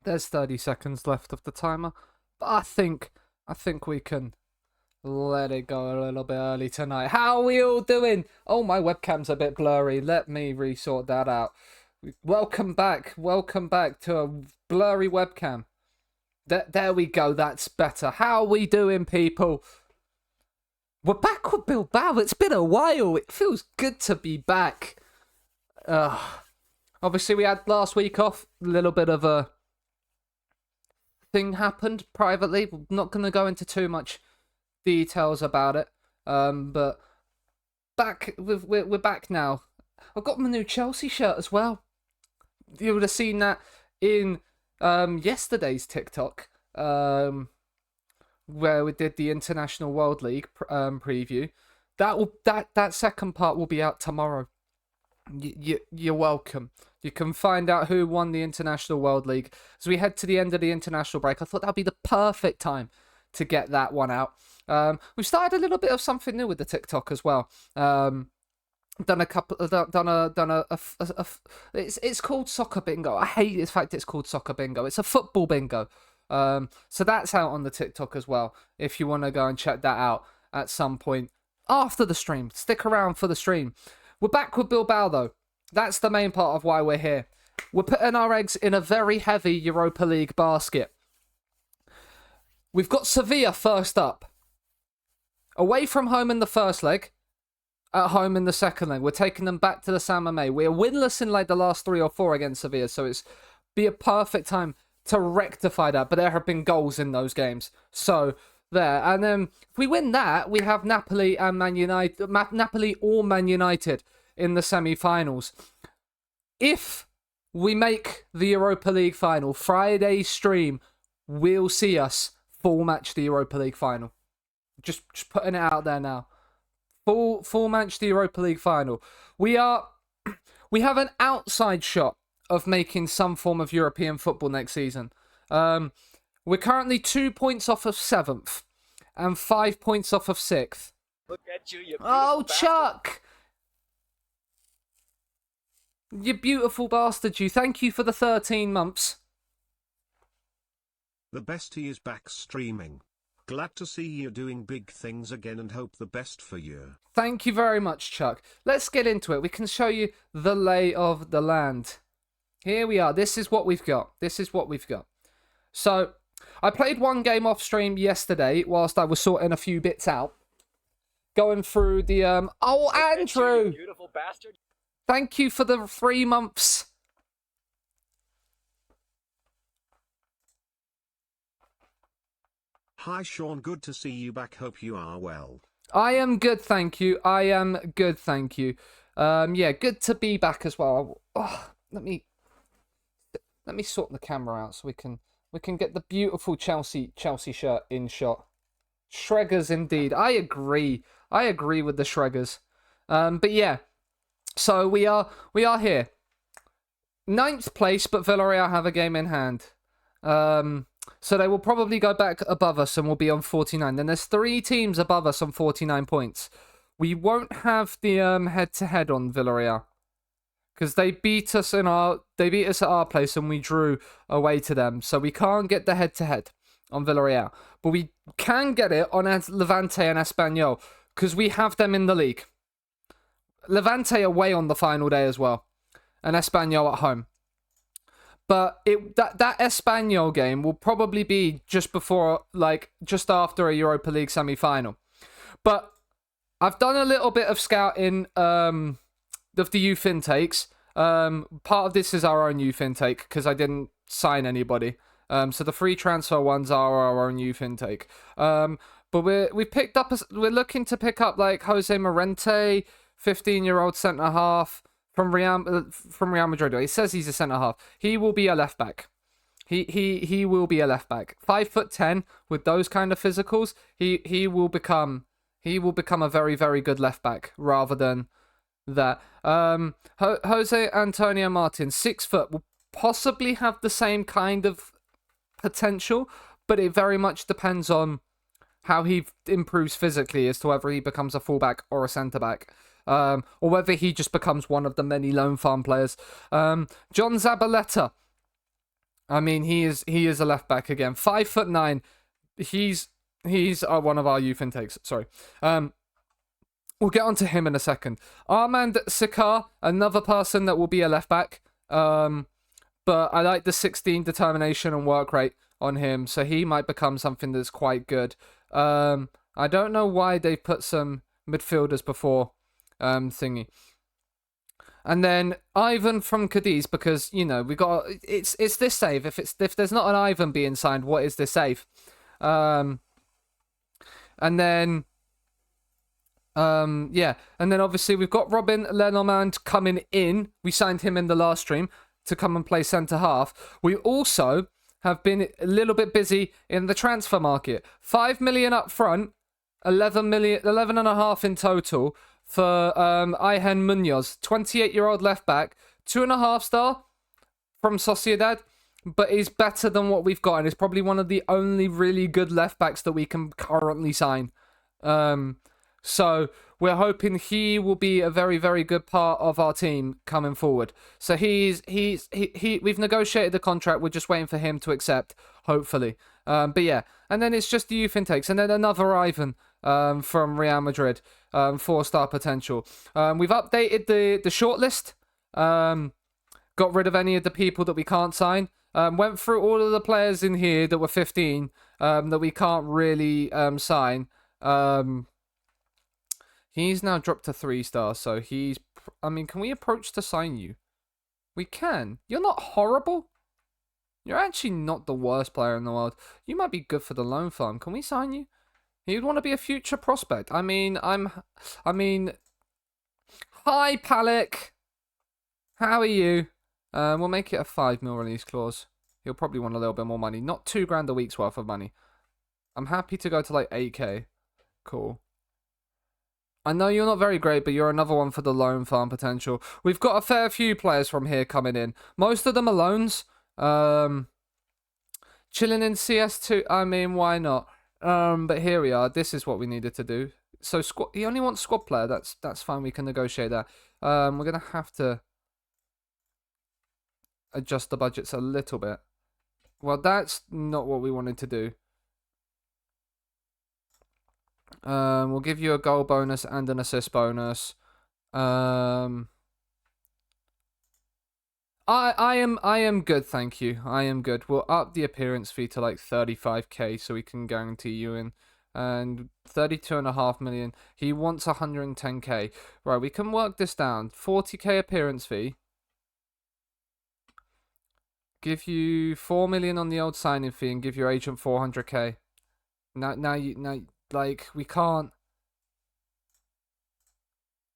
There's 30 seconds left of the timer, but I think we can let it go a little bit early tonight. How are we all doing? Oh, my webcam's a bit blurry. Let me resort that out. Welcome back to a blurry webcam. There we go, that's better. How are we doing, people? We're back with Bilbao. It's been a while. It feels good to be back. Obviously, we had last week off. A little bit of a thing happened privately. We're not going to go into too much details about it. But back, we're back now. I've got my new Chelsea shirt as well. You would have seen that in yesterday's TikTok, where we did the International World League preview. That second part will be out tomorrow. You're welcome. You can find out who won the International World League as we head to the end of the international break. I thought that'd be the perfect time to get that one out. We've started a little bit of something new with the TikTok as well. It's called Soccer Bingo. I hate the fact it's called Soccer Bingo. It's a football bingo. So that's out on the TikTok as well. If you want to go and check that out at some point after the stream, stick around for the stream. We're back with Bilbao though. That's the main part of why we're here. We're putting our eggs in a very heavy Europa League basket. We've got Sevilla first up. Away from home in the first leg. At home in the second leg. We're taking them back to the San Mamés. We're winless in like the last 3 or 4 against Sevilla. So it's be a perfect time to rectify that. But there have been goals in those games. So there. And then if we win that, we have Napoli and Man United. Napoli or Man United in the semi-finals. If we make the Europa League final, Friday's stream will see us full match the Europa League final. Just putting it out there now. Full match the Europa League final. We have an outside shot of making some form of European football next season. We're currently 2 points off of 7th and 5 points off of 6th. Look at you, you Oh, bastard. Chuck! You beautiful bastard, you. Thank you for the 13 months. The bestie is back streaming. Glad to see you doing big things again and hope the best for you. Thank you very much, Chuck. Let's get into it. We can show you the lay of the land. Here we are. This is what we've got. So, I played one game off stream yesterday whilst I was sorting a few bits out. Going through the, Oh, Andrew! You beautiful bastard. Thank you for the 3 months. Hi Sean, good to see you back. Hope you are well. I am good, thank you. Yeah, good to be back as well. Let me sort the camera out so we can get the beautiful Chelsea shirt in shot. Shreggers indeed. I agree with the Shreggers. But yeah, so we are here. 9th place, but Villarreal have a game in hand. So they will probably go back above us and we'll be on 49. Then there's 3 teams above us on 49 points. We won't have the head-to-head on Villarreal because they beat us at our place and we drew away to them. So we can't get the head-to-head on Villarreal. But we can get it on Levante and Espanyol because we have them in the league. Levante away on the final day as well. And Espanyol at home. But that Espanyol game will probably be just after a Europa League semi-final. But I've done a little bit of scouting of the youth intakes. Part of this is our own youth intake because I didn't sign anybody. So the free transfer ones are our own youth intake. But we're looking to pick up like Jose Morente, 15-year-old centre half. From Real Madrid. He says he's a centre half. He will be a left back. He will be a left back. 5'10" with those kind of physicals. He will become a very, very good left back rather than that. Jose Antonio Martin, 6 foot, will possibly have the same kind of potential, but it very much depends on how he improves physically as to whether he becomes a fullback or a centre back. Or whether he just becomes one of the many loan farm players. John Zabaleta. I mean, he is a left back again. 5'9". He's one of our youth intakes. Sorry. We'll get onto him in a second. Armand Sikar, another person that will be a left back. But I like the 16 determination and work rate on him, so he might become something that's quite good. I don't know why they put some midfielders before thingy. And then Ivan from Cadiz, because we got it's this save. If there's not an Ivan being signed, what is this save? And then and then obviously we've got Robin Lenormand coming in. We signed him in the last stream to come and play centre half. We also have been a little bit busy in the transfer market. 5 million up front, 11 and a half in total for Ayhan Munoz, 28-year-old left back, 2.5 star from Sociedad, but is better than what we've got and is probably one of the only really good left backs that we can currently sign. So we're hoping he will be a very, very good part of our team coming forward. So we've negotiated the contract. We're just waiting for him to accept, hopefully. But yeah, and then it's just the youth intakes, and then another Ivan from Real Madrid, 4-star potential. We've updated the shortlist. Got rid of any of the people that we can't sign. Went through all of the players in here that were 15 that we can't really sign. He's now dropped to 3 stars, so can we approach to sign you? We can. You're not horrible. You're actually not the worst player in the world. You might be good for the loan farm. Can we sign you? You'd want to be a future prospect. Hi, Palek. How are you? We'll make it a 5 mil release clause. He'll probably want a little bit more money. Not $2,000 a week's worth of money. I'm happy to go to like 8k. Cool. I know you're not very great, but you're another one for the loan farm potential. We've got a fair few players from here coming in. Most of them are loans. Chilling in CS2. I mean, why not? But here we are. This is what we needed to do. So he only wants squad player. That's fine. We can negotiate that. We're gonna have to adjust the budgets a little bit. Well, that's not what we wanted to do. We'll give you a goal bonus and an assist bonus. I am good, thank you. I am good. We'll up the appearance fee to like 35k so we can guarantee you in. And 32.5 million. He wants 110k. Right, we can work this down. 40k appearance fee. Give you 4 million on the old signing fee and give your agent 400k. Now like we can't.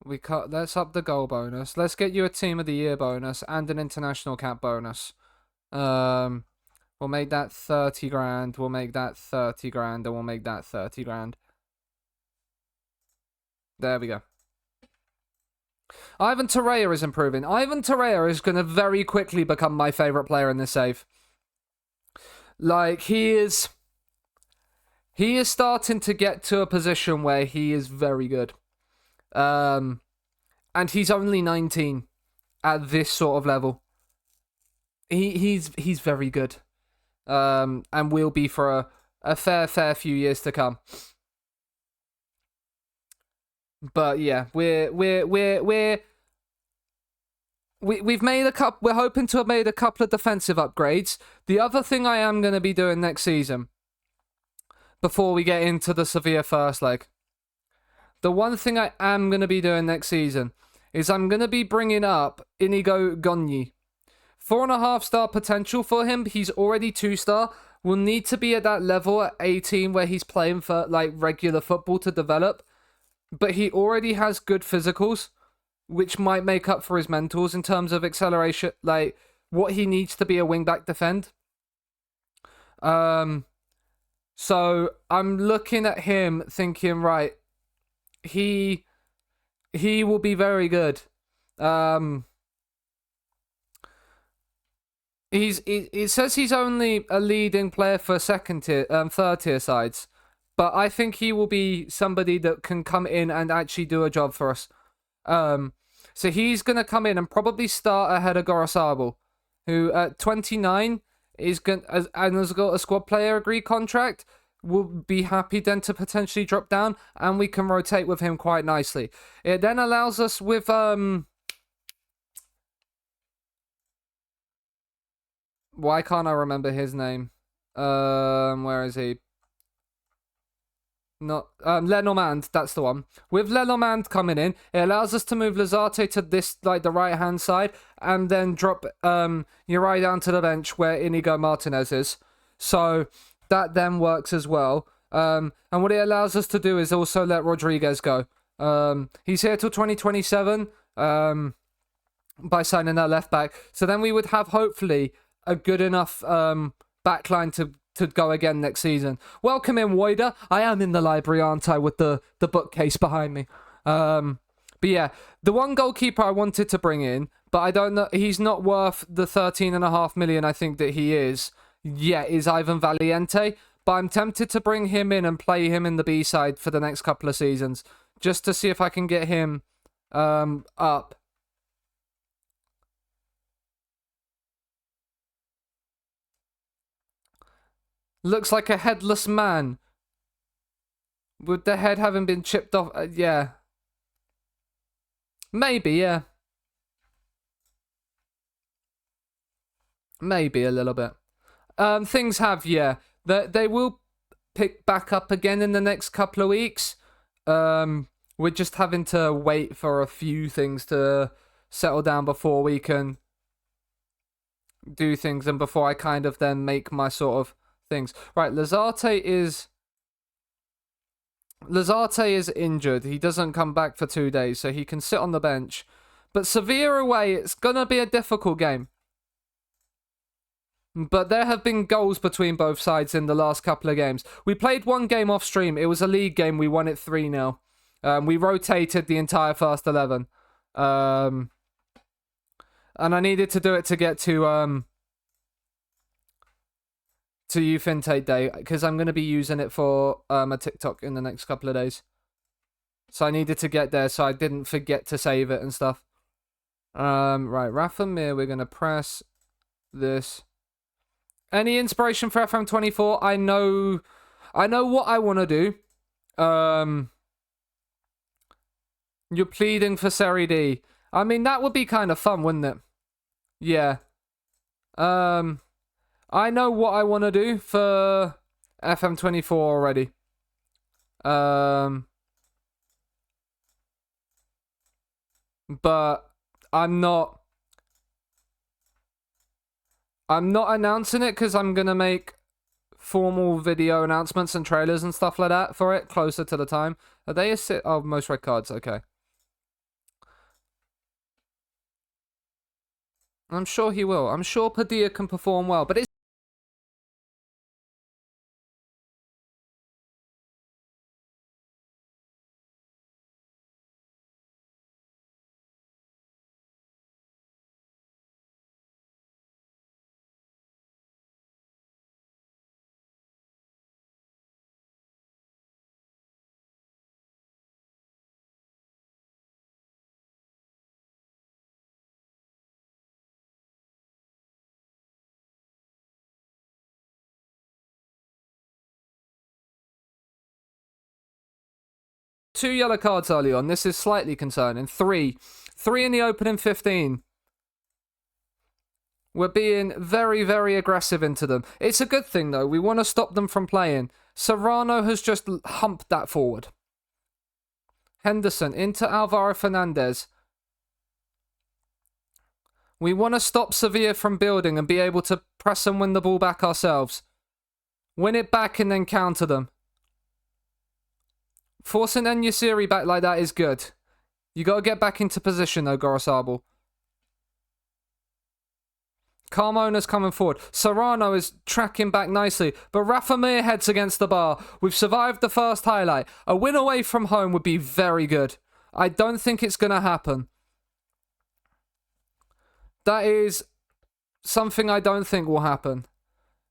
Let's up the goal bonus. Let's get you a team of the year bonus and an international cap bonus. We'll make that 30 grand. We'll make that 30 grand, and we'll make that 30 grand. There we go. Ivan Torreira is improving. Ivan Torreira is going to very quickly become my favorite player in this save. Like, he is starting to get to a position where he is very good. And he's only 19 at this sort of level. He's very good. And will be for a fair few years to come. But yeah, we've made a couple. We're hoping to have made a couple of defensive upgrades. The other thing I am going to be doing next season, before we get into the Sevilla first leg, the one thing I am going to be doing next season is I'm going to be bringing up Inigo Gonyi. 4.5 star potential for him. He's already 2 star. Will need to be at that level at 18 where he's playing for like regular football to develop. But he already has good physicals, which might make up for his mentals in terms of acceleration, like what he needs to be a wing-back defend. So I'm looking at him thinking, right, he will be very good. it says he's only a leading player for second tier, third tier sides, but I think he will be somebody that can come in and actually do a job for us. So he's gonna come in and probably start ahead of Gorosabel, who at 29 is and has got a squad player agreed contract. Will be happy then to potentially drop down, and we can rotate with him quite nicely. It then allows us with why can't I remember his name? Where is he? Not Lenormand, that's the one. With Lenormand coming in, it allows us to move Lazarte to this, like, the right hand side, and then drop Uri down to the bench where Inigo Martinez is. So that then works as well. And what it allows us to do is also let Rodriguez go. He's here till 2027 by signing that left back. So then we would have hopefully a good enough backline to go again next season. Welcome in, Woida. I am in the library, aren't I, with the bookcase behind me. But yeah, the one goalkeeper I wanted to bring in, but I don't know, he's not worth the 13.5 million I think that he is yet, is Ivan Valiente. But I'm tempted to bring him in and play him in the B side for the next couple of seasons, just to see if I can get him up. Looks like a headless man, with the head having been chipped off. Yeah. Maybe, yeah. Maybe a little bit. Things have, yeah. They will pick back up again in the next couple of weeks. We're just having to wait for a few things to settle down before we can do things, and before I kind of then make my sort of things. Right, Lazarte is injured. He doesn't come back for 2 days, so he can sit on the bench. But Sevilla away, it's gonna be a difficult game. But there have been goals between both sides in the last couple of games. We played one game off stream. It was a league game. We won it 3-0. We rotated the entire first 11. And I needed to do it to get to Youth Intake Day, because I'm going to be using it for a TikTok in the next couple of days. So I needed to get there so I didn't forget to save it and stuff. Right, Rafa Mir, we're going to press this. Any inspiration for FM24? I know what I want to do. You're pleading for Serie D. I mean, that would be kind of fun, wouldn't it? Yeah. I know what I want to do for FM24 already. But I'm not announcing it because I'm going to make formal video announcements and trailers and stuff like that for it closer to the time. Are they a sit? Oh, most red cards. Okay. I'm sure he will. I'm sure Padilla can perform well, but it's two yellow cards early on. This is slightly concerning. Three in the opening 15. We're being very, very aggressive into them. It's a good thing, though. We want to stop them from playing. Serrano has just humped that forward. Henderson into Alvaro Fernandez. We want to stop Sevilla from building and be able to press and win the ball back ourselves. Win it back and then counter them. Forcing Enyasiri back like that is good. You got to get back into position, though, Gorosabel. Carmona's coming forward. Serrano is tracking back nicely, but Rafa Mir heads against the bar. We've survived the first highlight. A win away from home would be very good. I don't think it's going to happen. That is something I don't think will happen.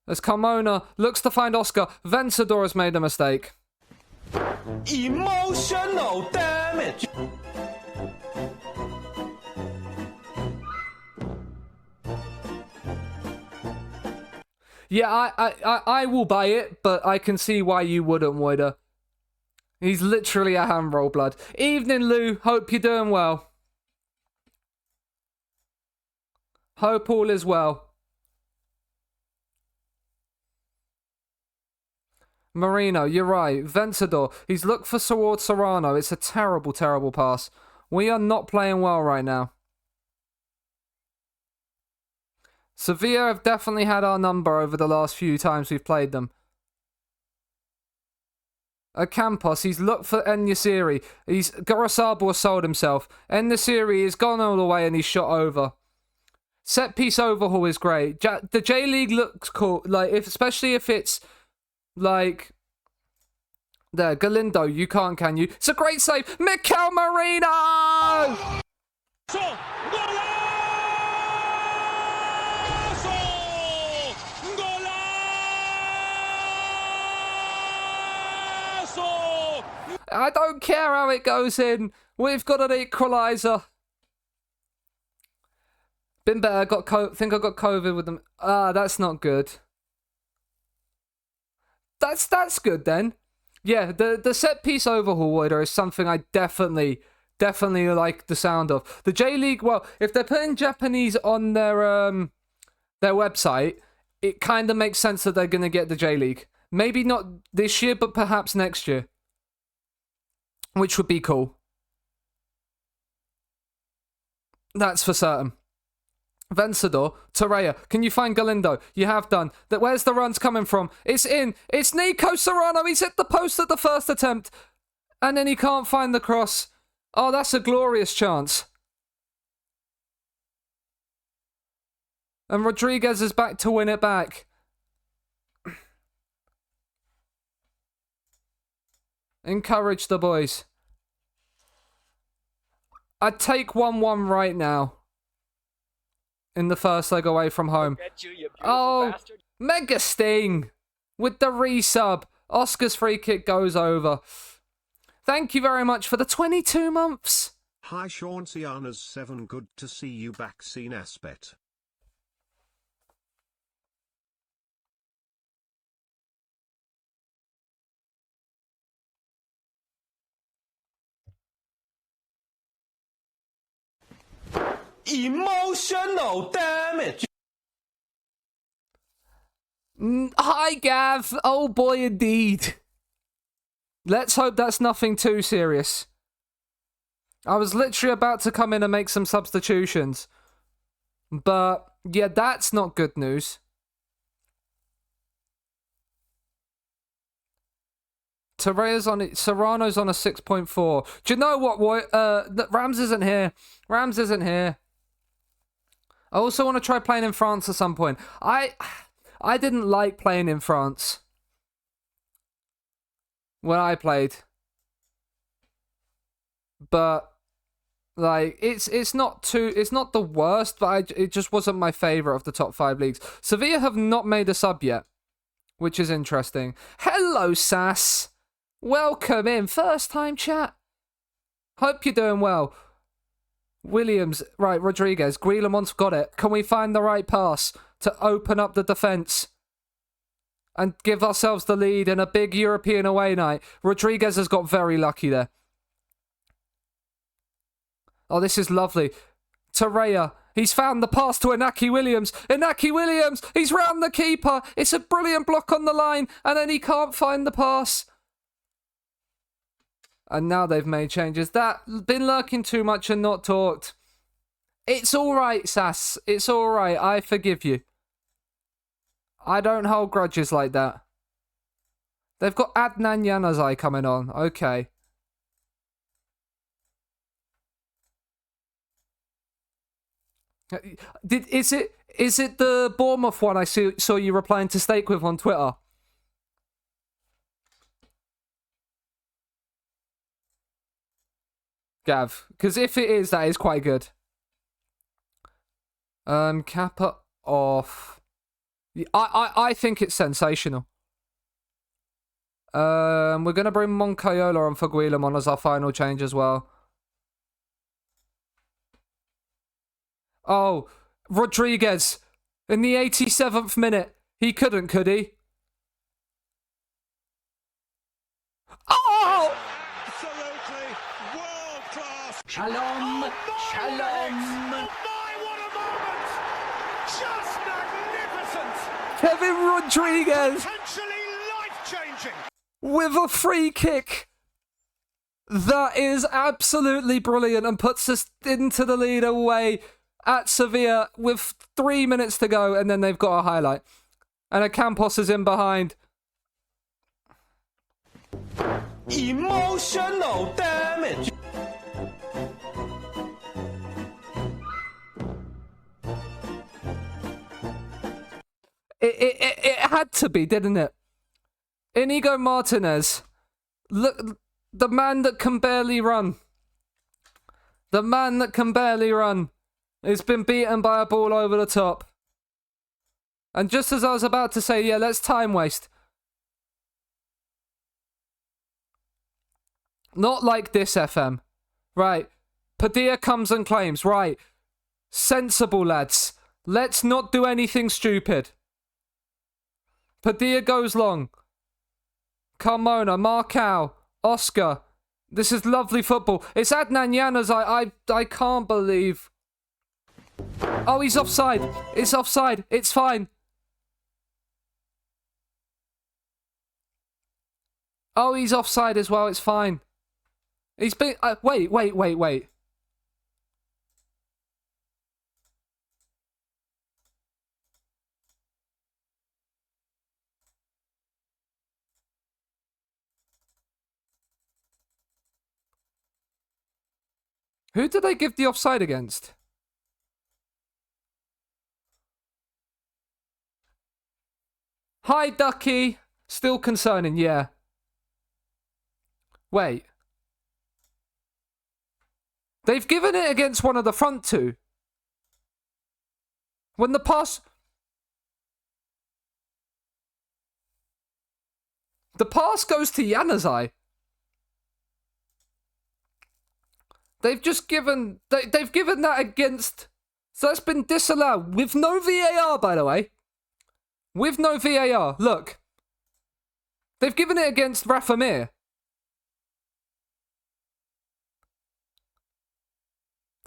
As Carmona looks to find Oscar, Vencedor has made a mistake. Emotional damage. Yeah, I will buy it, but I can see why you wouldn't, Woider. He's literally a handroll blood. Evening, Lou. Hope you're doing well. Hope all is well. Marino, you're right. Vencedor, he's looked for towards Serrano. It's a terrible, terrible pass. We are not playing well right now. Sevilla have definitely had our number over the last few times we've played them. Campos, he's looked for En-Nesyri. Gorosabal has sold himself. En-Nesyri has gone all the way and he's shot over. Set piece overhaul is great. The J League looks cool, like especially if it's like there. Galindo, you can't, can you? It's a great save, Mikel Marino. I don't care how it goes in. We've got an equaliser. Been better. Think I got COVID with them. That's not good. That's good then. Yeah, the set piece overhaul order is something I definitely like the sound of. The J League. Well, if they're putting Japanese on their website, it kind of makes sense that they're gonna get the J League. Maybe not this year, but perhaps next year. Which would be cool. That's for certain. Vencedor, Torreira, can you find Galindo? You have done. Where's the runs coming from? It's in. It's Nico Serrano. He's hit the post at the first attempt. And then he can't find the cross. Oh, that's a glorious chance. And Rodriguez is back to win it back. Encourage the boys. I'd take 1-1 right now. In the first leg away from home. Oh, bastard. Mega Sting with the resub. Oscar's free kick goes over. Thank you very much for the 22 months. Hi Seanasea 7, good to see you back, Seanasea. Emotional damage. Hi, Gav. Oh boy, indeed. Let's hope that's nothing too serious. I was literally about to come in and make some substitutions. But, yeah, that's not good news. Torreira's on it. Serrano's on a 6.4. Do you know what? Rams isn't here. Rams isn't here. I also want to try playing in France at some point. I didn't like playing in France when I played, but like it's not the worst, but it just wasn't my favorite of the top 5 leagues. Sevilla have not made a sub yet, which is interesting. Hello, Sass. Welcome in. First time chat. Hope you're doing well. Williams, right, Rodriguez, Guillemont's got it. Can we find the right pass to open up the defence and give ourselves the lead in a big European away night? Rodriguez has got very lucky there. Oh, this is lovely. Torreira, he's found the pass to Inaki Williams. Inaki Williams, he's round the keeper. It's a brilliant block on the line, and then he can't find the pass. And now they've made changes. That been lurking too much and not talked. It's all right, Sass. It's all right. I forgive you. I don't hold grudges like that. They've got Adnan Januzaj coming on. Okay. Is it the Bournemouth one I saw you replying to Steak with on Twitter? Gav, because if it is, that is quite good. Kappa of... I think it's sensational. We're going to bring Moncayola and Figueroa on as our final change as well. Oh, Rodriguez in the 87th minute. He couldn't, could he? Oh! Absolutely world class. Shalom, shalom. Oh my, what a moment! Just magnificent. Kevin Rodriguez Potentially life-changing. with a free kick. That is absolutely brilliant and puts us into the lead away at Sevilla with 3 minutes to go, and then they've got a highlight. And Campos is in behind. Emotional damage. It had to be, didn't it? Inigo Martinez. Look, the man that can barely run. The man that can barely run has been beaten by a ball over the top. And just as I was about to say, yeah, let's time waste. Not like this, FM. Right. Padilla comes and claims. Right. Sensible, lads. Let's not do anything stupid. Padilla goes long. Carmona, Marcao, Oscar. This is lovely football. It's Adnan Yanez. I can't believe. Oh, he's offside. It's offside. It's fine. Oh, he's offside as well. It's fine. He's been... wait. Who did they give the offside against? Hi, Ducky. Still concerning, yeah. Wait. They've given it against one of the front two. When the pass... The pass goes to Seanasea. They've just given... They've given that against... So that's been disallowed. With no VAR, by the way. With no VAR. Look. They've given it against Rafa Mir.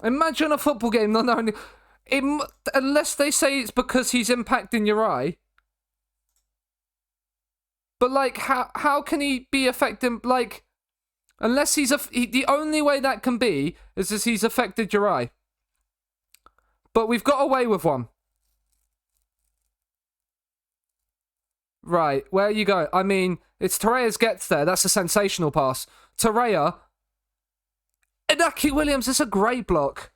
Imagine a football game not only... unless they say it's because he's impacting your eye. But, like, how can he be affecting... Like, unless he's... the only way that can be is as he's affected your eye. But we've got away with one. Right, where you go? I mean, it's Torreya's gets there. That's a sensational pass. Torreya... Inaki Williams, it's a great block.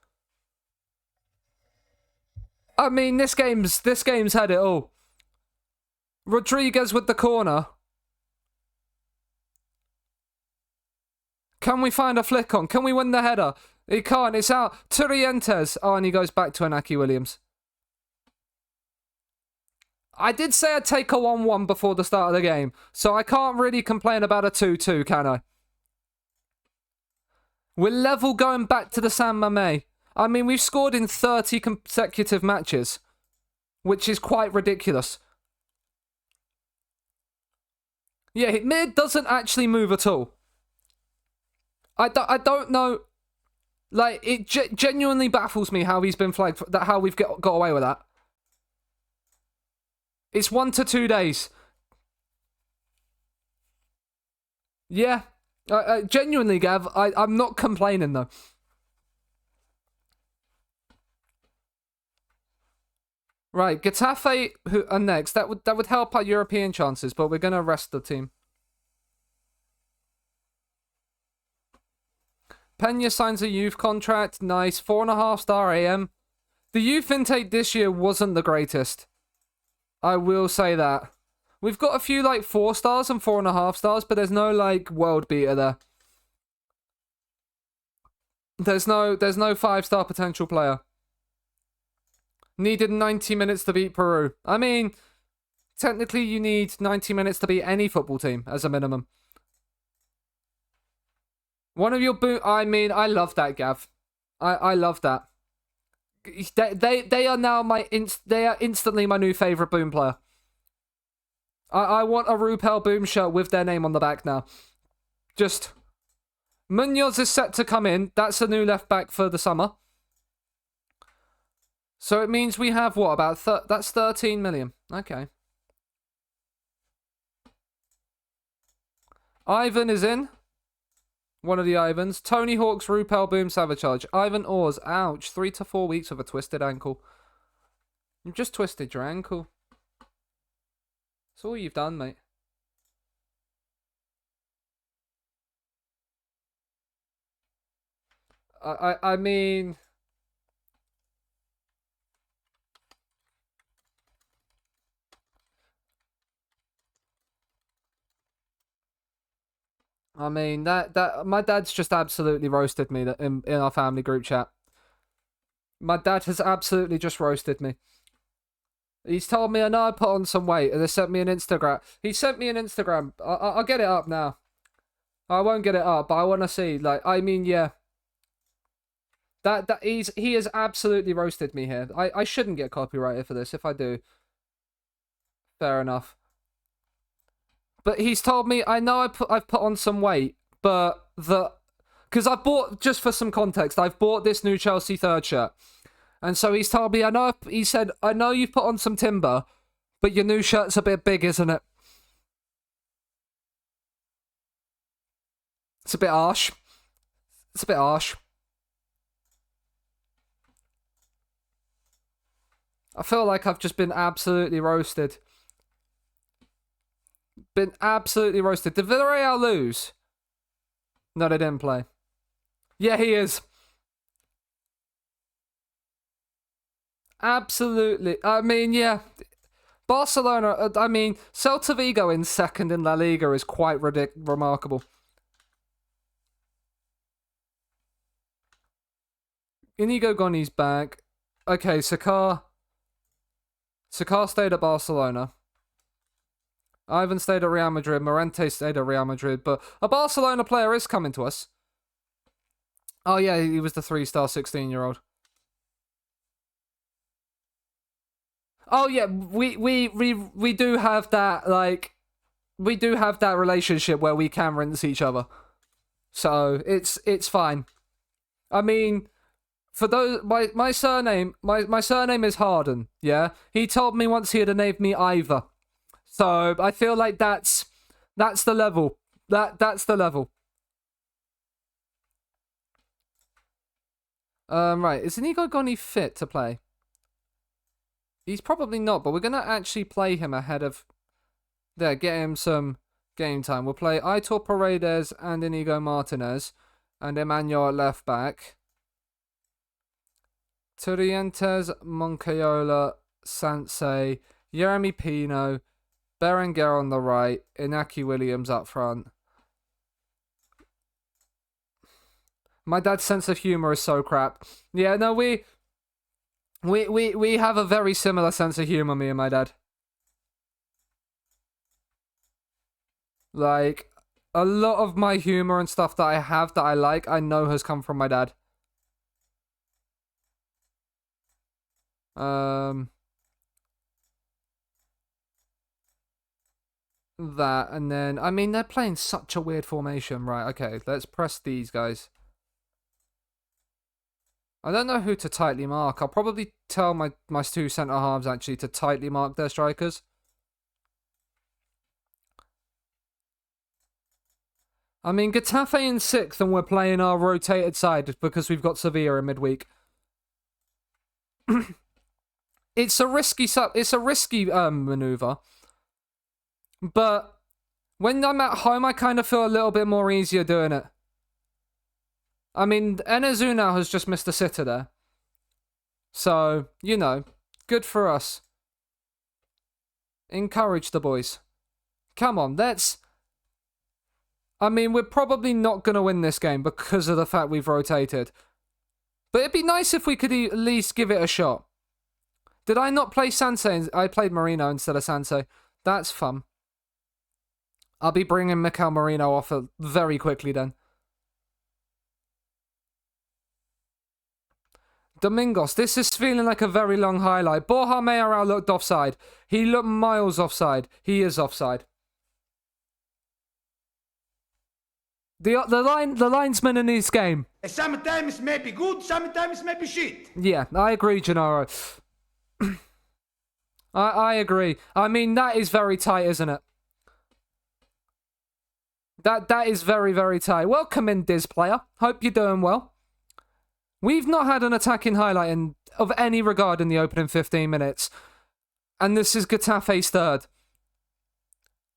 I mean, this game's had it all. Rodriguez with the corner. Can we find a flick on? Can we win the header? He can't. It's out. Turientes. Oh, and he goes back to Inaki Williams. I did say I'd take a 1-1 before the start of the game, so I can't really complain about a 2-2, can I? We're level going back to the San Mamés. I mean, we've scored in 30 consecutive matches, which is quite ridiculous. Yeah, Mir doesn't actually move at all. I don't know. Like, it genuinely baffles me how he's been flagged, how we've got away with that. It's 1 to 2 days. Yeah. Genuinely, Gav, I'm not complaining, though. Right, Getafe who are next. That would help our European chances, but we're going to rest the team. Pena signs a youth contract. Nice. 4.5-star AM. The youth intake this year wasn't the greatest. I will say that. We've got a few, like, 4 stars and 4.5 stars, but there's no, like, world beater there. There's no 5-star potential player. Needed 90 minutes to beat Peru. I mean, technically you need 90 minutes to beat any football team as a minimum. One of your I mean, I love that, Gav. I love that. They are now they are instantly my new favorite Boom player. I want a Rupel Boom shirt with their name on the back now. Just Munoz is set to come in. That's a new left back for the summer. So it means we have what, about that's 13 million. Okay. Ivan is in. One of the Ivans. Tony Hawk's Rupel Boom Sabotage. Ivan Oars. Ouch. 3 to 4 weeks with a twisted ankle. You've just twisted your ankle. That's all you've done, mate. I mean... that my dad's just absolutely roasted me in our family group chat. My dad has absolutely just roasted me. He's told me I know I put on some weight, and they sent me an Instagram. He sent me an Instagram. I'll get it up now. I won't get it up, but I want to see. Like, I mean, yeah. He has absolutely roasted me here. I shouldn't get copyrighted for this. If I do, fair enough. But he's told me, I know I've put on some weight, but because I bought, just for some context, I've bought this new Chelsea third shirt. And so he's told me, he said, I know you've put on some timber, but your new shirt's a bit big, isn't it? It's a bit harsh. It's a bit harsh. I feel like I've just been absolutely roasted. Been absolutely roasted. Did Villarreal lose? No, they didn't play. Yeah, he is. Absolutely. I mean, yeah. Barcelona, I mean, Celta Vigo in second in La Liga is quite remarkable. Inigo Goni's back. Okay, Sakar stayed at Barcelona. Ivan stayed at Real Madrid. Morente stayed at Real Madrid. But a Barcelona player is coming to us. Oh, yeah, he was the 3-star 16-year-old. Oh, yeah, we do have that, like... We do have that relationship where we can rinse each other. So, it's fine. I mean... For those, my surname is Harden, yeah? He told me once he'd have named me Ivor. So, I feel like that's the level. That's the level. Right, is Inigo Goni fit to play? He's probably not, but we're going to actually play him ahead of... There, get him some game time. We'll play Aitor Paredes and Inigo Martinez, and Emmanuel at left back. Turientes, Moncayola, Sansei, Jeremy Pino, Berenguer on the right, Inaki Williams up front. My dad's sense of humor is so crap. Yeah, no, we have a very similar sense of humor, me and my dad. Like, a lot of my humor and stuff that I have that I like, I know has come from my dad. That, and then, I mean, they're playing such a weird formation. Right, okay, let's press these guys. I don't know who to tightly mark. I'll probably tell my two centre-halves, actually, to tightly mark their strikers. I mean, Getafe in 6th, and we're playing our rotated side because we've got Sevilla in midweek. It's a risky maneuver. But when I'm at home, I kind of feel a little bit more easier doing it. I mean, Enes Unal has just missed a sitter there. So, you know, good for us. Encourage the boys. Come on, let's... I mean, we're probably not going to win this game because of the fact we've rotated. But it'd be nice if we could at least give it a shot. Did I not play Sansei? I played Marino instead of Sansei. That's fun. I'll be bringing Mikel Marino off very quickly then. Domingos, this is feeling like a very long highlight. Borja Mayoral looked offside. He looked miles offside. He is offside. The linesman in this game. Sometimes may be good, sometimes may be shit. Yeah, I agree, Gennaro. I agree. I mean, that is very tight, isn't it? That is very, very tight. Welcome in, Diz player. Hope you're doing well. We've not had an attacking highlight of any regard in the opening 15 minutes. And this is Getafe's third.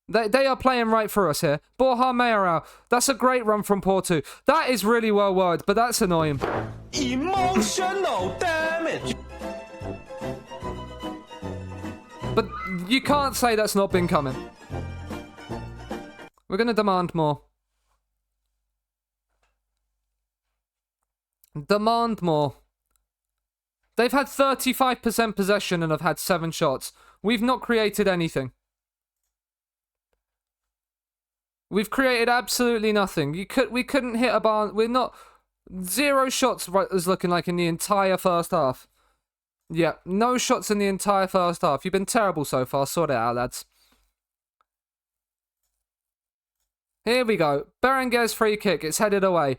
They are playing right for us here. Borja Mayoral. That's a great run from Porto. That is really well worded, but that's annoying. Emotional damage. But you can't say that's not been coming. We're going to demand more. Demand more. They've had 35% possession and have had 7 shots. We've not created anything. We've created absolutely nothing. We couldn't hit a bar. We're not... 0 shots is looking like in the entire first half. Yeah, no shots in the entire first half. You've been terrible so far. Sort it out, lads. Here we go. Berenguer's free kick. It's headed away.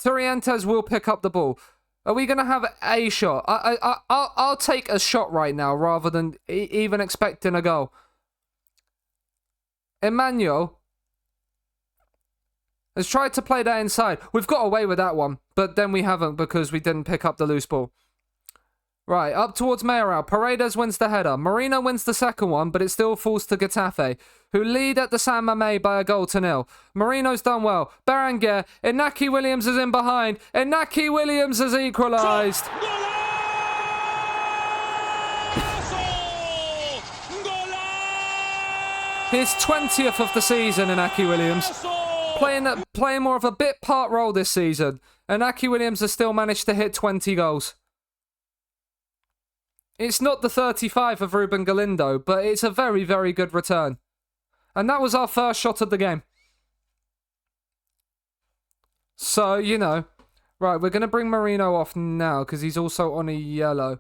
Torrientes will pick up the ball. Are we going to have a shot? I'll take a shot right now rather than even expecting a goal. Emmanuel has tried to play that inside. We've got away with that one, but then we haven't because we didn't pick up the loose ball. Right, up towards Mayoral. Paredes wins the header. Marino wins the second one, but it still falls to Getafe, who lead at the San Mamés by a goal to 0. Marino's done well. Berenguer. Inaki Williams is in behind. Inaki Williams has equalised. His 20th of the season, Inaki Williams. Playing more of a bit part role this season. Inaki Williams has still managed to hit 20 goals. It's not the 35 of Ruben Galindo, but it's a very, very good return. And that was our first shot of the game. So, you know. Right, we're going to bring Marino off now, because he's also on a yellow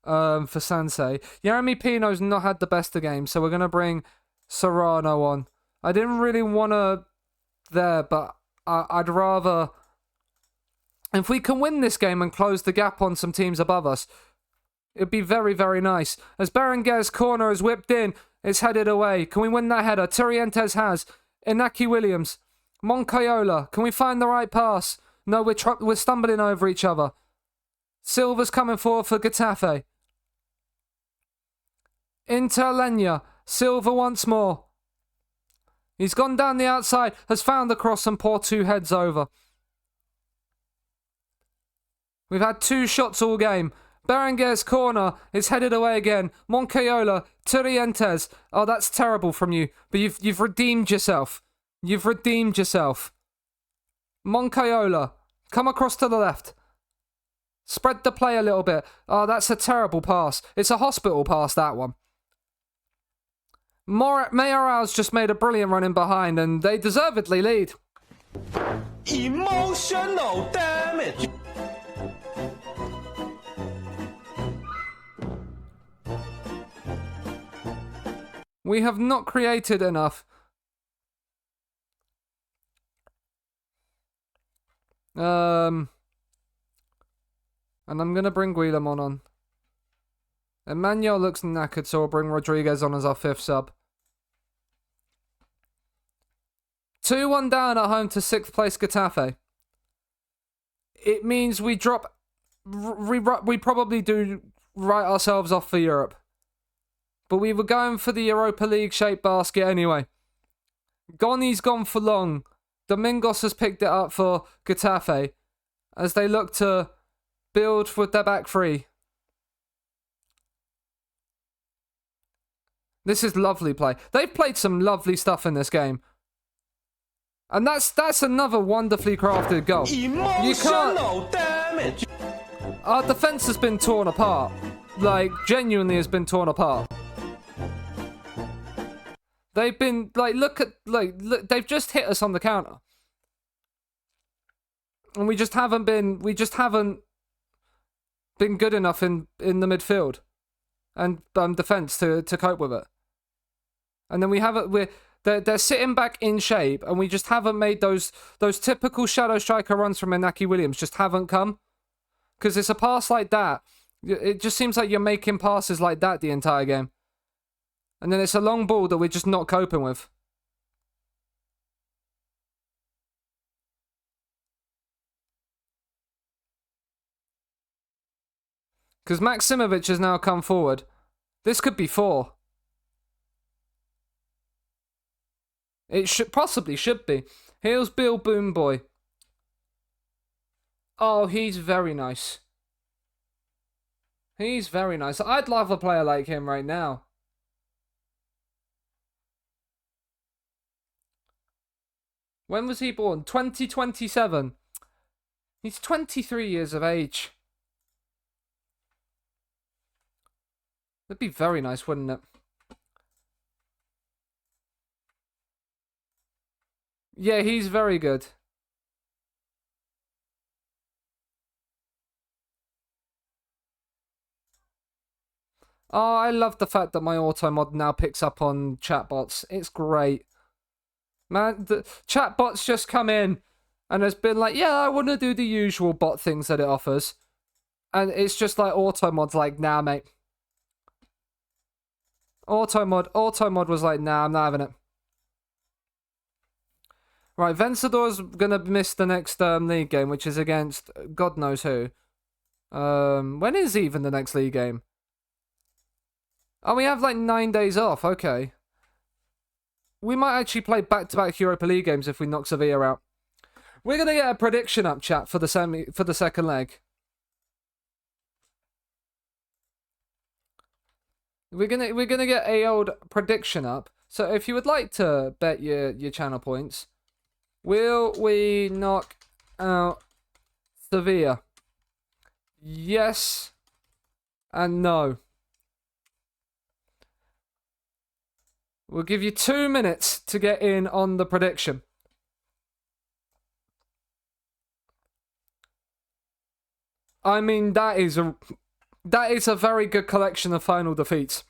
for Sansei. Jeremy Pino's not had the best of games, so we're going to bring Serrano on. I didn't really want to there, but I'd rather... If we can win this game and close the gap on some teams above us, it'd be very, very nice. As Berenguer's corner is whipped in, it's headed away. Can we win that header? Torrientes has. Inaki Williams. Moncayola. Can we find the right pass? No, we're stumbling over each other. Silva's coming forward for Getafe. Interlenia. Silva once more. He's gone down the outside, has found the cross and Porto heads over. We've had 2 shots all game. Berenguer's corner is headed away again. Moncayola, Torrientes. Oh, that's terrible from you. But you've redeemed yourself. You've redeemed yourself. Moncayola, come across to the left. Spread the play a little bit. Oh, that's a terrible pass. It's a hospital pass, that one. Mayoral's just made a brilliant run in behind, and they deservedly lead. Emotional damage. We have not created enough. And I'm going to bring Guillemon on. Emmanuel looks knackered, so we'll bring Rodriguez on as our 5th sub. 2-1 down at home to 6th place Getafe. It means we drop... We probably do write ourselves off for Europe. But we were going for the Europa League shaped basket anyway. Goni's gone for long. Domingos has picked it up for Getafe as they look to build with their back 3. This is lovely play. They've played some lovely stuff in this game. And that's another wonderfully crafted goal. Emotional damage. Our defence has been torn apart. like, genuinely has been torn apart. They've been, like, look, they've just hit us on the counter. And we just haven't been good enough in the midfield and defense to cope with it. And then they're sitting back in shape, and we just haven't made those typical shadow striker runs from Inaki Williams just haven't come. Because it's a pass like that. It just seems like you're making passes like that the entire game. And then it's a long ball that we're just not coping with. Because Maximovic has now come forward. This could be 4. It possibly should be. Here's Bill Boom Boy. Oh, he's very nice. He's very nice. I'd love a player like him right now. When was he born? 2027. He's 23 years of age. That'd be very nice, wouldn't it? Yeah, he's very good. Oh, I love the fact that my auto mod now picks up on chatbots. It's great. Man, the chatbots just come in and has been like, yeah, I want to do the usual bot things that it offers. And it's just like auto mod's like, nah, mate. Auto mod was like, nah, I'm not having it. Right, Vencedor's gonna miss the next league game, which is against God knows who. When is even the next league game? Oh, we have like 9 days off. Okay. We might actually play back-to-back Europa League games if we knock Sevilla out. We're gonna get a prediction up, chat, for the second leg. We're gonna get a old prediction up. So if you would like to bet your channel points, will we knock out Sevilla? Yes and no. We'll give you 2 minutes to get in on the prediction. I mean, that is a very good collection of final defeats.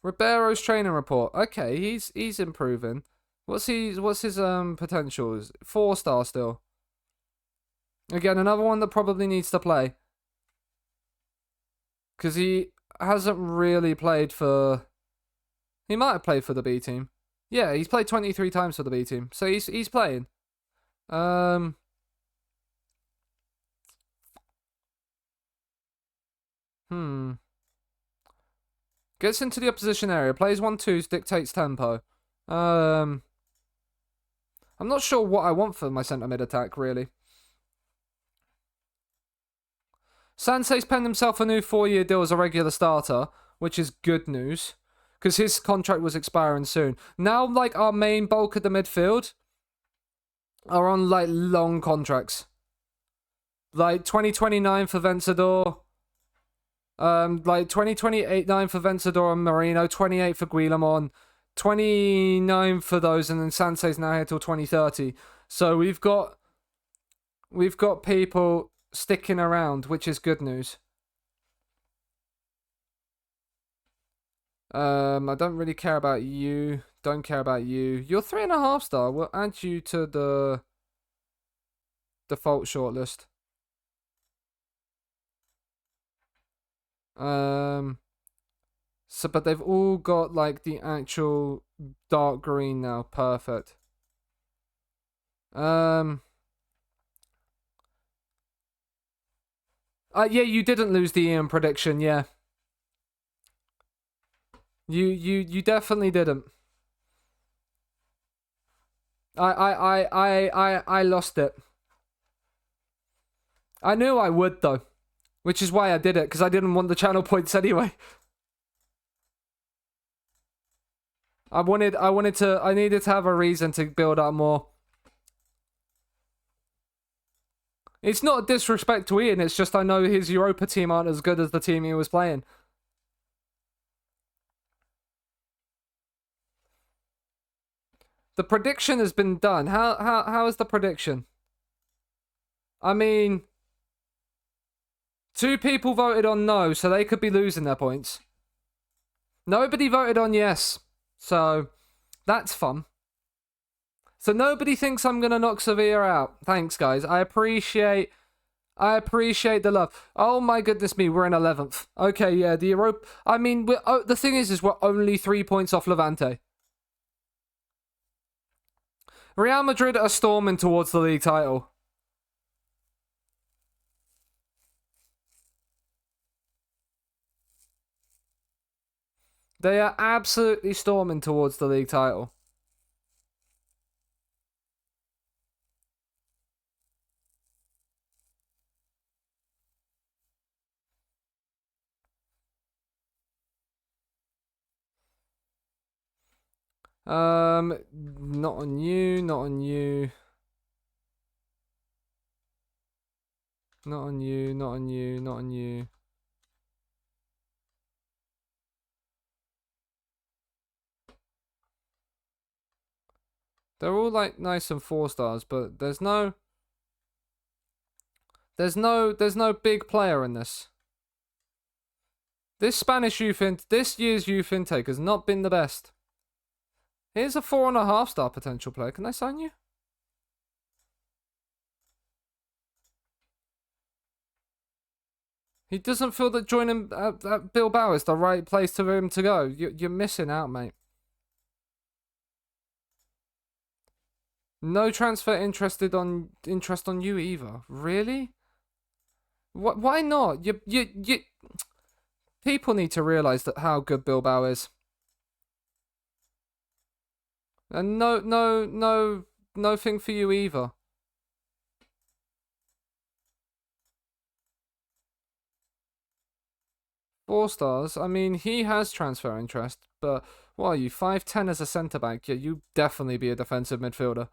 Ribeiro's training report. Okay, he's improving. What's his potential? Is 4-star still. Again, another one that probably needs to play. Because he hasn't really played for... He might have played for the B team. Yeah, he's played 23 times for the B team. So he's playing. Gets into the opposition area. Plays 1-2s, dictates tempo. I'm not sure what I want for my centre mid attack, really. Sanse's penned himself a new 4-year deal as a regular starter, which is good news, because his contract was expiring soon. Now, like, our main bulk of the midfield are on, like, long contracts. Like, 2029 for Vencedor. Like, 2028-9 for Vencedor and Marino. 28 for Guillamon. 29 for those, and then Sanse's now here till 2030. So we've got people sticking around, which is good news. I don't really care about you. Don't care about you. You're 3.5 star. We'll add you to the default shortlist. So, but they've all got like the actual dark green now. Perfect. Yeah, you didn't lose the Ian prediction, yeah. You definitely didn't. I lost it. I knew I would though, which is why I did it, because I didn't want the channel points anyway. I needed to have a reason to build up more. It's not a disrespect to Ian, it's just I know his Europa team aren't as good as the team he was playing. The prediction has been done. How is the prediction? I mean, 2 people voted on no, so they could be losing their points. Nobody voted on yes, so that's fun. So nobody thinks I'm gonna knock Sevilla out. Thanks, guys. I appreciate the love. Oh my goodness me, we're in 11th. Okay, yeah, the Europa. I mean, the thing is we're only 3 points off Levante. Real Madrid are storming towards the league title. They are absolutely storming towards the league title. Not on you, not on you. Not on you, not on you, not on you. They're all like nice and 4 stars, but there's no big player in this. This year's youth intake has not been the best. Here's a 4.5 star potential player. Can I sign you? He doesn't feel that joining at Bilbao is the right place for him to go. You're missing out, mate. No transfer interest on you either. Really? Why not? You people need to realize that how good Bilbao is. And nothing for you either. Four stars. I mean, he has transfer interest, but what are you, 5'10" as a centre back? Yeah, you definitely be a defensive midfielder.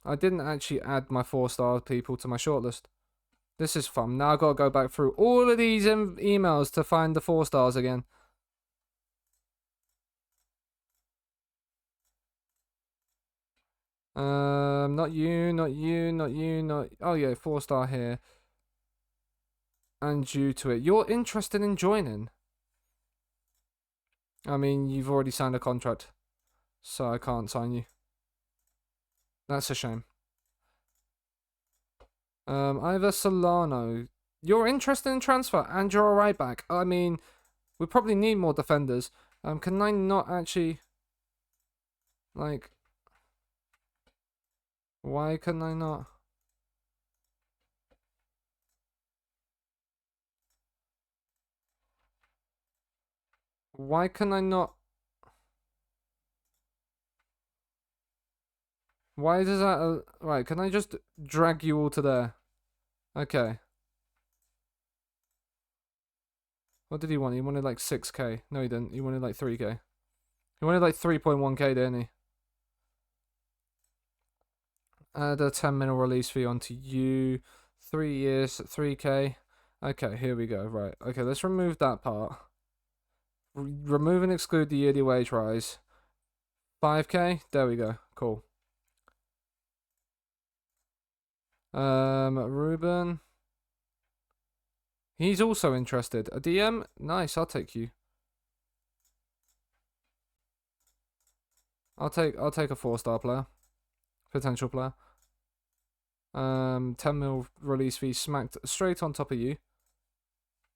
I didn't actually add my 4-star people to my shortlist. This is fun. Now I've got to go back through all of these emails to find the 4 stars again. Not you, not you, not you, not... Oh yeah, 4-star here. And due to it, you're interested in joining. I mean, you've already signed a contract, so I can't sign you. That's a shame. Ivor Solano. You're interested in transfer and you're a right back. I mean, we probably need more defenders. Can I not actually... Like... Why can I not... Why can I not... Why does that... Right, can I just drag you all to there? Okay. What did he want? He wanted like 6k. No, he didn't. He wanted like 3k. He wanted like 3.1k, didn't he? Add a 10 mil release fee onto you. 3 years, 3k. Okay, here we go. Right. Okay, let's remove that part. Remove and exclude the yearly wage rise. 5k. There we go. Cool. Ruben. He's also interested. A DM? Nice, I'll take you. I'll take a 4-star player. Potential player. 10 mil release fee smacked straight on top of you.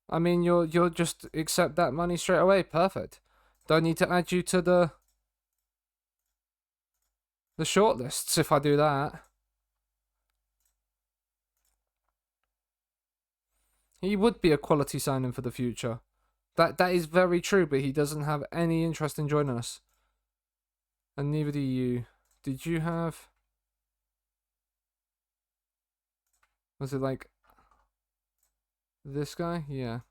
I mean, you'll just accept that money straight away. Perfect. Don't need to add you to the shortlists if I do that. He would be a quality signing for the future. That is very true, but he doesn't have any interest in joining us. And neither do you. Did you have... Was it like... This guy? Yeah.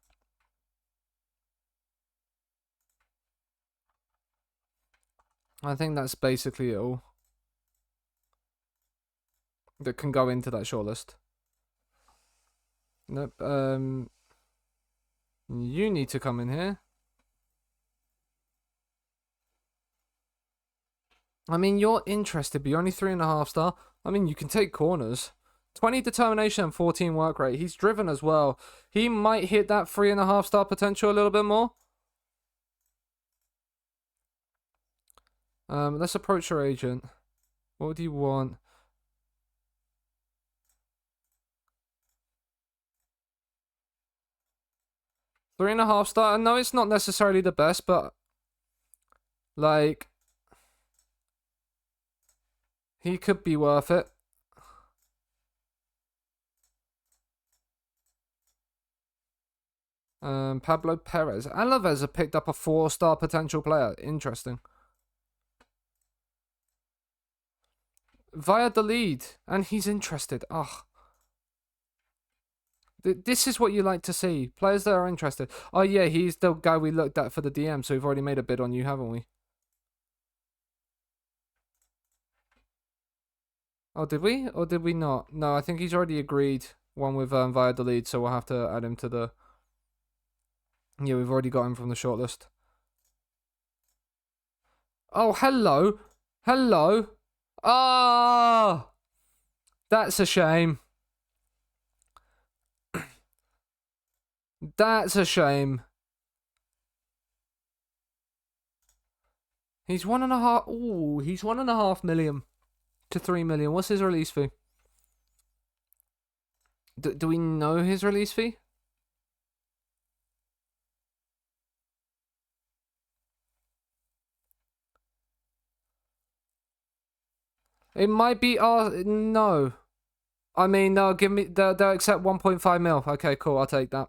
I think that's basically it all. that can go into that shortlist. Nope. You need to come in here. I mean, you're interested, but you're only 3.5 star. I mean, you can take corners. 20 determination and 14 work rate. He's driven as well. He might hit that 3.5 star potential a little bit more. Let's approach your agent. What do you want? Three and a half star. No, it's not necessarily the best, but like he could be worth it. Pablo Perez. Alaves have picked up a 4-star potential player. Interesting. Via the lead, and he's interested. Ugh. This is what you like to see. Players that are interested. Oh yeah, he's the guy we looked at for the DM, so we've already made a bid on you, haven't we? Oh, did we? Or did we not? No, I think he's already agreed one with Via the lead, so we'll have to add him to the... Yeah, we've already got him from the shortlist. Oh, hello. Hello. Ah! That's a shame. That's a shame. He's 1.5. Ooh, he's 1.5 million to 3 million. What's his release fee? Do we know his release fee? It might be no. I mean, no, give me they'll accept 1.5 mil. Okay, cool, I'll take that.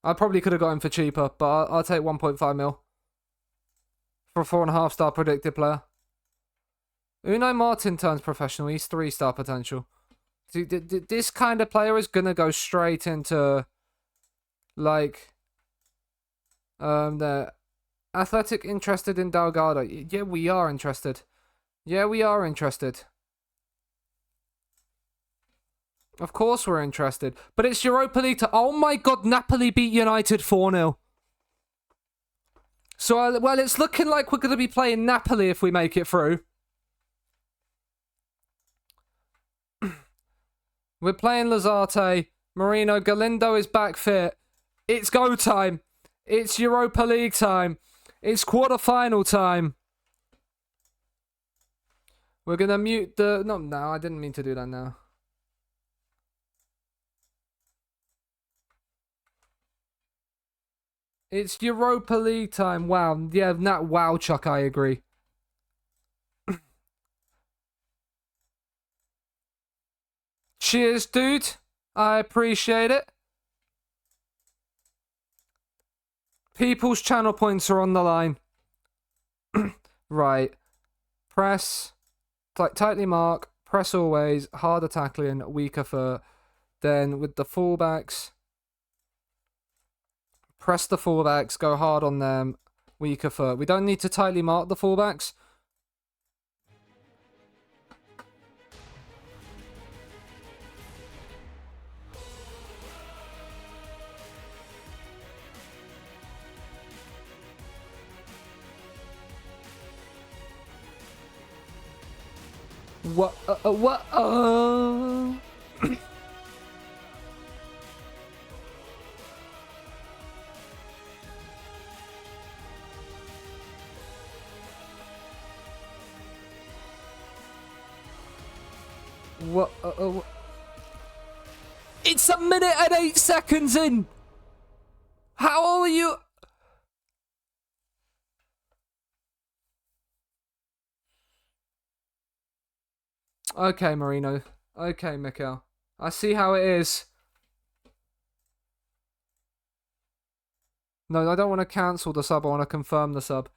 I probably could have got him for cheaper, but I'll take 1.5 mil. For a 4.5 star predicted player. Unai Martin turns professional, he's 3-star potential. See, this kind of player is gonna go straight into like the Athletic interested in Delgado. Yeah, we are interested. Yeah, we are interested. Of course we're interested. But it's Europa League to... Oh my god, Napoli beat United 4-0. So, well, it's looking like we're going to be playing Napoli if we make it through. We're playing Lazarte. Marino. Galindo is back fit. It's go time. It's Europa League time. It's quarter-final time. We're going to mute the... No, I didn't mean to do that now. It's Europa League time. Wow. Yeah, that wow, Chuck, I agree. Cheers, dude. I appreciate it. People's channel points are on the line. Right. Press. Tightly mark. Press always. Harder tackling. Weaker foot. Then with the fullbacks. Press the fullbacks. Go hard on them. Weaker foot. We don't need to tightly mark the fullbacks. What? What? What? It's a minute and 8 seconds in. How are you? Okay, Marino. Okay, Mikel. I see how it is. No, I don't want to cancel the sub. I want to confirm the sub.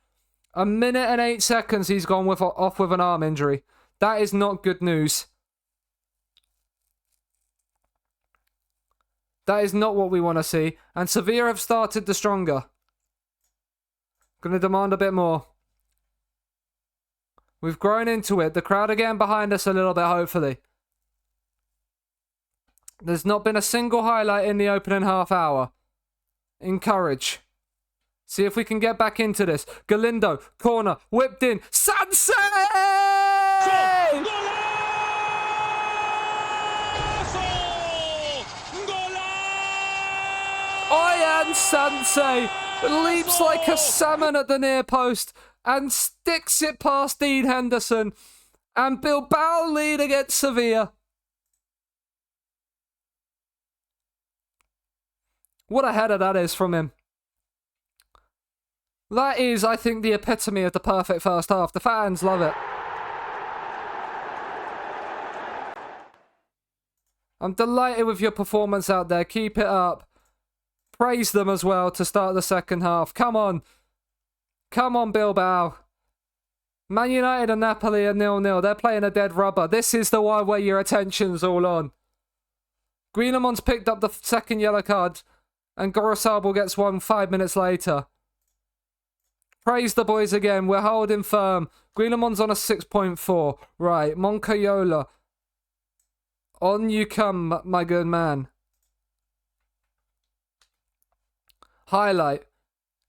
A minute and 8 seconds he's gone off with an arm injury. That is not good news. That is not what we want to see. And Sevilla have started the stronger. Gonna demand a bit more. We've grown into it. The crowd are getting behind us a little bit, hopefully. There's not been a single highlight in the opening half hour. Encourage. See if we can get back into this. Galindo, corner, whipped in. Seanasea! Oyan Seanasea leaps like a salmon at the near post and sticks it past Dean Henderson. And Bilbao lead against Sevilla. What a header that is from him. That is, I think, the epitome of the perfect first half. The fans love it. I'm delighted with your performance out there. Keep it up. Praise them as well to start the second half. Come on. Come on, Bilbao. Man United and Napoli are 0-0. They're playing a dead rubber. This is the one where your attention's all on. Guillemon's picked up the second yellow card, and Gorosabal gets one 5 minutes later. Praise the boys again. We're holding firm. Guillemon's on a 6.4. Right, Moncayola. On you come, my good man. Highlight.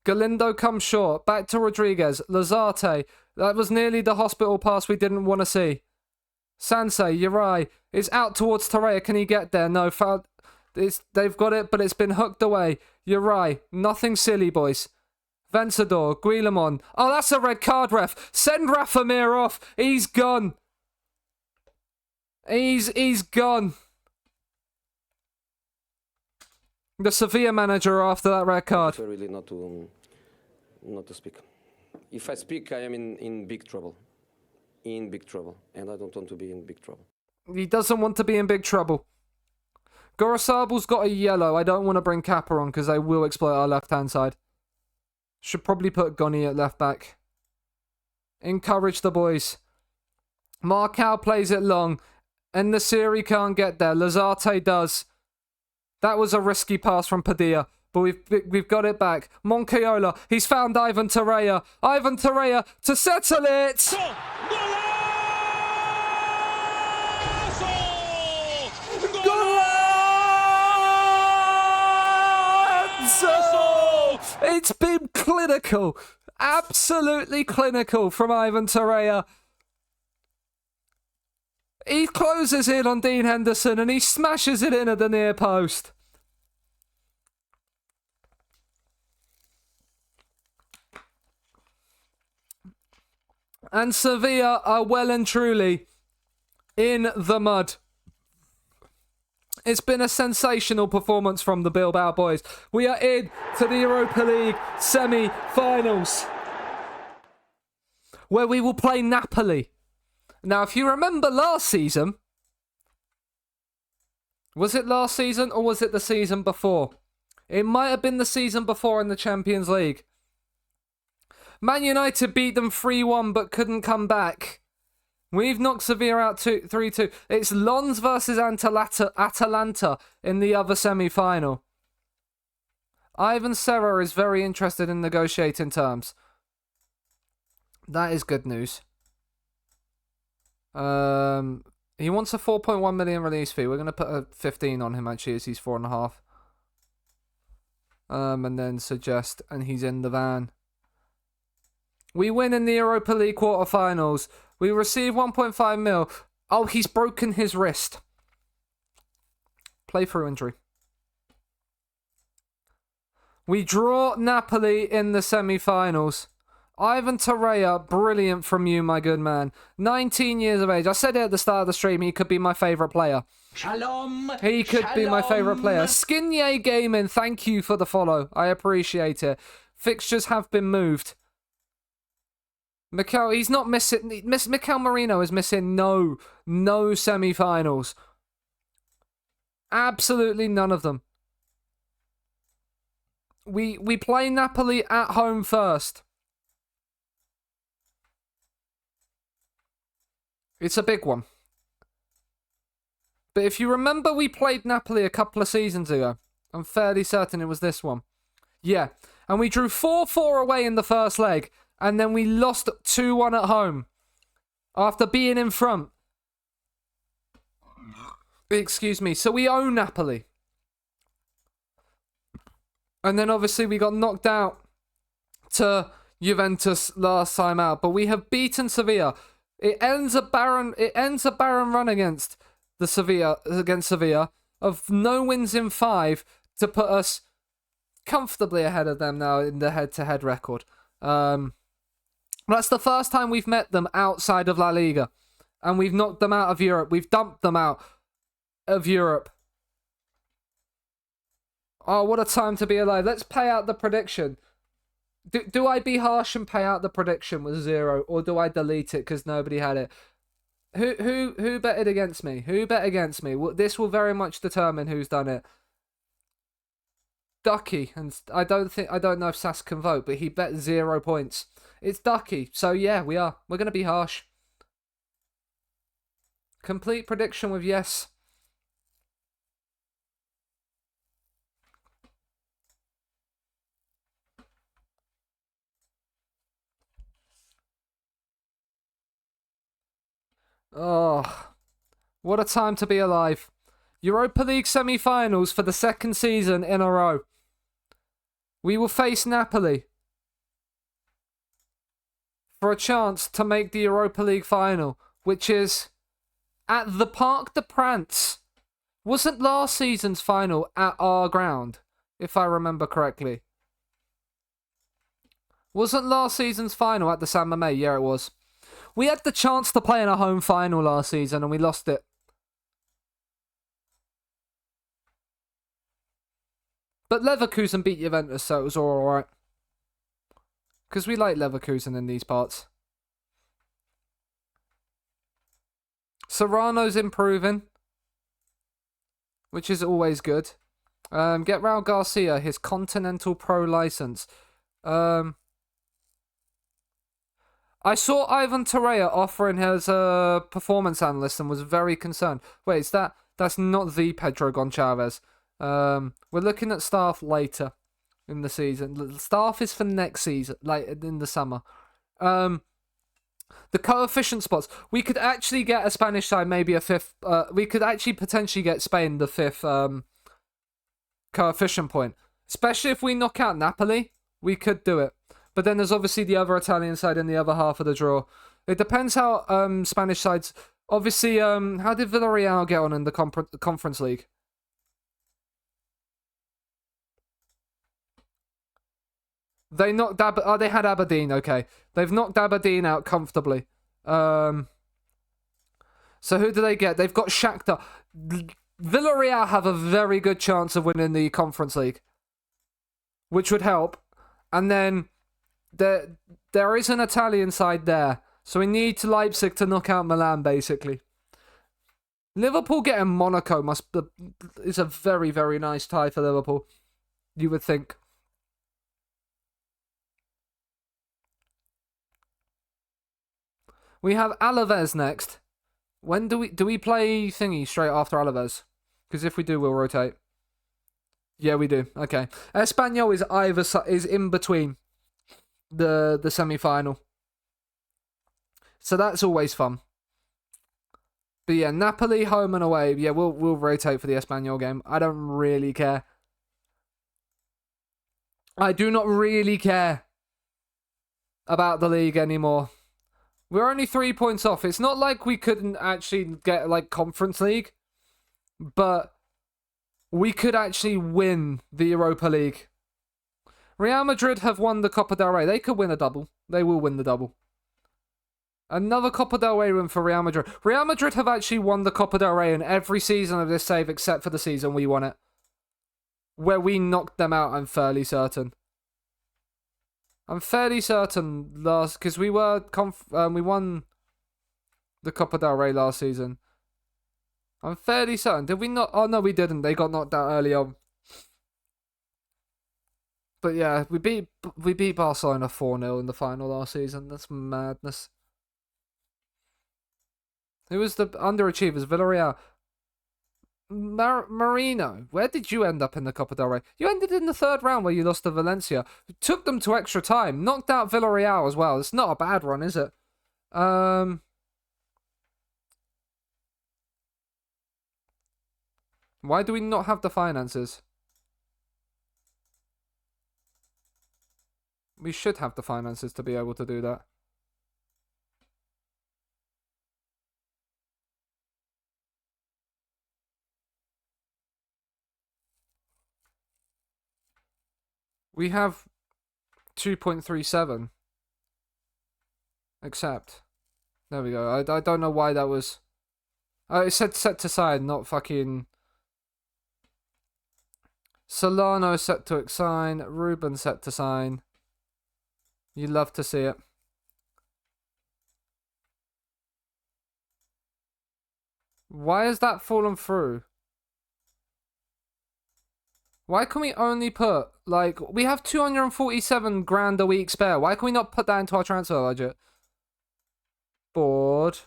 Galindo comes short. Back to Rodriguez. Lazarte. That was nearly the hospital pass we didn't want to see. Seanasea, Uri. It's out towards Torreira. Can he get there? No. They've got it, but it's been hooked away. Uri. Nothing silly, boys. Vencedor. Guillemon. Oh, that's a red card, ref. Send Rafa Mir off. He's gone. He's gone. The Sevilla manager after that red card. Really not to speak. If I speak, I am in big trouble. In big trouble. And I don't want to be in big trouble. He doesn't want to be in big trouble. Gorosabal's got a yellow. I don't want to bring Kappa on because they will exploit our left-hand side. Should probably put Goni at left back. Encourage the boys. Marcao plays it long. And Nasiri can't get there. Lazarte does. That was a risky pass from Padilla. But we've got it back. Moncayola. He's found Ivan Torreira. Ivan Torreira to settle it. It's been clinical. Absolutely clinical from Ivan Torreira. He closes in on Dean Henderson and he smashes it in at the near post. And Sevilla are well and truly in the mud. It's been a sensational performance from the Bilbao boys. We are in to the Europa League semi-finals, where we will play Napoli. Now, if you remember last season, was it last season or was it the season before? It might have been the season before in the Champions League. Man United beat them 3-1 but couldn't come back. We've knocked Sevilla out 3-2. It's Lons versus Atalanta in the other semi-final. Ivan Serra is very interested in negotiating terms. That is good news. He wants a 4.1 million release fee. We're going to put a 15 on him actually, as he's 4.5. And then suggest, and he's in the van. We win in the Europa League quarterfinals. We receive 1.5 mil. Oh, he's broken his wrist. Play through injury. We draw Napoli in the semi-finals. Ivan Torreira, brilliant from you, my good man. 19 years of age. I said it at the start of the stream, he could be my favourite player. Shalom. He could be my favourite player. Skinye Gaming, thank you for the follow. I appreciate it. Fixtures have been moved. He's not missing. Mikel Merino is missing no semi-finals. Absolutely none of them. We play Napoli at home first. It's a big one. But if you remember, we played Napoli a couple of seasons ago. I'm fairly certain it was this one. Yeah. And we drew 4-4 away in the first leg. And then we lost 2-1 at home. after being in front. Excuse me. So we own Napoli. And then obviously we got knocked out to Juventus last time out, but we have beaten Sevilla. It ends a barren run against Sevilla of no wins in 5 to put us comfortably ahead of them now in the head-to-head record. That's the first time we've met them outside of La Liga, and we've knocked them out of Europe. We've dumped them out of Europe. Oh, what a time to be alive. Let's pay out the prediction. Do I be harsh and pay out the prediction with 0, or do I delete it because nobody had it? Who betted against me? Who bet against me? Well, this will very much determine who's done it. Ducky, and I don't know if Sass can vote, but he bet 0 points. It's Ducky, so yeah, we're gonna be harsh. Complete prediction with yes. Oh, what a time to be alive. Europa League semi-finals for the 2nd season in a row. We will face Napoli for a chance to make the Europa League final, which is at the Parc des Princes. Wasn't last season's final at our ground, if I remember correctly? Wasn't last season's final at the San Mamés? Yeah, it was. We had the chance to play in a home final last season and we lost it. But Leverkusen beat Juventus, so it was all alright. Because we like Leverkusen in these parts. Serrano's improving, which is always good. Get Raul Garcia his Continental Pro license. I saw Ivan Torreira offering his performance analyst and was very concerned. Wait, that's not the Pedro Goncalves. We're looking at staff later in the season. Staff is for next season, like in the summer. The coefficient spots. We could actually get a Spanish side, maybe a 5th. We could actually potentially get Spain the 5th coefficient point. Especially if we knock out Napoli, we could do it. But then there's obviously the other Italian side in the other half of the draw. It depends how Spanish sides... Obviously, how did Villarreal get on in the Conference League? They knocked they had Aberdeen, okay. They've knocked Aberdeen out comfortably. So who do they get? They've got Shakhtar. Villarreal have a very good chance of winning the Conference League, which would help. And then there is an Italian side there, so we need to Leipzig to knock out Milan, basically. Liverpool getting Monaco is a very, very nice tie for Liverpool, you would think. We have Alaves next. When do we play thingy straight after Alaves? Because if we do, we'll rotate. Yeah, we do. Okay. Espanyol is in between the semi-final. So that's always fun. But yeah, Napoli home and away. Yeah, we'll rotate for the Espanyol game. I don't really care. I do not really care about the league anymore. We're only 3 points off. It's not like we couldn't actually get like Conference League, but we could actually win the Europa League. Real Madrid have won the Copa del Rey. They could win a double. They will win the double. Another Copa del Rey win for Real Madrid. Real Madrid have actually won the Copa del Rey in every season of this save except for the season we won it, where we knocked them out, I'm fairly certain. I'm fairly certain because we won the Copa del Rey last season. I'm fairly certain. Did we not? Oh no, we didn't. They got knocked out early on. But yeah, we beat Barcelona 4-0 in the final last season. That's madness. Who was the underachievers? Villarreal. Marino, where did you end up in the Copa del Rey? You ended in the 3rd round where you lost to Valencia. Took them to extra time. Knocked out Villarreal as well. It's not a bad run, is it? Why do we not have the finances? We should have the finances to be able to do that. We have 2.37. Accept. There we go. I don't know why that was... Oh, it said set to side, not fucking... Solano set to sign. Ruben set to sign. You love to see it. Why has that fallen through? Why can we only put, like, we have 247 grand a week spare. Why can we not put that into our transfer budget? Board.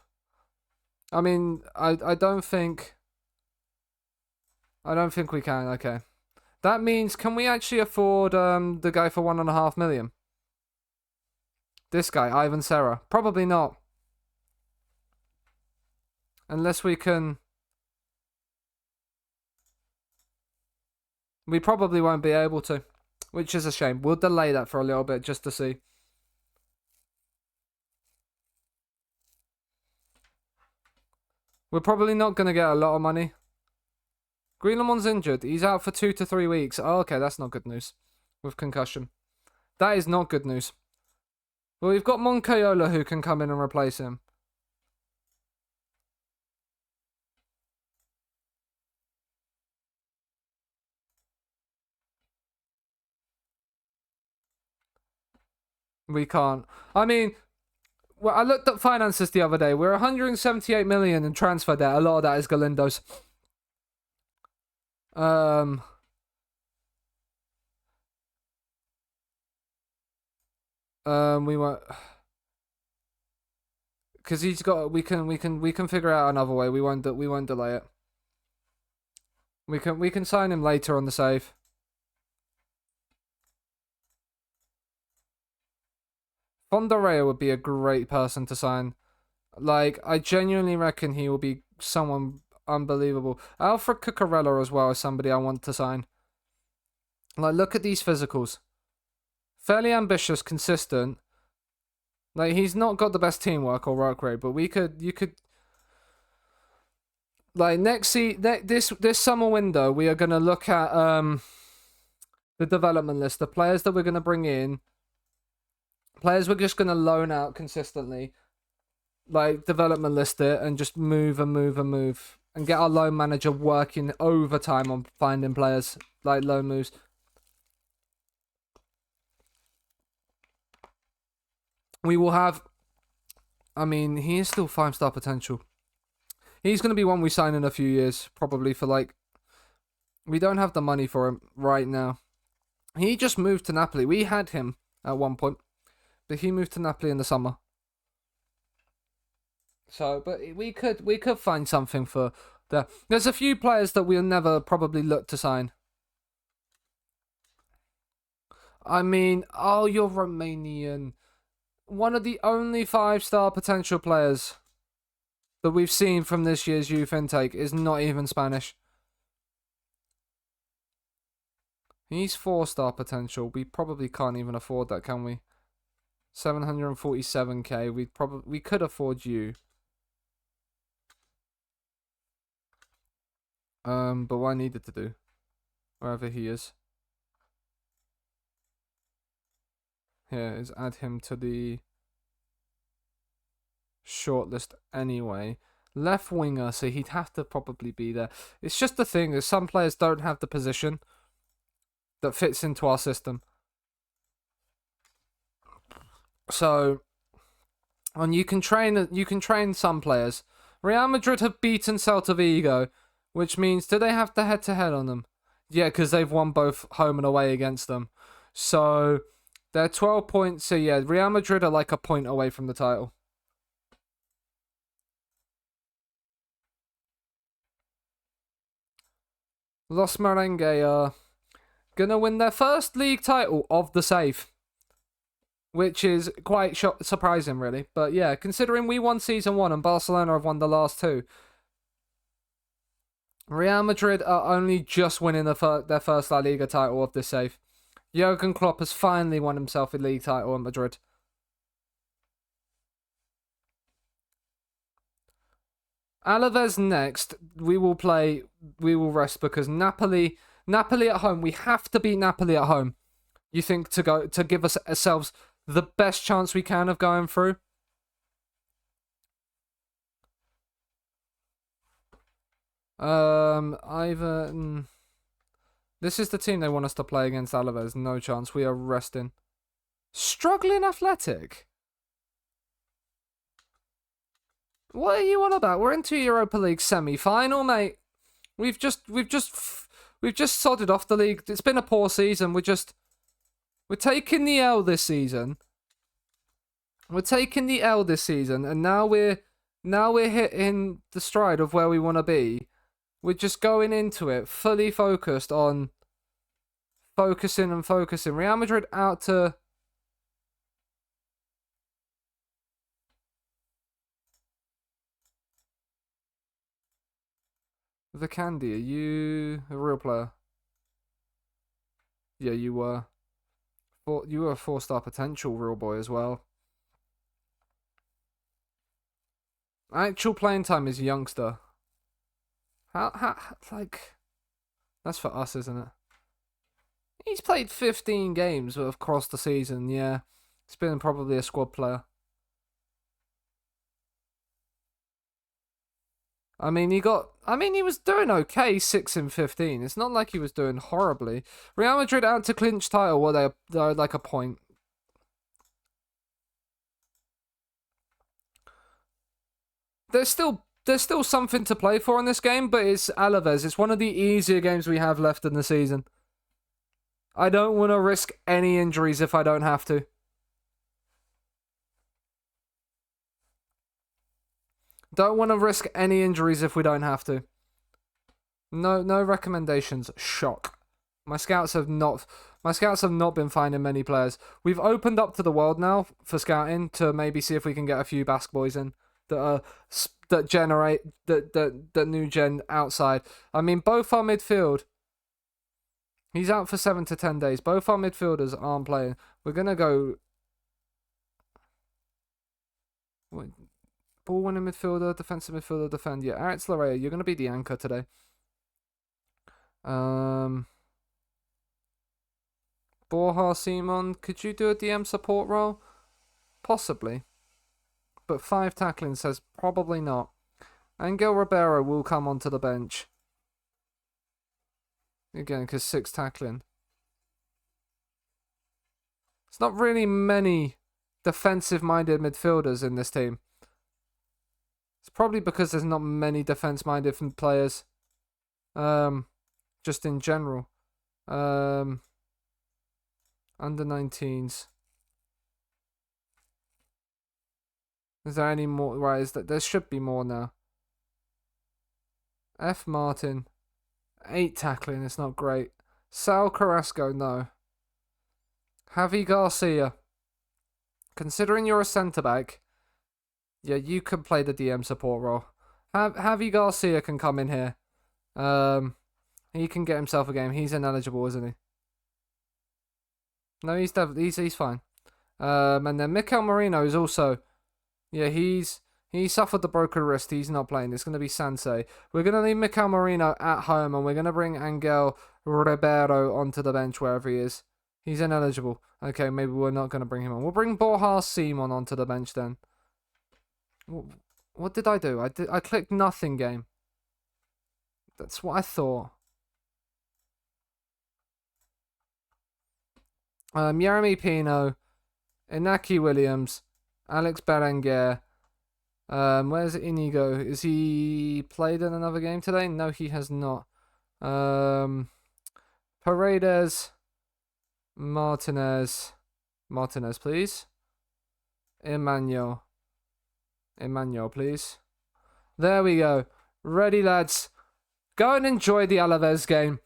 I mean, I don't think we can. Okay. That means, can we actually afford the guy for 1.5 million? This guy, Ivan Serra. Probably not. Unless we can... We probably won't be able to, which is a shame. We'll delay that for a little bit just to see. We're probably not going to get a lot of money. Greenlamon's injured. He's out for 2 to 3 weeks. Oh, okay, that's not good news. With concussion. That is not good news. Well, we've got Moncayola who can come in and replace him. We can't. I mean, well, I looked at finances the other day. We're 178 million in transfer debt. A lot of that is Galindo's. We won't, because he's got. We can figure out another way. We won't delay it. We can sign him later on the save. Fonderea would be a great person to sign. Like, I genuinely reckon he will be someone unbelievable. Alfred Cucurella as well is somebody I want to sign. Like, look at these physicals. Fairly ambitious, consistent. Like, he's not got the best teamwork or work rate, but you could... Like, this summer window, we are going to look at the development list. The players that we're going to bring in. Players we're just going to loan out consistently. Like, development list it and just move and move and move. And get our loan manager working overtime on finding players. Like, loan moves. We will have... I mean, he is still 5-star potential. He's going to be one we sign in a few years. Probably for, like... We don't have the money for him right now. He just moved to Napoli. We had him at one point. But he moved to Napoli in the summer. So, but we could find something for the... There's a few players that we'll never probably look to sign. I mean, oh, you're Romanian. One of the only 5-star potential players that we've seen from this year's youth intake is not even Spanish. He's 4-star potential. We probably can't even afford that, can we? 747k. We could afford you. But what I needed to do, wherever he is, here is add him to the shortlist anyway. Left winger, so he'd have to probably be there. It's just the thing is some players don't have the position that fits into our system. So, and you can train some players. Real Madrid have beaten Celta Vigo, which means do they have the head-to-head on them? Yeah, because they've won both home and away against them. So, they're 12 points. So, yeah, Real Madrid are like a point away from the title. Los Merengue are going to win their first league title of the save. Which is quite surprising, really. But yeah, considering we won Season 1 and Barcelona have won the last 2. Real Madrid are only just winning their first La Liga title of this save. Jurgen Klopp has finally won himself a league title at Madrid. Alaves next. We will rest because Napoli at home. We have to beat Napoli at home. You think to give ourselves the best chance we can of going through? This is the team they want us to play against Alaves. No chance. We are resting. Struggling Athletic. What are you on about? We're into Europa League semi-final, mate. We've just sodded off the league. It's been a poor season. We're taking the L this season. We're taking the L this season, and now we're hitting the stride of where we want to be. We're just going into it fully focused on focusing. Real Madrid out to Vacandi. Are you a real player? Yeah, you were. You were a 4-star potential real boy as well. Actual playing time is youngster. How like that's for us, isn't it? He's played 15 games across the season. Yeah, he's been probably a squad player. I mean, he was doing okay, 6 in 15. It's not like he was doing horribly. Real Madrid out to clinch title. Well, they're like a point. There's still something to play for in this game, but it's Alaves. It's one of the easier games we have left in the season. I don't want to risk any injuries if I don't have to. Don't want to risk any injuries if we don't have to. No recommendations. Shock. My scouts have not been finding many players. We've opened up to the world now for scouting to maybe see if we can get a few Basque boys in that generate the new gen outside. I mean, both our midfield. He's out for 7 to 10 days. Both our midfielders aren't playing. We're gonna go. Ball winning midfielder, defensive midfielder, defend. Yeah, Aritz Larea, you're gonna be the anchor today. Borja Simon, could you do a DM support role? Possibly. But 5 tackling says probably not. Angel Ribeiro will come onto the bench. Again, because 6 tackling. It's not really many defensive-minded midfielders in this team. It's probably because there's not many defense-minded players. Just in general. Under 19s. Is there any more? Right, there should be more now. F. Martin. 8 tackling, it's not great. Sal Carrasco, no. Javi Garcia. Considering you're a centre-back, yeah, you could play the DM support role. Javi Garcia can come in here. He can get himself a game. He's ineligible, isn't he? No, he's fine. And then Mikel Merino is also... Yeah, he suffered the broken wrist. He's not playing. It's going to be Sansei. We're going to leave Mikel Merino at home, and we're going to bring Angel Ribeiro onto the bench wherever he is. He's ineligible. Okay, maybe we're not going to bring him on. We'll bring Borja Simon onto the bench then. What did I do? I clicked nothing game. That's what I thought. Jeremy Pino, Inaki Williams, Alex Berenguer. Where's Inigo? Is he played in another game today? No, he has not. Paredes, Martinez, please. Emmanuel, please. There we go. Ready, lads. Go and enjoy the Alaves game.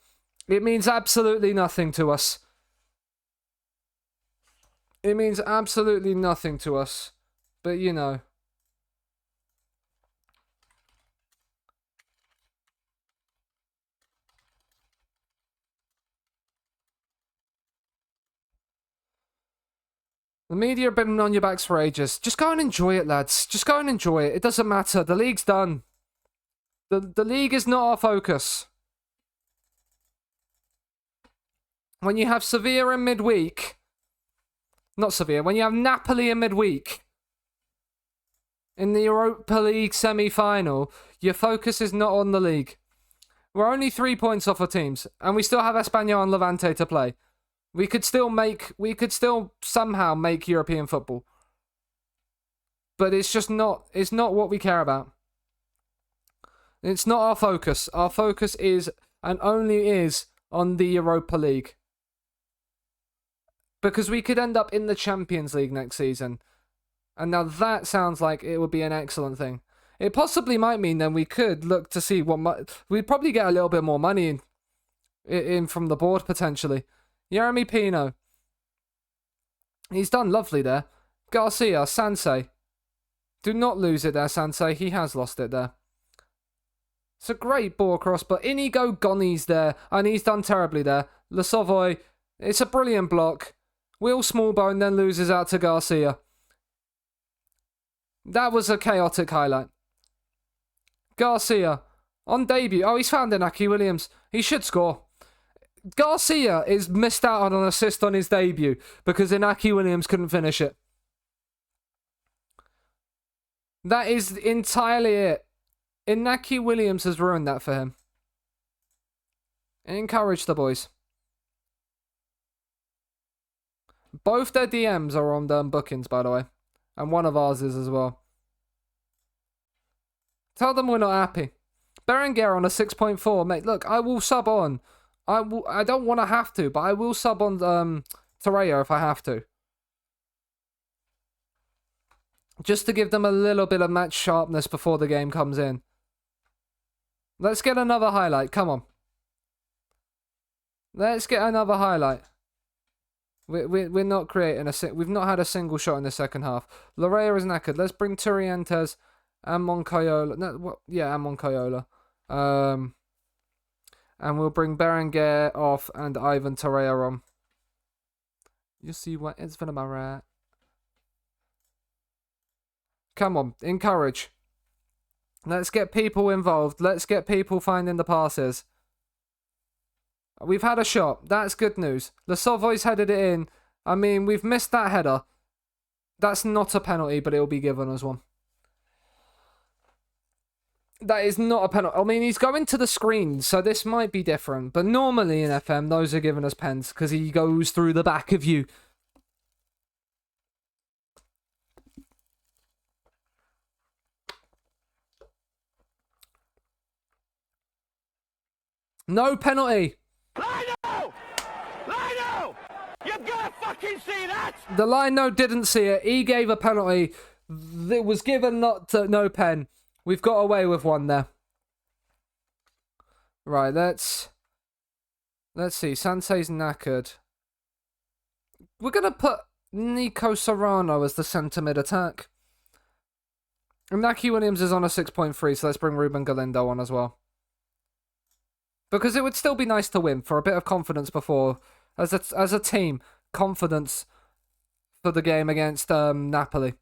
It means absolutely nothing to us. It means absolutely nothing to us. But, you know. The media have been on your backs for ages. Just go and enjoy it, lads. Just go and enjoy it. It doesn't matter. The league's done. The league is not our focus. When you have Sevilla in midweek... Not Sevilla. When you have Napoli in midweek... In the Europa League semi-final, your focus is not on the league. We're only 3 points off of teams, and we still have Espanyol and Levante to play. We could still somehow make European football. But it's just not, it's not what we care about. It's not our focus. Our focus is, and only is, on the Europa League. Because we could end up in the Champions League next season. And now that sounds like it would be an excellent thing. It possibly might mean then we could look to see what... We'd probably get a little bit more money in from the board, potentially. Jeremy Pino. He's done lovely there. Garcia, Sansei. Do not lose it there, Sansei. He has lost it there. It's a great ball across, but Inigo Goni's there, and he's done terribly there. Le Savoy, it's a brilliant block. Will Smallbone then loses out to Garcia. That was a chaotic highlight. Garcia, on debut. Oh, he's found Inaki Williams. He should score. Garcia is missed out on an assist on his debut because Inaki Williams couldn't finish it. That is entirely it. Inaki Williams has ruined that for him. Encourage the boys. Both their DMs are on bookings, by the way. And one of ours is as well. Tell them we're not happy. Berenguer on a 6.4. Mate, look, I will sub on. I don't want to have to, but I will sub on Torreira if I have to. Just to give them a little bit of match sharpness before the game comes in. Let's get another highlight. Come on. Let's get another highlight. We're not creating we've not had a single shot in the second half. Larea is knackered. Let's bring Turientes and Moncayola. No, what? Yeah, and Moncayola. And we'll bring Berenguer off and Ivan Torreira on. You see what it's for the Come on, encourage. Let's get people involved. Let's get people finding the passes. We've had a shot. That's good news. Le Savoy's headed it in. I mean, we've missed that header. That's not a penalty, but it'll be given as one. That is not a penalty. I mean, he's going to the screen, so this might be different. But normally in FM, those are given as pens because he goes through the back of you. No penalty. Lino! Lino! You've got to fucking see that! The Lino didn't see it. He gave a penalty. It was given no pen. We've got away with one there. Right, let's see. Sansei's knackered. We're going to put Nico Serrano as the centre mid attack. Inaki Williams is on a 6.3, so let's bring Ruben Galindo on as well. Because it would still be nice to win for a bit of confidence before, as a team, confidence for the game against Napoli.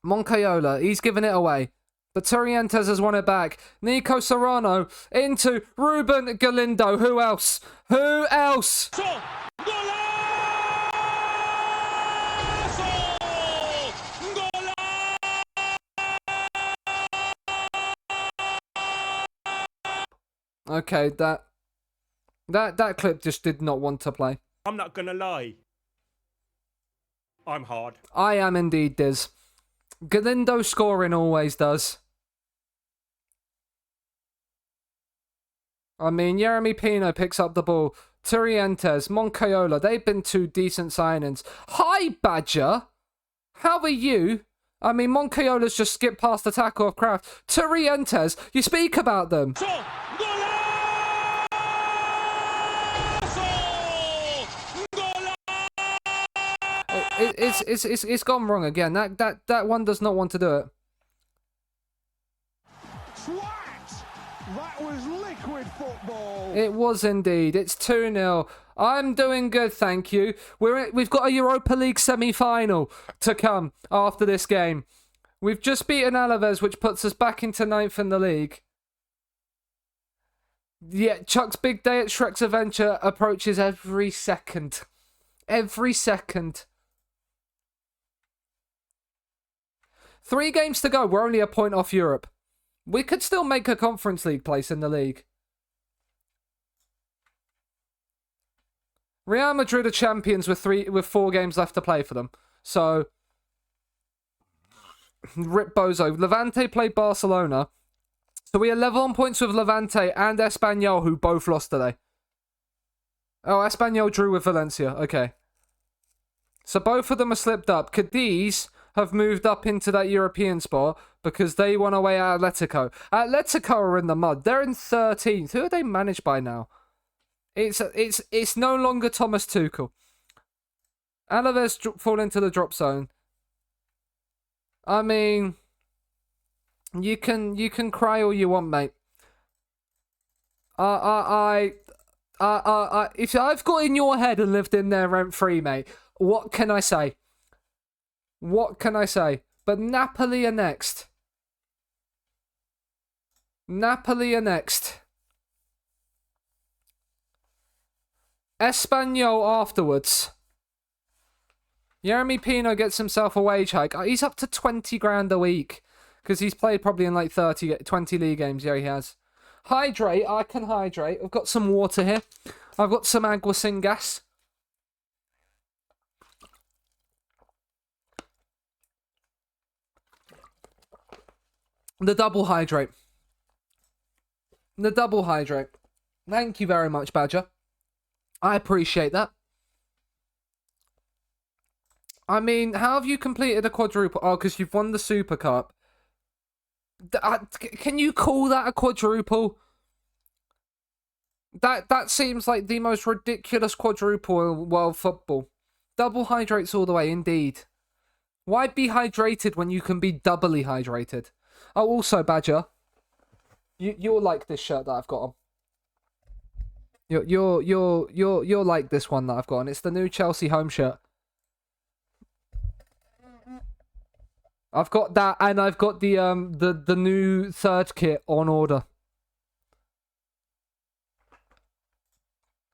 Moncayola, he's given it away. But Turientes has won it back. Nico Serrano into Ruben Galindo. Who else? Who else? Okay, that clip just did not want to play. I'm not gonna lie. I'm hard. I am indeed, Diz. Galindo scoring always does. I mean, Jeremy Pino picks up the ball. Turientes, Moncayola, they've been two decent signings. Hi, Badger. How are you? I mean, Moncayola's just skipped past the tackle of Kraft. Turientes, you speak about them. It's gone wrong again. That one does not want to do it. Twat! That was liquid football. It was indeed. It's 2-0. I'm doing good, thank you. We've got a Europa League semi-final to come after this game. We've just beaten Alaves, which puts us back into 9th in the league. Yeah, Chuck's big day at Shrek's Adventure approaches every second. Every second. 3 games to go. We're only a point off Europe. We could still make a Conference League place in the league. Real Madrid are champions with 4 games left to play for them. So, rip Bozo. Levante played Barcelona. So we are level on points with Levante and Espanyol, who both lost today. Oh, Espanyol drew with Valencia. Okay. So both of them are slipped up. Cadiz have moved up into that European spot because they won away at Atletico. Atletico are in the mud. They're in 13th. Who are they managed by now? It's no longer Thomas Tuchel. Alaves fall into the drop zone. I mean, you can cry all you want, mate. If I've got in your head and lived in there rent free, mate, what can I say? What can I say? But Napoli are next. Napoli are next. Espanyol afterwards. Jeremy Pino gets himself a wage hike. He's up to 20 grand a week. Because he's played probably in like 20 league games. Yeah, he has. Hydrate. I can hydrate. I've got some water here. I've got some agua sin gas. The double hydrate. The double hydrate. Thank you very much, Badger. I appreciate that. I mean, how have you completed a quadruple? Oh, because you've won the Super Cup. Can you call that a quadruple? That seems like the most ridiculous quadruple in world football. Double hydrates all the way, indeed. Why be hydrated when you can be doubly hydrated? Oh, also, Badger, you'll like this shirt that I've got on. You'll like this one that I've got on. It's the new Chelsea home shirt. I've got that, and I've got the new third kit on order.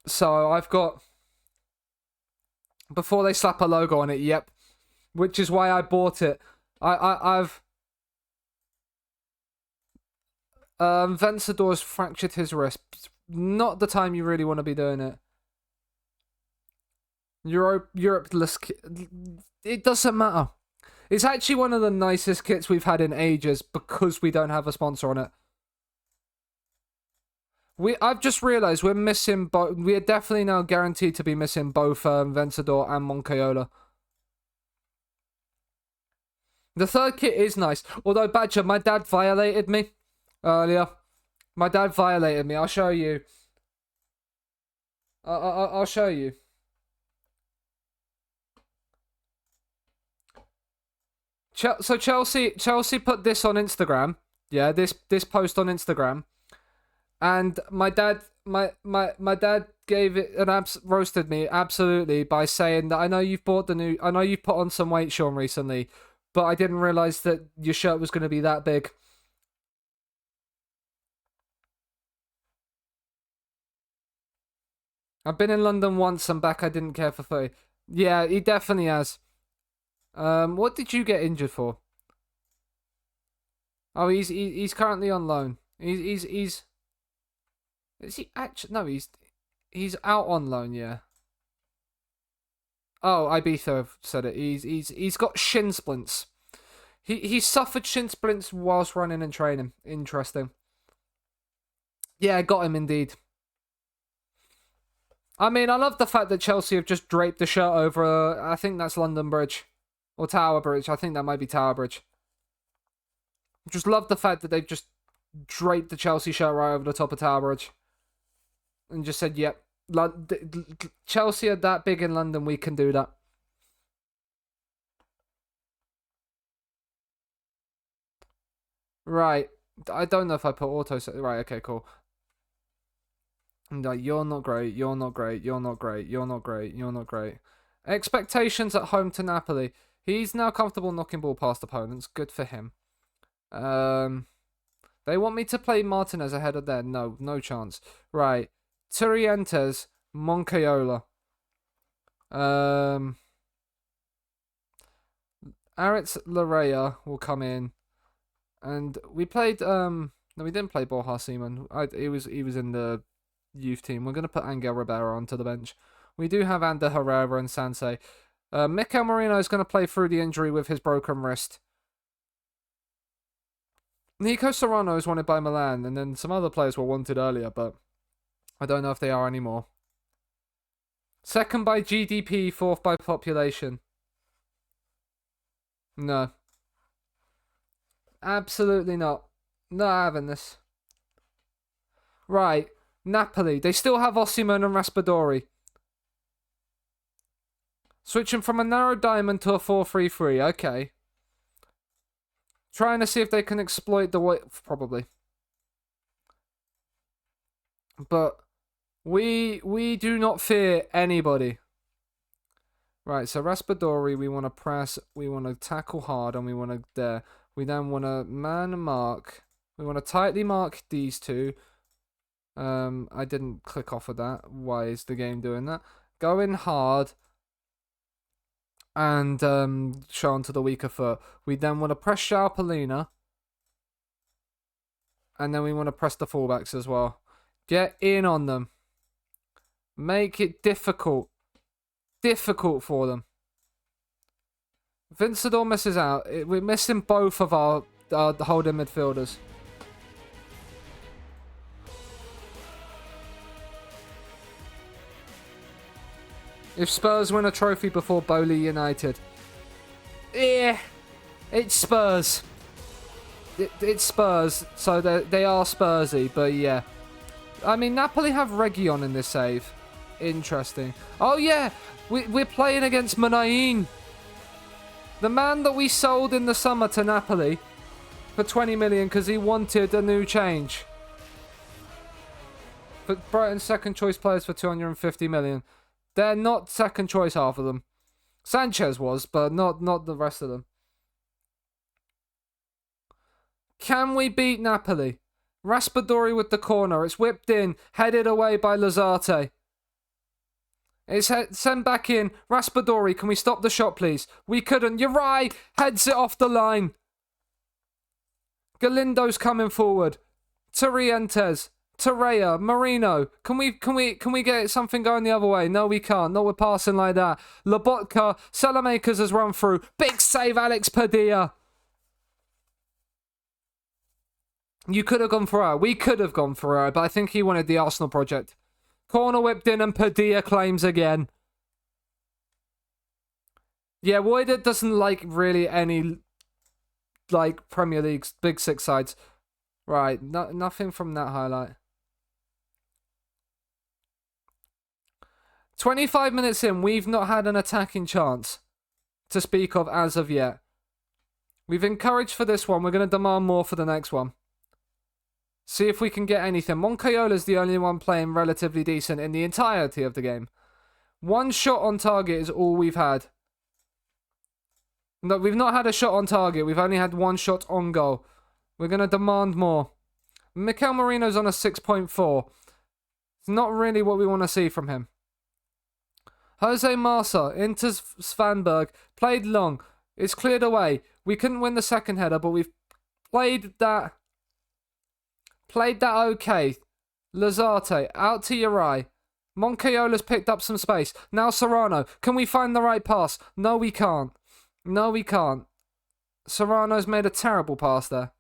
So I've got, before they slap a logo on it, yep. Which is why I bought it. I've Vencedor's fractured his wrist. Not the time you really want to be doing it. Europe, it doesn't matter. It's actually one of the nicest kits we've had in ages because we don't have a sponsor on it. I've just realised we're missing both. We are definitely now guaranteed to be missing both Vencedor and Moncayola. The third kit is nice. Although, Badger, my dad violated me earlier. My dad violated me. I'll show you. I'll show you. So Chelsea put this on Instagram. Yeah, this post on Instagram. And my dad gave it an roasted me absolutely by saying that I know you've put on some weight, Sean, recently, but I didn't realise that your shirt was going to be that big. I've been in London once and back. I didn't care for 30. Yeah, he definitely has. What did you get injured for? Oh, he's currently on loan. Is he actually? No, he's out on loan. Yeah. Oh, Ibiza have said it. He's got shin splints. He suffered shin splints whilst running and training. Interesting. Yeah, got him indeed. I mean, I love the fact that Chelsea have just draped the shirt over, I think that's London Bridge. Or Tower Bridge. I think that might be Tower Bridge. Just love the fact that they've just draped the Chelsea shirt right over the top of Tower Bridge. And just said, yep. Chelsea are that big in London, we can do that. Right. I don't know if I put auto. Right, okay, cool. No, you're not great. You're not great. You're not great. You're not great. You're not great. Expectations at home to Napoli. He's now comfortable knocking ball past opponents. Good for him. They want me to play Martinez ahead of there. No, no chance. Right. Turientes, Moncayola. Aritz Larea will come in. And we played no, we didn't play Borja Seaman. He was in the youth team. We're gonna put Angel Ribeiro onto the bench. We do have Ander Herrera and Sansei. Mikel Merino is gonna play through the injury with his broken wrist. Nico Serrano is wanted by Milan, and then some other players were wanted earlier, but I don't know if they are anymore. Second by GDP, fourth by population. No. Absolutely not. Not having this. Right. Napoli. They still have Osimhen and Raspadori. Switching from a narrow diamond to a 4-3-3. Okay. Trying to see if they can exploit the width, probably. But we do not fear anybody. Right, so Raspadori, we want to press, we want to tackle hard, and we want to dare. We then want to man mark. We want to tightly mark these two. I didn't click off of that. Why is the game doing that? Go in hard. And show onto the weaker foot. We then want to press Sharpalina. And then we want to press the fullbacks as well. Get in on them. Make it difficult. Difficult for them. Vincador misses out. We're missing both of our holding midfielders. If Spurs win a trophy before Bowley United. Yeah, it's Spurs. It's Spurs, so they are Spursy, but yeah. I mean, Napoli have Reguilon in this save. Interesting. Oh yeah, we're playing against Minain. The man that we sold in the summer to Napoli for 20 million because he wanted a new change. But Brighton's second choice players for 250 million. They're not second choice, half of them. Sanchez was, but not the rest of them. Can we beat Napoli? Raspadori with the corner. It's whipped in, headed away by Lazarte. It's sent back in. Raspadori, can we stop the shot, please? We couldn't. Uri heads it off the line. Galindo's coming forward. Turientes. Torreira, Marino, can we get something going the other way? No, we can't. No, we're passing like that. Lobotka, Salamakers has run through. Big save, Alex Padilla. You could have gone for her. We could have gone for her, but I think he wanted the Arsenal project. Corner whipped in and Padilla claims again. Yeah, Woyder doesn't like really any Premier League's big six sides. Right, nothing from that highlight. 25 minutes in, we've not had an attacking chance to speak of as of yet. We've encouraged for this one. We're going to demand more for the next one. See if we can get anything. Moncayola's the only one playing relatively decent in the entirety of the game. One shot on target is all we've had. No, we've not had a shot on target. We've only had one shot on goal. We're going to demand more. Mikel Merino's on a 6.4. It's not really what we want to see from him. Jose Marsa into Svanberg. Played long. It's cleared away. We couldn't win the second header, but we've played that. Played that okay. Lazarte out to Uri. Moncayola's picked up some space. Now Serrano. Can we find the right pass? No, we can't. No, we can't. Serrano's made a terrible pass there.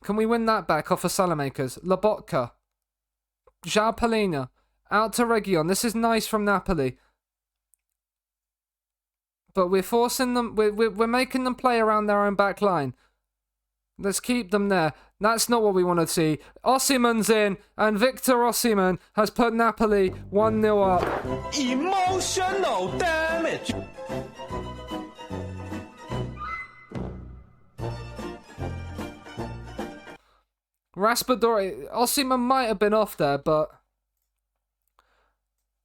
Can we win that back off of Salamakers? Lobotka. Jalpalina. Out to Reguilon. This is nice from Napoli. But we're forcing them... We're making them play around their own back line. Let's keep them there. That's not what we want to see. Osimhen's in. And Victor Osimhen has put Napoli 1-0 up. Emotional damage. Raspadori, Osimhen might have been off there, but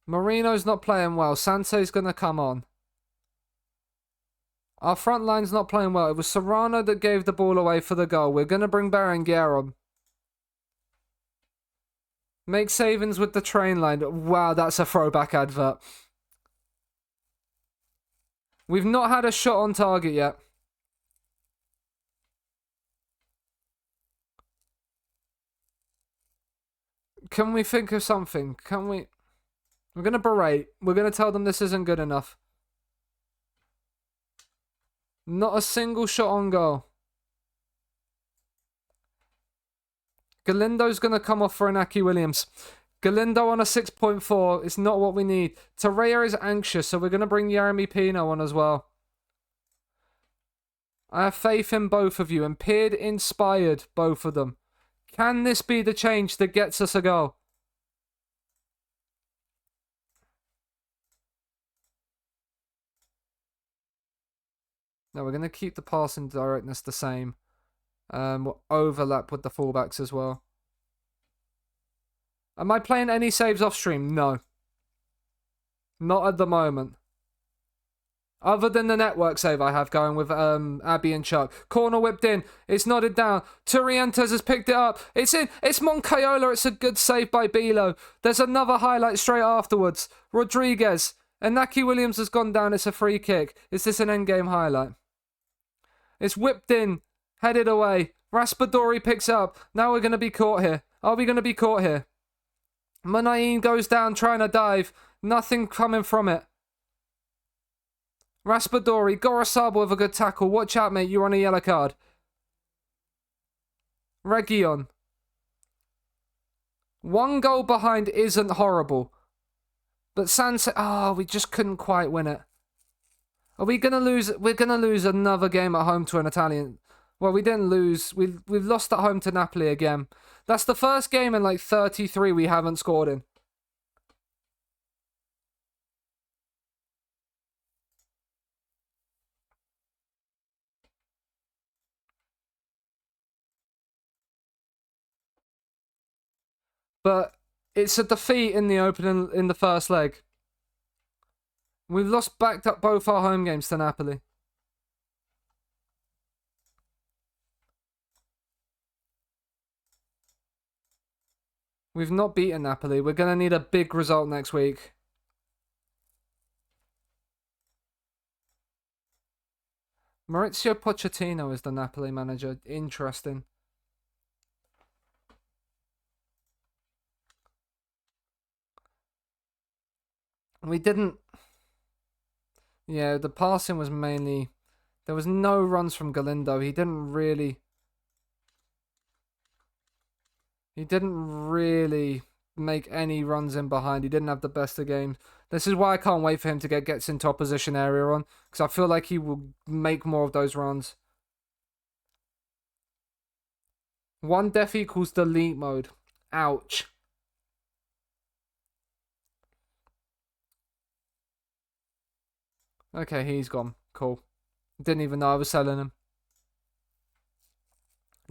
Marino's not playing well. Sanse's going to come on. Our front line's not playing well. It was Serrano that gave the ball away for the goal. We're going to bring Berenguer on. Make savings with the train line. Wow, that's a throwback advert. We've not had a shot on target yet. Can we think of something? Can we... We're going to berate. We're going to tell them this isn't good enough. Not a single shot on goal. Galindo's going to come off for Inaki Williams. Galindo on a 6.4. It's not what we need. Torreira is anxious, so we're going to bring Jeremy Pino on as well. I have faith in both of you. And Peard inspired both of them. Can this be the change that gets us a goal? No, we're going to keep the passing directness the same. We'll overlap with the fullbacks as well. Am I playing any saves off stream? No. Not at the moment. Other than the network save I have going with Abby and Chuck. Corner whipped in. It's nodded down. Turientes has picked it up. It's in. It's Moncayola. It's a good save by Bilo. There's another highlight straight afterwards. Rodriguez. Inaki Williams has gone down. It's a free kick. Is this an endgame highlight? It's whipped in. Headed away. Raspadori picks up. Now we're going to be caught here. Are we going to be caught here? Munayin goes down trying to dive. Nothing coming from it. Raspadori. Gorosaba with a good tackle. Watch out, mate. You're on a yellow card. Region. One goal behind isn't horrible. But Sanse... Oh, we just couldn't quite win it. Are we going to lose? We're going to lose another game at home to an Italian... Well, we didn't lose. We've lost at home to Napoli again. That's the first game in like 33 we haven't scored in. But it's a defeat in the opening in the first leg. We've lost backed up both our home games to Napoli. We've not beaten Napoli. We're going to need a big result next week. Maurizio Pochettino is the Napoli manager. Interesting. We didn't... Yeah, the passing was mainly... There was no runs from Galindo. He didn't really make any runs in behind. He didn't have the best of games. This is why I can't wait for him to gets into opposition area on. Because I feel like he will make more of those runs. One def equals delete mode. Ouch. Okay, he's gone. Cool. Didn't even know I was selling him.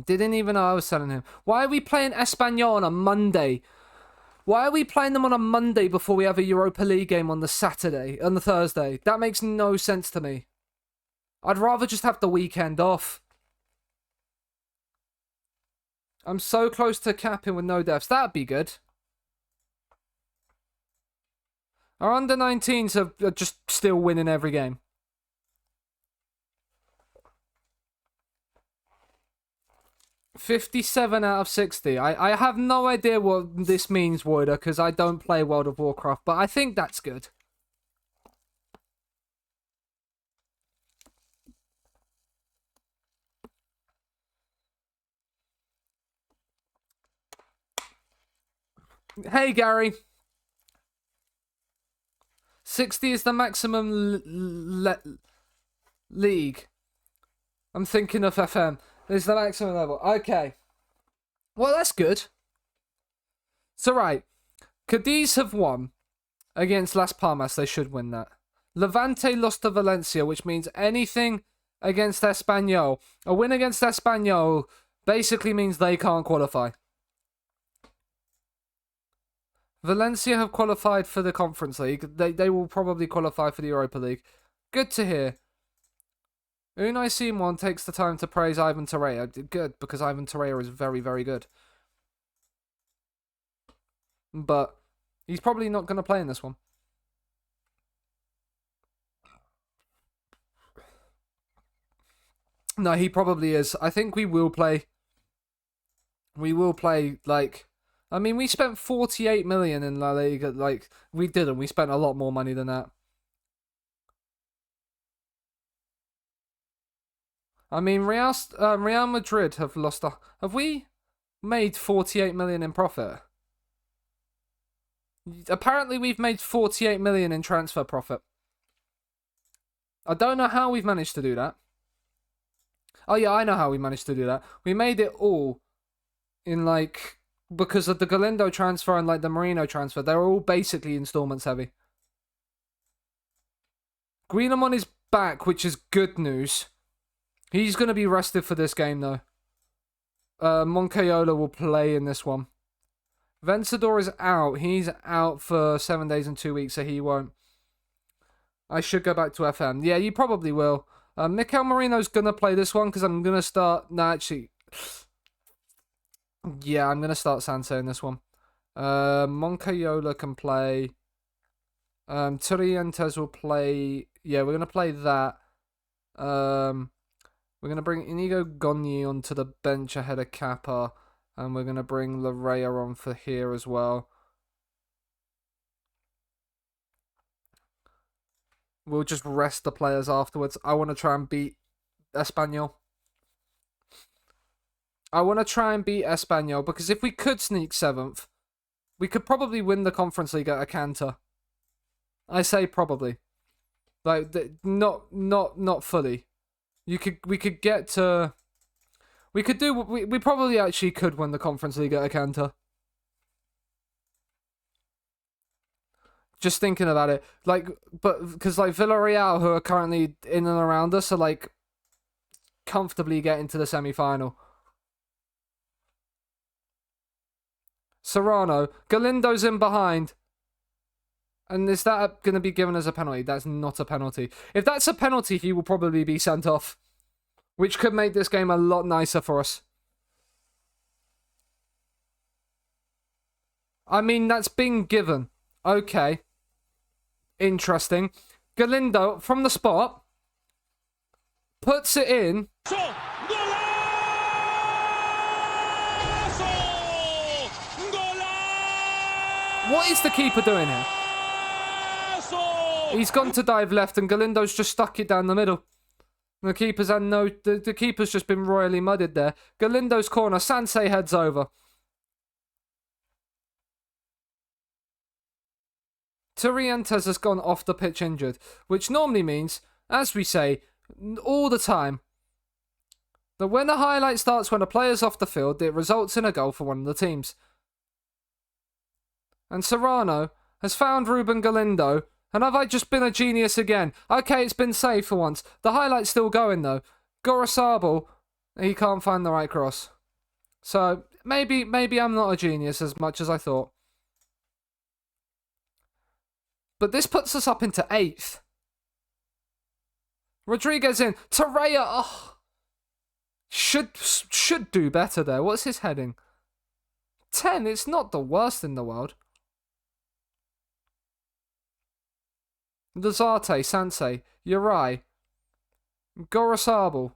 Didn't even know I was selling him. Why are we playing Espanyol on a Monday? Why are we playing them on a Monday before we have a Europa League game on the Thursday? That makes no sense to me. I'd rather just have the weekend off. I'm so close to capping with no deaths. That'd be good. Our under-19s are just still winning every game. $57 out of 60. I have no idea what this means, Woider, because I don't play World of Warcraft, but I think that's good. Hey, Gary. 60 is the maximum league. I'm thinking of FM. It's the maximum level. Okay. Well, that's good. So, right. Cadiz have won against Las Palmas. They should win that. Levante lost to Valencia, which means anything against Espanyol. A win against Espanyol basically means they can't qualify. Valencia have qualified for the Conference League. They will probably qualify for the Europa League. Good to hear. Unai Simon takes the time to praise Ivan Torreira. Good, because Ivan Torreira is very, very good. But he's probably not going to play in this one. No, he probably is. I think we will play. We will play, like... I mean, we spent 48 million in La Liga. Like, we didn't. We spent a lot more money than that. I mean, Real Madrid have lost a... Have we made 48 million in profit? Apparently, we've made 48 million in transfer profit. I don't know how we've managed to do that. Oh, yeah, I know how we managed to do that. We made it all in, like... Because of the Galindo transfer and, like, the Marino transfer. They're all basically installments heavy. Greenamon is back, which is good news. He's going to be rested for this game, though. Moncayola will play in this one. Vencedor is out. He's out for 7 days and 2 weeks, so he won't. I should go back to FM. Yeah, you probably will. Mikel Marino's going to play this one because I'm going to start... No, actually... Yeah, I'm going to start Seanasea in this one. Moncayola can play. Turientes will play... Yeah, we're going to play that. We're going to bring Inigo Gonyi onto the bench ahead of Kappa. And we're going to bring Larrea on for here as well. We'll just rest the players afterwards. I want to try and beat Espanyol. I want to try and beat Espanyol because if we could sneak 7th, we could probably win the Conference League at a canter. I say probably. Like, not fully. We could get to... We probably actually could win the Conference League at a canter. Just thinking about it. Like, but, because, like, Villarreal, who are currently in and around us, are, like, comfortably getting to the semi-final. Serrano. Galindo's in behind. And is that going to be given as a penalty? That's not a penalty. If that's a penalty, he will probably be sent off. Which could make this game a lot nicer for us. I mean, that's been given. Okay. Interesting. Galindo, from the spot, puts it in. What is the keeper doing here? He's gone to dive left and Galindo's just stuck it down the middle. The keeper's had no... The keeper's just been royally mudded there. Galindo's corner. Seanasea heads over. Turientes has gone off the pitch injured, which normally means, as we say all the time, that when the highlight starts when a player's off the field, it results in a goal for one of the teams. And Serrano has found Ruben Galindo. And have I just been a genius again? Okay, it's been saved for once. The highlight's still going, though. Gorosabal, he can't find the right cross. So, maybe I'm not a genius as much as I thought. But this puts us up into 8th. Rodriguez in. Torreira, oh. Should do better there. What's his heading? 10, it's not the worst in the world. Lazarte, Seanasea, Uri, Gorosabal.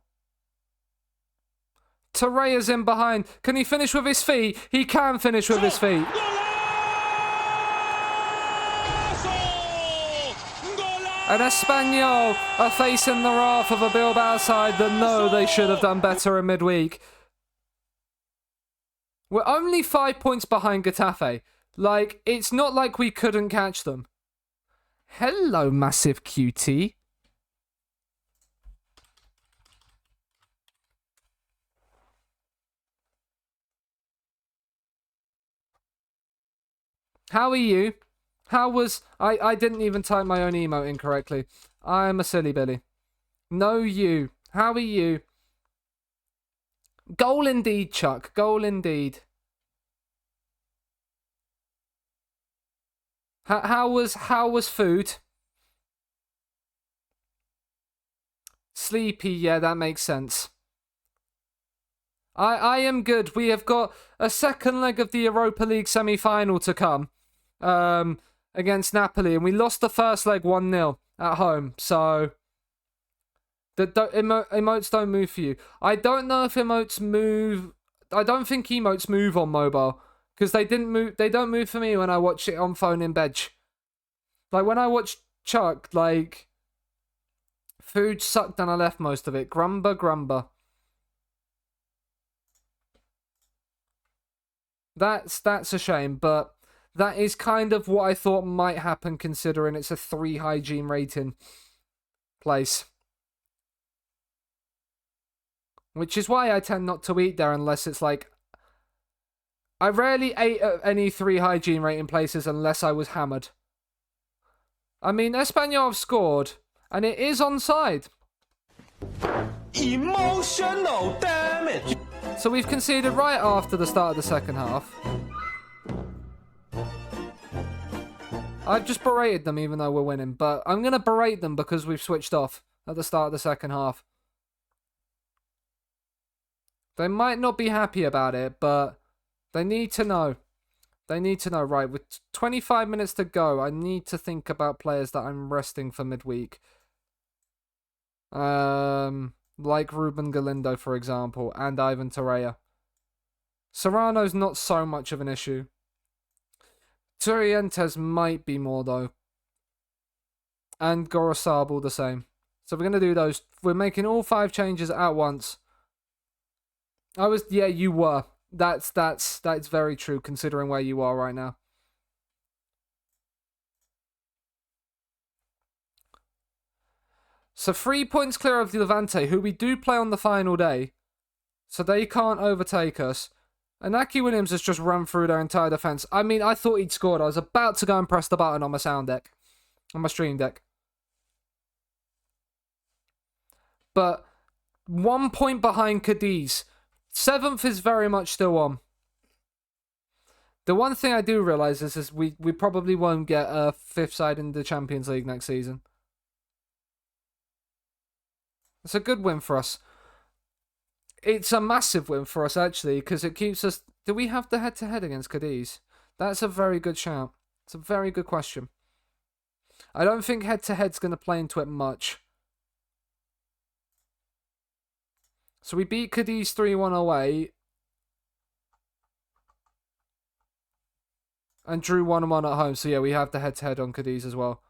Torreira's in behind. Can he finish with his feet? He can finish with his feet. And Espanyol are facing the wrath of a Bilbao side that know they should have done better in midweek. We're only 5 points behind Getafe. Like, it's not like we couldn't catch them. Hello, massive QT. How are you? How was... I didn't even type my own emote incorrectly. I'm a silly Billy. No, you. How are you? Goal indeed, Chuck. Goal indeed. How was food? Sleepy, yeah, that makes sense. I am good. We have got a second leg of the Europa League semi-final to come. Against Napoli, and we lost the first leg 1-0 at home. So emotes don't move for you. I don't know if emotes move. I don't think emotes move on mobile because they didn't move. They don't move for me when I watch it on phone in bed. Like when I watch Chuck, like food sucked and I left most of it. Grumber. That's a shame, but that is kind of what I thought might happen considering it's a 3 hygiene rating place. Which is why I tend not to eat there unless it's like... I rarely ate at any 3 hygiene rating places unless I was hammered. I mean, Espanyol have scored, and it is onside. Emotional damage. So we've conceded right after the start of the second half. I've just berated them even though we're winning, but I'm going to berate them because we've switched off at the start of the second half. They might not be happy about it, but they need to know. They need to know, right, with 25 minutes to go, I need to think about players that I'm resting for midweek. Like Ruben Galindo, for example, and Ivan Torreira. Serrano's not so much of an issue. Turientes might be more, though. And Gorosabal the same. So we're going to do those. We're making all 5 changes at once. Yeah, you were. That's very true, considering where you are right now. So 3 points clear of the Levante, who we do play on the final day. So they can't overtake us. And Aki Williams has just run through their entire defence. I mean, I thought he'd scored. I was about to go and press the button on my sound deck. On my stream deck. But 1 point behind Cadiz. 7th is very much still on. The one thing I do realise is we probably won't get a 5th side in the Champions League next season. It's a good win for us. It's a massive win for us, actually, because it keeps us... Do we have the head-to-head against Cadiz? That's a very good shout. It's a very good question. I don't think head-to-head's going to play into it much. So we beat Cadiz 3-1 away. And drew 1-1 at home. So yeah, we have the head-to-head on Cadiz as well.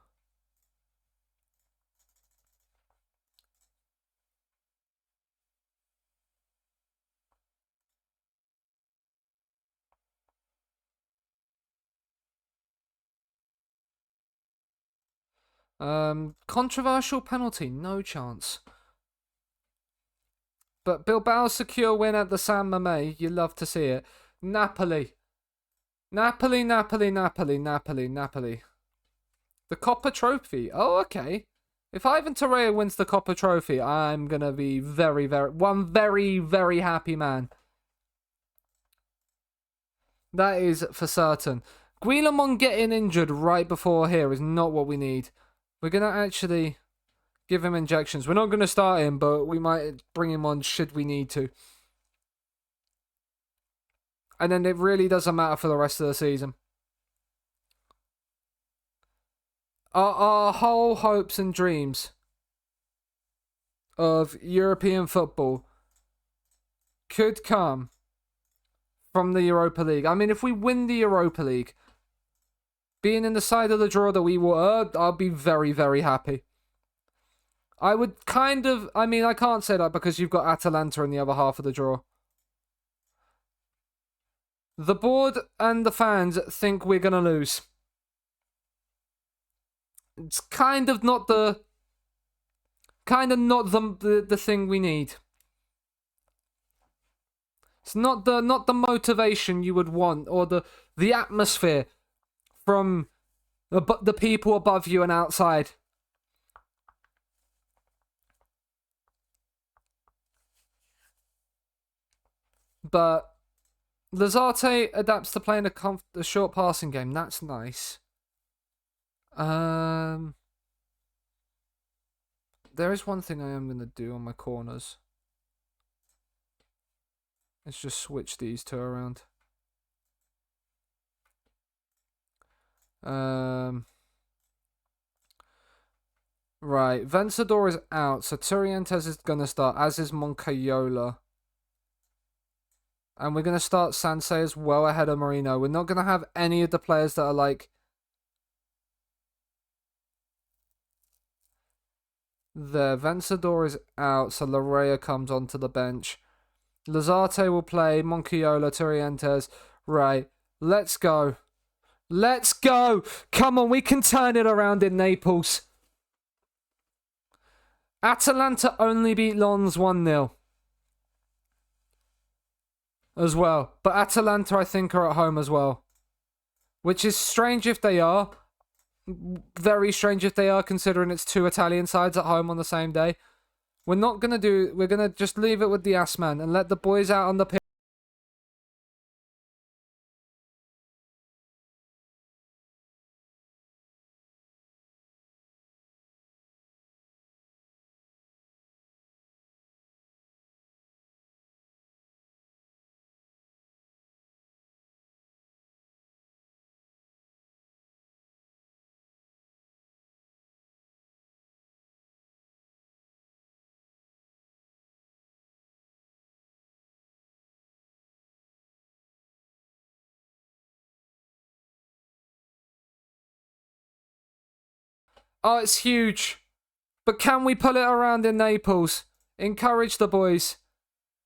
Controversial penalty, no chance. But Bilbao's secure win at the San Mamés, you love to see it. Napoli. Napoli. The Coppa Trophy. Oh, okay. If Ivan Torreira wins the Coppa Trophy, I'm going to be very, very happy man. That is for certain. Guillemon getting injured right before here is not what we need. We're going to actually give him injections. We're not going to start him, but we might bring him on should we need to. And then it really doesn't matter for the rest of the season. Our whole hopes and dreams of European football could come from the Europa League. I mean, if we win the Europa League, being in the side of the draw that we were, I'll be very, very happy. I would kind of... I mean, I can't say that because you've got Atalanta in the other half of the draw. The board and the fans think we're going to lose. It's kind of not the... the thing we need. It's not the motivation you would want, or the atmosphere from the people above you and outside. But Lazarte adapts to playing a short passing game. That's nice. There is one thing I am going to do on my corners. Let's just switch these two around. Right, Vencedor is out, so Turientes is going to start, as is Moncayola. And we're going to start Seanasea as well ahead of Marino. We're not going to have any of the players that are like... There, Vencedor is out, so Larrea comes onto the bench. Lazarte will play, Moncayola, Turientes. Right, let's go. Let's go! Come on, we can turn it around in Naples. Atalanta only beat Lens 1-0. As well. But Atalanta, I think, are at home as well. Which is strange if they are. Very strange if they are, considering it's two Italian sides at home on the same day. We're not going to do... We're going to just leave it with the Assman and let the boys out on the pitch. Oh, it's huge. But can we pull it around in Naples? Encourage the boys.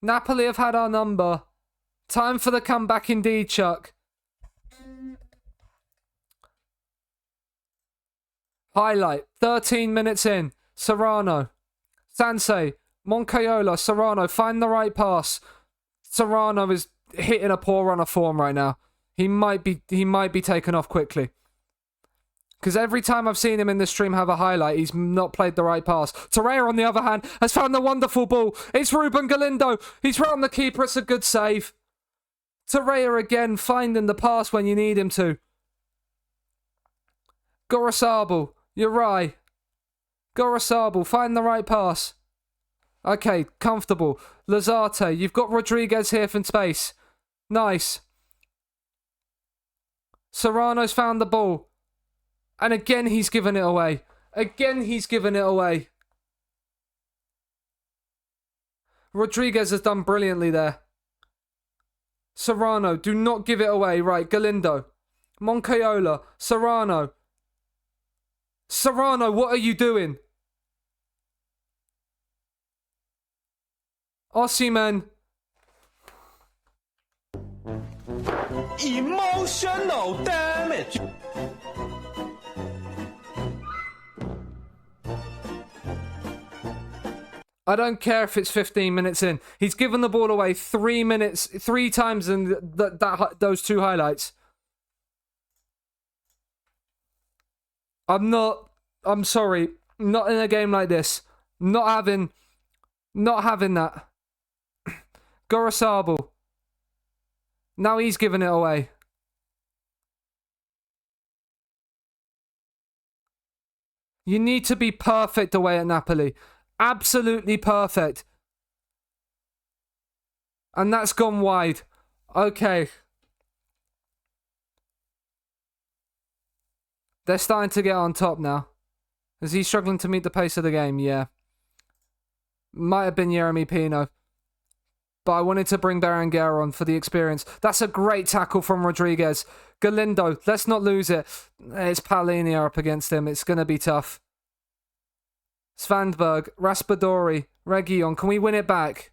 Napoli have had our number. Time for the comeback indeed, Chuck. Highlight. 13 minutes in. Serrano. Sansei. Moncayola. Serrano. Find the right pass. Serrano is hitting a poor run of form right now. He might be taken off quickly. Because every time I've seen him in the stream have a highlight, he's not played the right pass. Torreira, on the other hand, has found the wonderful ball. It's Ruben Galindo. He's right on the keeper. It's a good save. Torreira again, finding the pass when you need him to. Gorosabal, you're right. Gorosabal, find the right pass. Okay, comfortable. Lazarte, you've got Rodriguez here from space. Nice. Serrano's found the ball. And again, he's given it away. Again, he's given it away. Rodriguez has done brilliantly there. Serrano, do not give it away. Right, Galindo. Moncayola. Serrano. Serrano, what are you doing? Osimhen. Emotional damage. I don't care if it's 15 minutes in. He's given the ball away 3 times in those two highlights. I'm sorry. Not in a game like this. Not having that. Gorosabal. Now he's giving it away. You need to be perfect away at Napoli. Absolutely perfect. And that's gone wide. Okay. They're starting to get on top now. Is he struggling to meet the pace of the game? Yeah. Might have been Jeremy Pino. But I wanted to bring Berenguer on for the experience. That's a great tackle from Rodriguez. Galindo, let's not lose it. It's Paolini up against him. It's going to be tough. Svandberg, Raspadori, Reguilon. Can we win it back?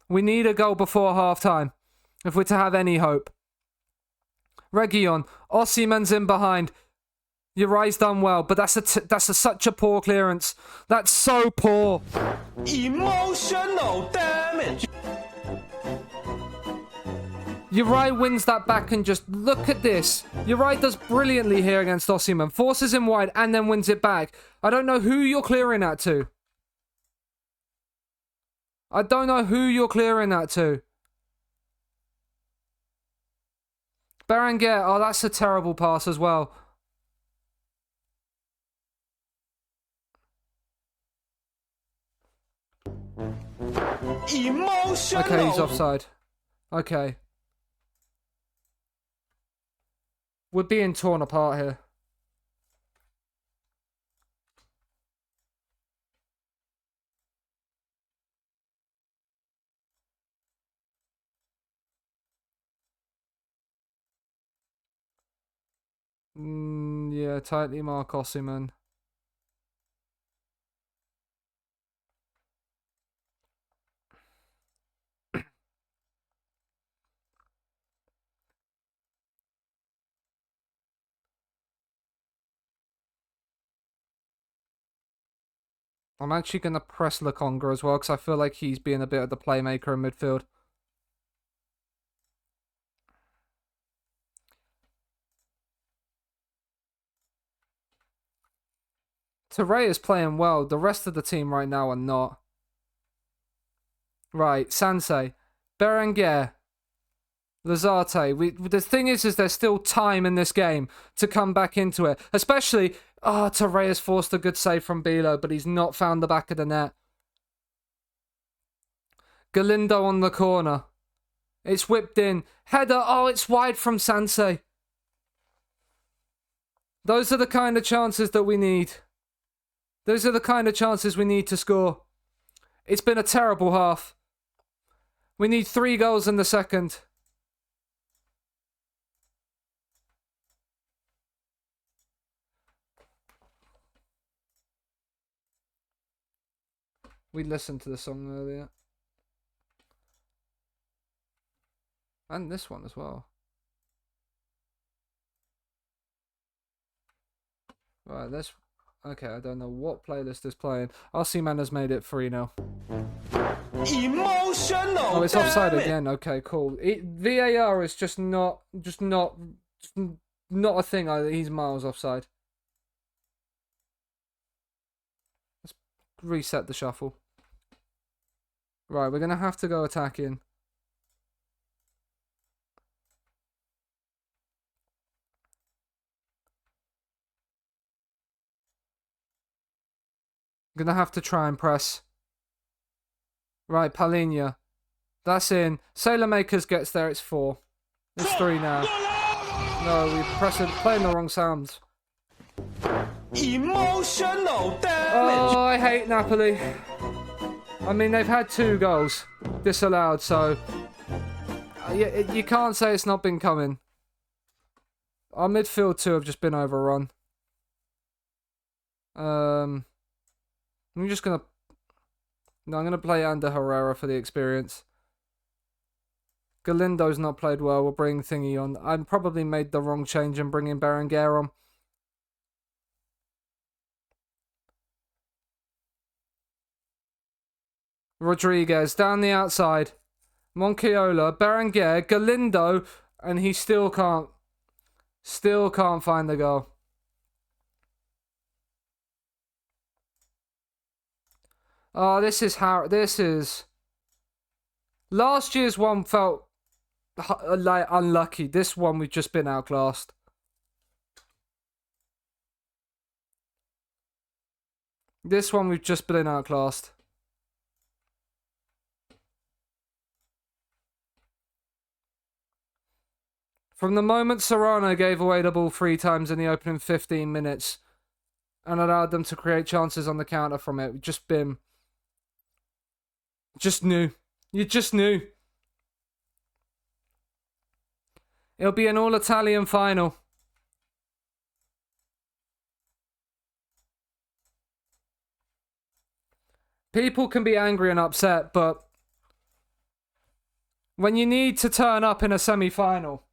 We need a goal before half-time if we're to have any hope. Reguilon, Osimhen's in behind. Urai's done well, but that's such a poor clearance. That's so poor. Emotional damage. Urai wins that back and just look at this. Urai does brilliantly here against Osimhen. Forces him wide and then wins it back. I don't know who you're clearing that to. I don't know who you're clearing that to. Berenguer. Oh, that's a terrible pass as well. Emotional. Okay, he's offside. Okay. We're being torn apart here. Yeah, tightly mark Osimhen. I'm actually going to press Lokonga as well because I feel like he's being a bit of the playmaker in midfield. Teray is playing well. The rest of the team right now are not. Right, Sansei, Berenguer, Lazarte. The thing is there's still time in this game to come back into it. Especially, Teray has forced a good save from Bilo, but he's not found the back of the net. Galindo on the corner. It's whipped in. Header. Oh, it's wide from Sansei. Those are the kind of chances that we need. Those are the kind of chances we need to score. It's been a terrible half. We need 3 goals in the second. We listened to the song earlier. And this one as well. Right, let's... Okay, I don't know what playlist is playing. Arseman has made it 3-0. Emotional. Oh, it's offside again. Okay, cool. VAR is just not a thing. He's miles offside. Let's reset the shuffle. Right, we're gonna have to go attacking. Gonna have to try and press. Right, Palinha. That's in. Sailor Makers gets there, it's 4. It's 3 now. No, we're playing the wrong sounds. Emotional damage. Oh, I hate Napoli. I mean, they've had 2 goals disallowed, so... you can't say it's not been coming. Our midfield 2 have just been overrun. I'm just gonna... No, I'm gonna play Ander Herrera for the experience. Galindo's not played well. We'll bring Thingy on. I probably made the wrong change in bringing Berenguer on. Rodriguez down the outside. Monchiola, Berenguer, Galindo, and he still can't find the goal. Oh, this is... Last year's one felt like unlucky. This one we've just been outclassed. This one we've just been outclassed. From the moment Serrano gave away the ball 3 times in the opening 15 minutes and allowed them to create chances on the counter from it, we've just been... Just knew. You just knew. It'll be an all-Italian final. People can be angry and upset, but when you need to turn up in a semi-final...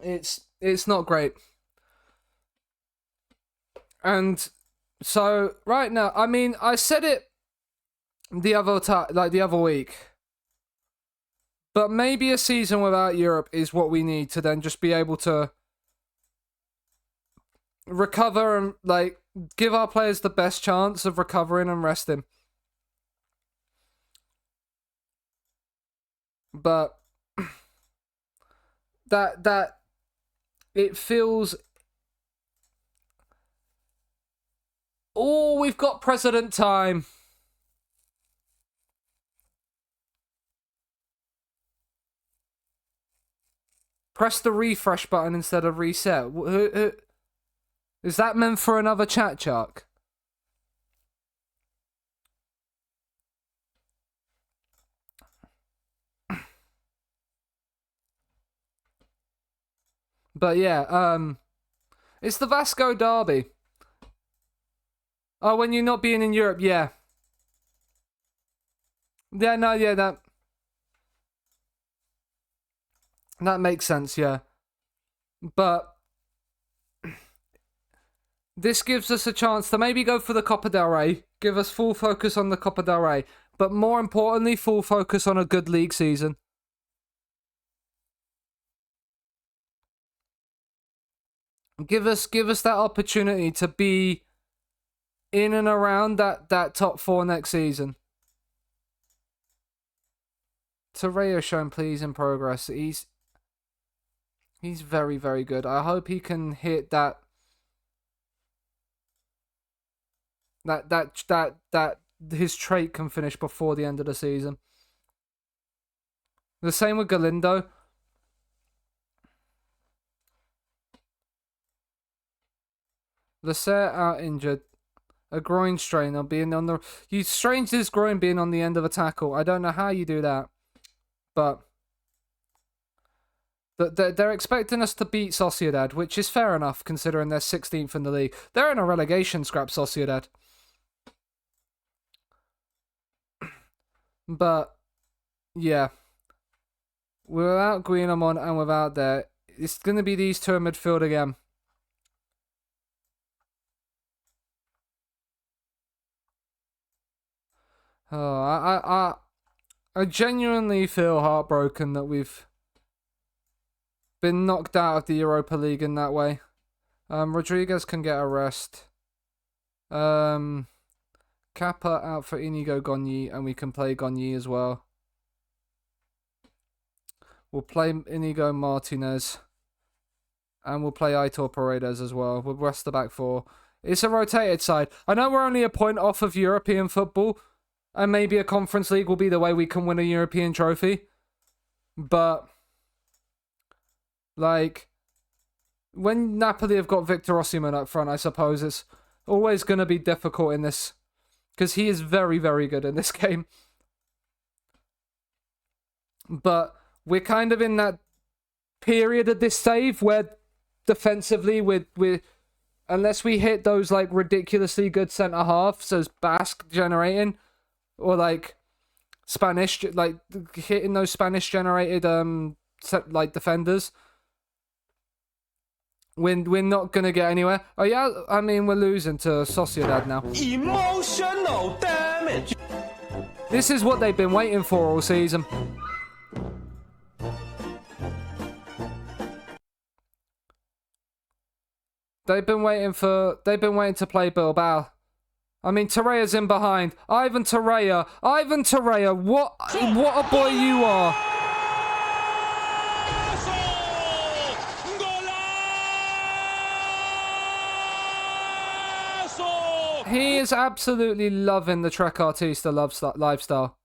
It's not great. And so right now, I mean, I said it the other week, but maybe a season without Europe is what we need to then just be able to recover and like give our players the best chance of recovering and resting. But that it feels. Oh, we've got president time. Press the refresh button instead of reset. Is that meant for another chat, Chuck? But yeah, it's the Vasco derby. Oh, when you're not being in Europe, yeah. Yeah, no, yeah, that makes sense, yeah. But this gives us a chance to maybe go for the Copa del Rey, give us full focus on the Copa del Rey, but more importantly, full focus on a good league season. Give us that opportunity to be in and around that top 4 next season. Torreira shown please in progress. He's very, very good. I hope he can hit that his trait can finish before the end of the season. The same with Galindo. Lasser out injured. A groin strain on being on the. You strange this groin being on the end of a tackle. I don't know how you do that, but they're expecting us to beat Sociedad, which is fair enough considering they're 16th in the league. They're in a relegation scrap, Sociedad. But yeah, without Guillamon and without there, it's going to be these two in midfield again. Oh, I genuinely feel heartbroken that we've been knocked out of the Europa League in that way. Rodriguez can get a rest. Kappa out for Inigo Gonyi, and we can play Gonyi as well. We'll play Inigo Martinez. And we'll play Aitor Paredes as well. We'll rest the back 4. It's a rotated side. I know we're only a point off of European football, and maybe a Conference League will be the way we can win a European trophy. But, like, when Napoli have got Victor Osimhen up front, I suppose it's always going to be difficult in this. Because he is very, very good in this game. But we're kind of in that period of this save where defensively we're unless we hit those like ridiculously good centre halves as Basque generating, or like Spanish, like hitting those Spanish generated like defenders, we're not gonna get anywhere. Oh yeah, I mean we're losing to Sociedad now. Emotional damage. This is what they've been waiting for all season. They've been waiting to play Bilbao. I mean, Torreira's in behind. Ivan Torreira, what a boy you are. He is absolutely loving the Trek Artista lifestyle.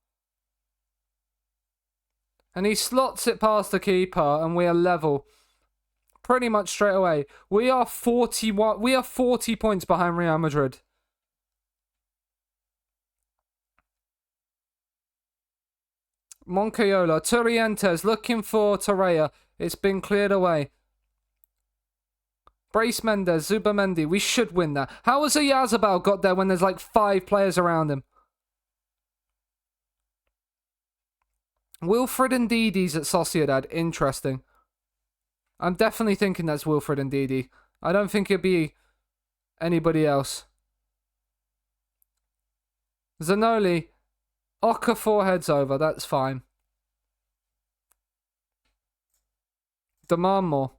And he slots it past the keeper, and we are level. Pretty much straight away. We are 40 points behind Real Madrid. Moncayola, Turrientes looking for Torreira. It's been cleared away. Brace Mendes, Zubamendi. We should win that. How has Oyarzabal got there when there's like 5 players around him? Wilfred and Didi's at Sociedad. Interesting. I'm definitely thinking that's Wilfred Ndidi. I don't think it'd be anybody else. Zanoli. Oka 4 heads over. That's fine. Demand more.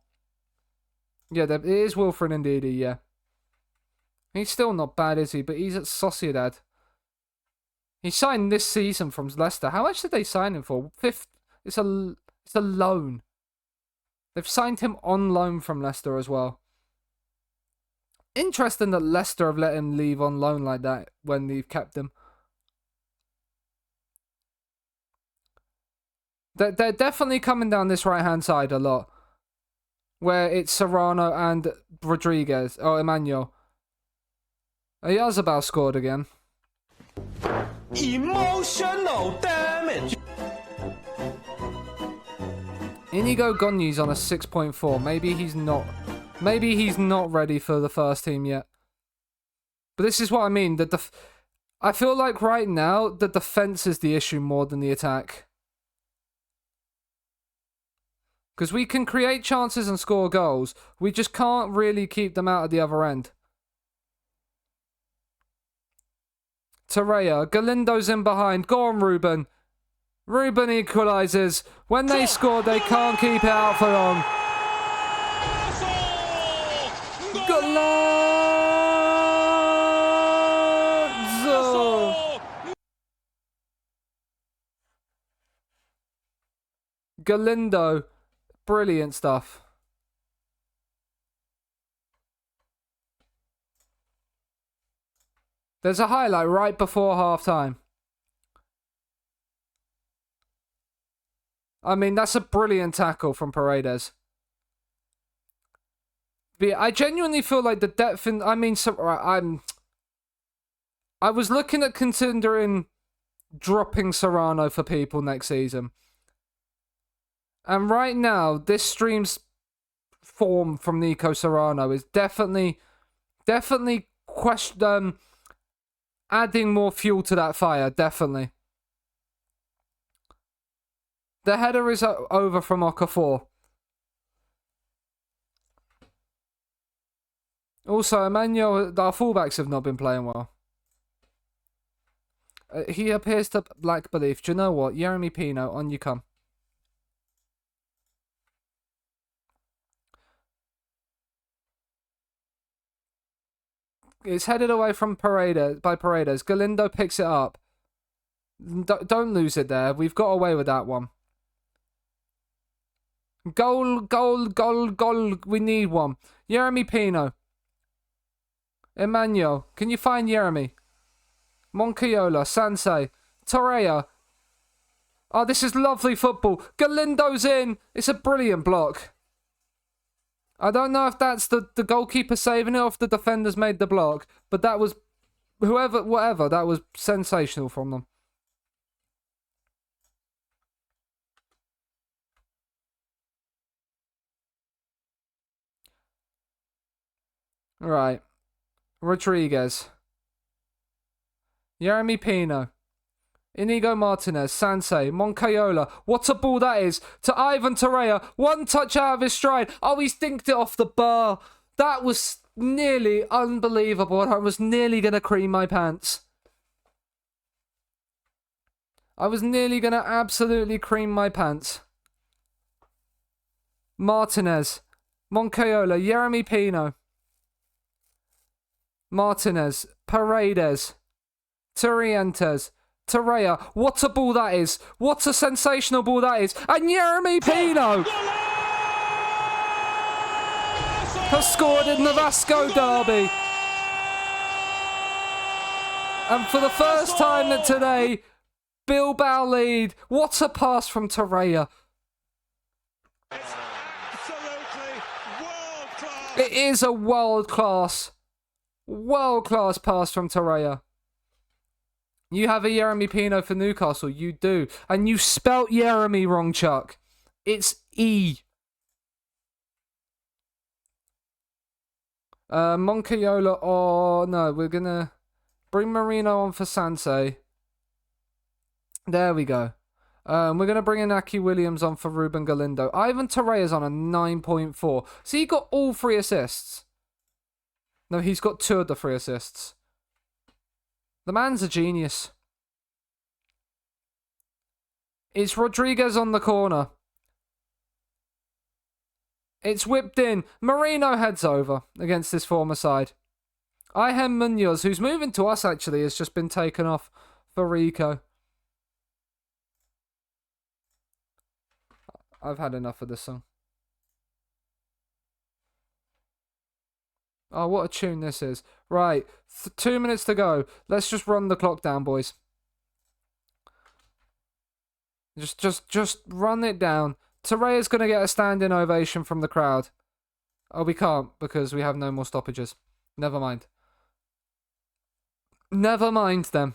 Yeah, it is Wilfred Ndidi, yeah. He's still not bad, is he? But he's at Sociedad. He signed this season from Leicester. How much did they sign him for? It's a loan. They've signed him on loan from Leicester as well. Interesting that Leicester have let him leave on loan like that when they've kept him. They're definitely coming down this right-hand side a lot. Where it's Serrano and Rodriguez. Oh, Emmanuel. Yazabal scored again. Emotional damage. Inigo Gony's on a 6.4. Maybe he's not ready for the first team yet. But this is what I mean. I feel like right now the defense is the issue more than the attack. Because we can create chances and score goals. We just can't really keep them out of the other end. Torreira. Galindo's in behind. Go on, Ruben. Ruben equalises. When they score, they can't keep it out for long. Golazo! Galindo. Brilliant stuff. There's a highlight right before half-time. I mean, that's a brilliant tackle from Paredes. But I genuinely feel like the depth in... I mean, I was looking at considering dropping Serrano for people next season. And right now, this stream's form from Nico Serrano is definitely adding more fuel to that fire, definitely. The header is over from Okafor. Also, Emmanuel, our fullbacks have not been playing well. He appears to lack belief. Do you know what? Jeremy Pino, on you come. It's headed away from Paredes. Galindo picks it up. Don't lose it there. We've got away with that one. Goal. We need one. Jeremy Pino. Emmanuel. Can you find Jeremy? Moncayola. Sansei. Torreira. Oh, this is lovely football. Galindo's in. It's a brilliant block. I don't know if that's the goalkeeper saving it or if the defenders made the block, but that was whatever, that was sensational from them. Right. Rodriguez. Jeremy Pino. Inigo Martinez, Sansei, Moncayola. What a ball that is. To Ivan Torreira. One touch out of his stride. Oh, he's dinked it off the bar. That was nearly unbelievable. I was nearly going to cream my pants. I was nearly going to absolutely cream my pants. Martinez. Moncayola. Jeremy Pino. Martinez. Paredes. Torrientes. Torreira, what a ball that is. What a sensational ball that is. And Jeremy Pino has scored in the Vasco derby. And for the first time today, Bilbao lead. What a pass from Torreira. It is a world-class pass from Torreira. You have a Jeremy Pino for Newcastle. You do. And you spelt Jeremy wrong, Chuck. It's E. Moncayola. Oh, no. We're going to bring Marino on for Sansei. There we go. We're going to bring Inaki Williams on for Ruben Galindo. Ivan Torreira's on a 9.4. So he got all 3 assists. No, he's got 2 of the 3 assists. The man's a genius. It's Rodriguez on the corner. It's whipped in. Marino heads over against his former side. Ihem Munoz, who's moving to us actually, has just been taken off for Rico. I've had enough of this song. Oh, what a tune this is. Right, 2 minutes to go. Let's just run the clock down, boys. Just run it down. Torreira's going to get a standing ovation from the crowd. Oh, we can't because we have no more stoppages. Never mind. Never mind them.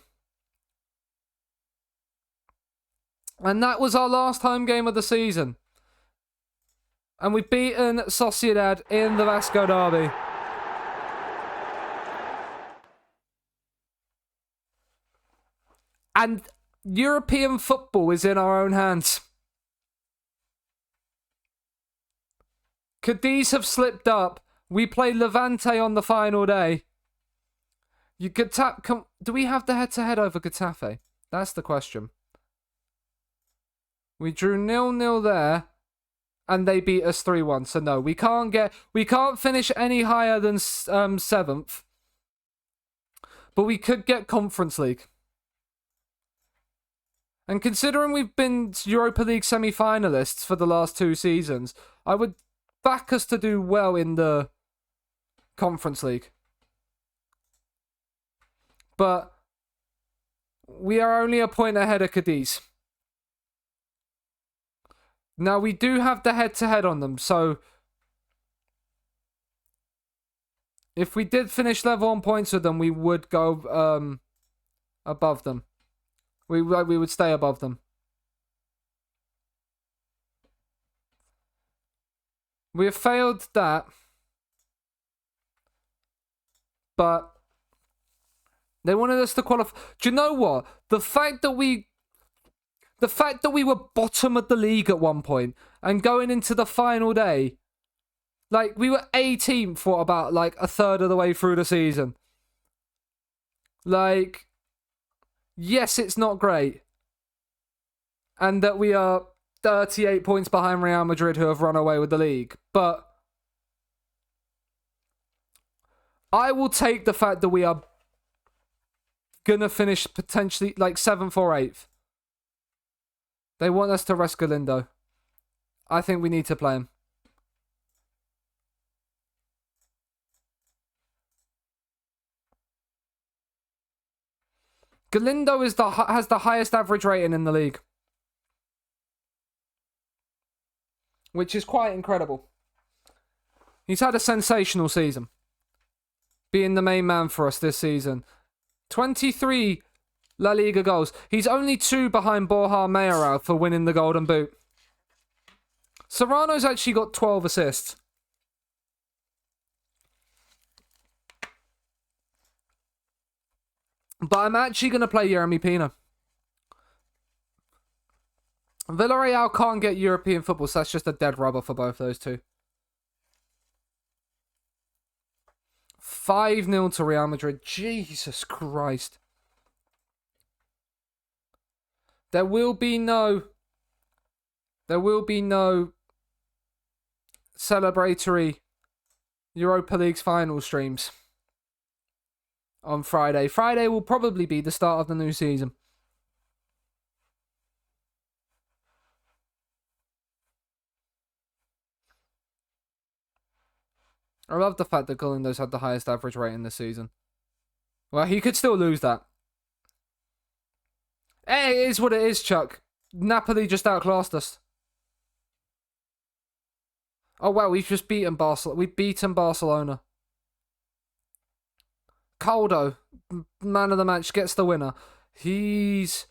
And that was our last home game of the season. And we've beaten Sociedad in the Basque derby. And European football is in our own hands. Cadiz have slipped up. We play Levante on the final day. Do we have the head-to-head over Getafe? That's the question. We drew 0-0 there, and they beat us 3-1. So no, we can't finish any higher than 7th. But we could get Conference League. And considering we've been Europa League semi-finalists for the last 2 seasons, I would back us to do well in the Conference League. But we are only a point ahead of Cadiz. Now, we do have the head-to-head on them, so if we did finish level on points with them, we would go above them. We would stay above them. We have failed that, but they wanted us to qualify. Do you know what? The fact that we were bottom of the league at one point and going into the final day, like we were 18th for about like a third of the way through the season. Like, yes, it's not great. And that we are 38 points behind Real Madrid, who have run away with the league. But I will take the fact that we are going to finish potentially like 7th or 8th. They want us to rest Galindo. I think we need to play him. Galindo has the highest average rating in the league, which is quite incredible. He's had a sensational season, being the main man for us this season. 23 La Liga goals. He's only 2 behind Borja Mayoral for winning the Golden Boot. Serrano's actually got 12 assists. But I'm actually going to play Yeremy Pino. Villarreal can't get European football, so that's just a dead rubber for both those two. 5-0 to Real Madrid. Jesus Christ. There will be no celebratory Europa League's final streams on Friday. Friday will probably be the start of the new season. I love the fact that Galindo's had the highest average rating this season. Well, he could still lose that. Hey, it is what it is, Chuck. Napoli just outclassed us. Oh, wow, we've just beaten Barcelona. We've beaten Barcelona. Caldo, man of the match, gets the winner. He's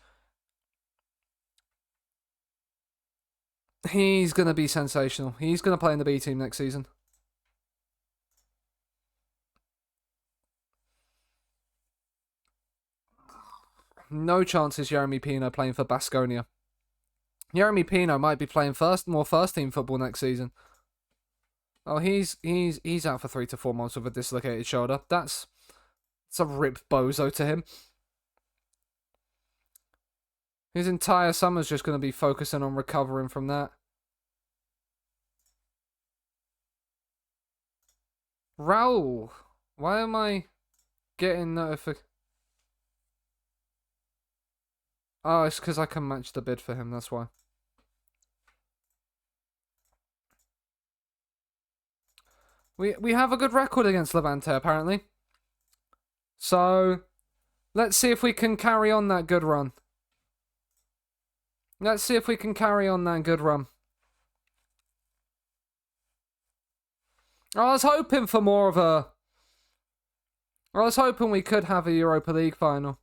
going to be sensational. He's going to play in the B team next season. No chances Yeremy Pino playing for Baskonia. Jeremy Pino might be playing more first team football next season. Oh, he's out for 3 to 4 months with a dislocated shoulder. It's a rip bozo to him. His entire summer's just going to be focusing on recovering from that. Raul, why am I getting notification? Oh, it's because I can match the bid for him, that's why. We have a good record against Levante, apparently. So, let's see if we can carry on that good run. Let's see if we can carry on that good run. I was hoping for more of a... I was hoping we could have a Europa League final.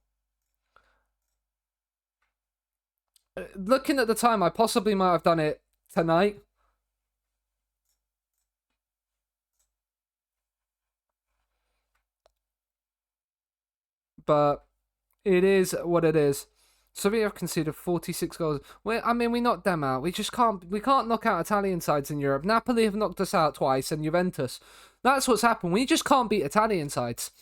Looking at the time, I possibly might have done it tonight. But it is what it is. Sevilla have conceded 46 goals. We knocked them out. We can't knock out Italian sides in Europe. Napoli have knocked us out twice, and Juventus. That's what's happened. We just can't beat Italian sides.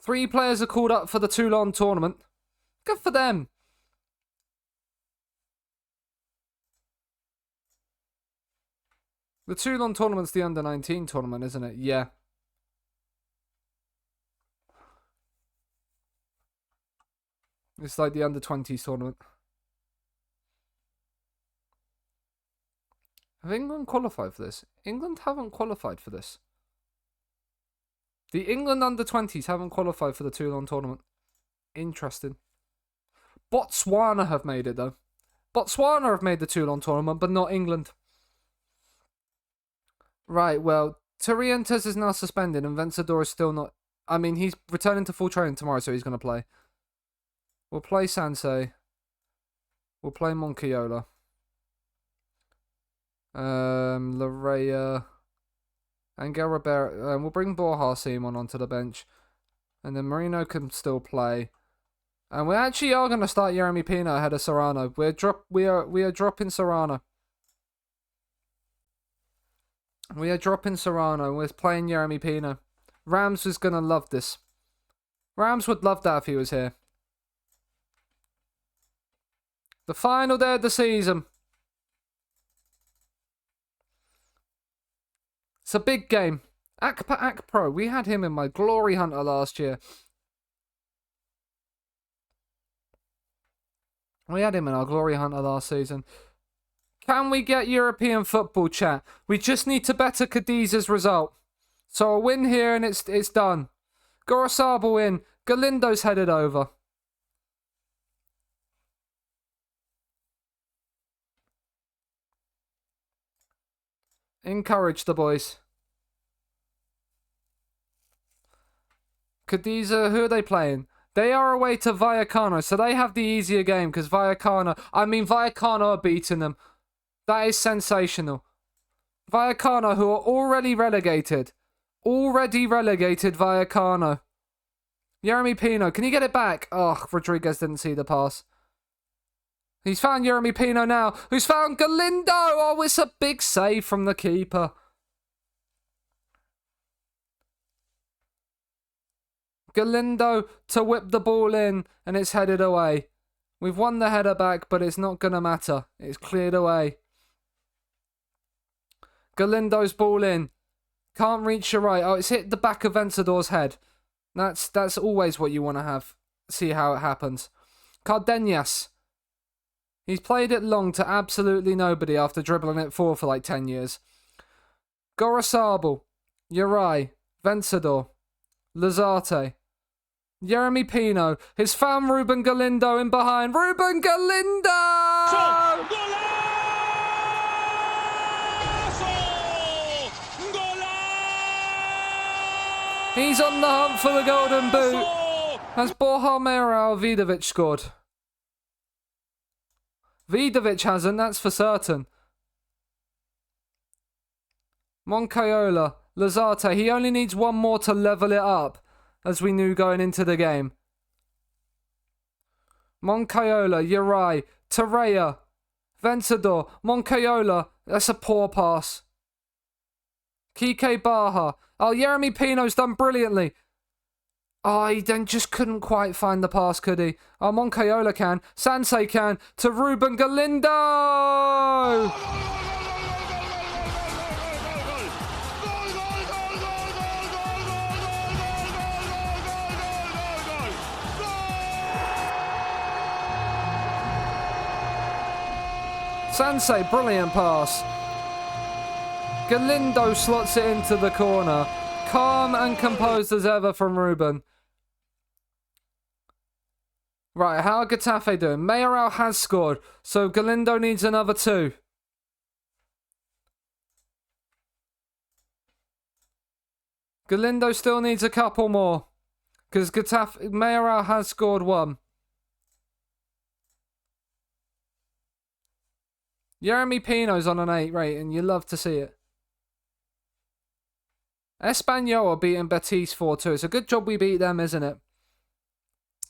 3 players are called up for the Toulon tournament. Good for them. The Toulon tournament's the under-19 tournament, isn't it? Yeah. It's like the under-20s tournament. Have England qualified for this? England haven't qualified for this. The England under-20s haven't qualified for the Toulon tournament. Interesting. Botswana have made it, though. Botswana have made the Toulon tournament, but not England. Right, well, Torrientes is now suspended, and Vencedor is still not... I mean, he's returning to full training tomorrow, so he's going to play. We'll play Seanasea. We'll play Moncayola. Larrea. Angel Ribeiro. We'll bring Borja Simon onto the bench. And then Marino can still play. And we actually are going to start Jeremy Pino ahead of Serrano. We are dropping Serrano. We are dropping Serrano. We're playing Jeremy Pino. Rams is going to love this. Rams would love that if he was here. The final day of the season. It's a big game. Akpa Akpro. We had him in my Glory Hunter last year. We had him in our Glory Hunter last season. Can we get European football, chat? We just need to better Cadiz's result. So a win here and it's done. Gorosaba win. Galindo's headed over. Encourage the boys. Cadiz, who are they playing? They are away to Vallecano, so they have the easier game because Vallecano are beating them. That is sensational. Vallecano, who are already relegated. Already relegated, Vallecano. Jeremy Pino, can you get it back? Oh, Rodriguez didn't see the pass. He's found Jeremy Pino now, who's found Galindo. Oh, it's a big save from the keeper. Galindo to whip the ball in, and it's headed away. We've won the header back, but it's not going to matter. It's cleared away. Galindo's ball in. Can't reach your right. Oh, it's hit the back of Vencedor's head. That's always what you want to have. See how it happens. Cardenas. He's played it long to absolutely nobody after dribbling it for like 10 years. Gorosabal. Uri. Vencedor. Lazarte. Jeremy Pino has found Ruben Galindo in behind. Ruben Galindo! He's on the hunt for the golden boot. Has Borja Mayoral Vidovic scored? Vidovic hasn't, that's for certain. Moncayola, Lazarte, he only needs one more to level it up, as we knew going into the game. Moncayola, Uri, Torreira, Vencedor, Moncayola. That's a poor pass. Kike Baja. Oh, Jeremy Pino's done brilliantly. Oh, he then just couldn't quite find the pass, could he? Oh, Moncayola can. Sansei can. To Ruben Galindo! Sansei, brilliant pass. Galindo slots it into the corner. Calm and composed as ever from Ruben. Right, how are Getafe doing? Mayoral has scored, so Galindo needs another 2. Galindo still needs a couple more, because Mayoral has scored 1. Jeremy Pino's on an 8 rating. You love to see it. Espanyol are beating Betis 4-2. It's a good job we beat them, isn't it?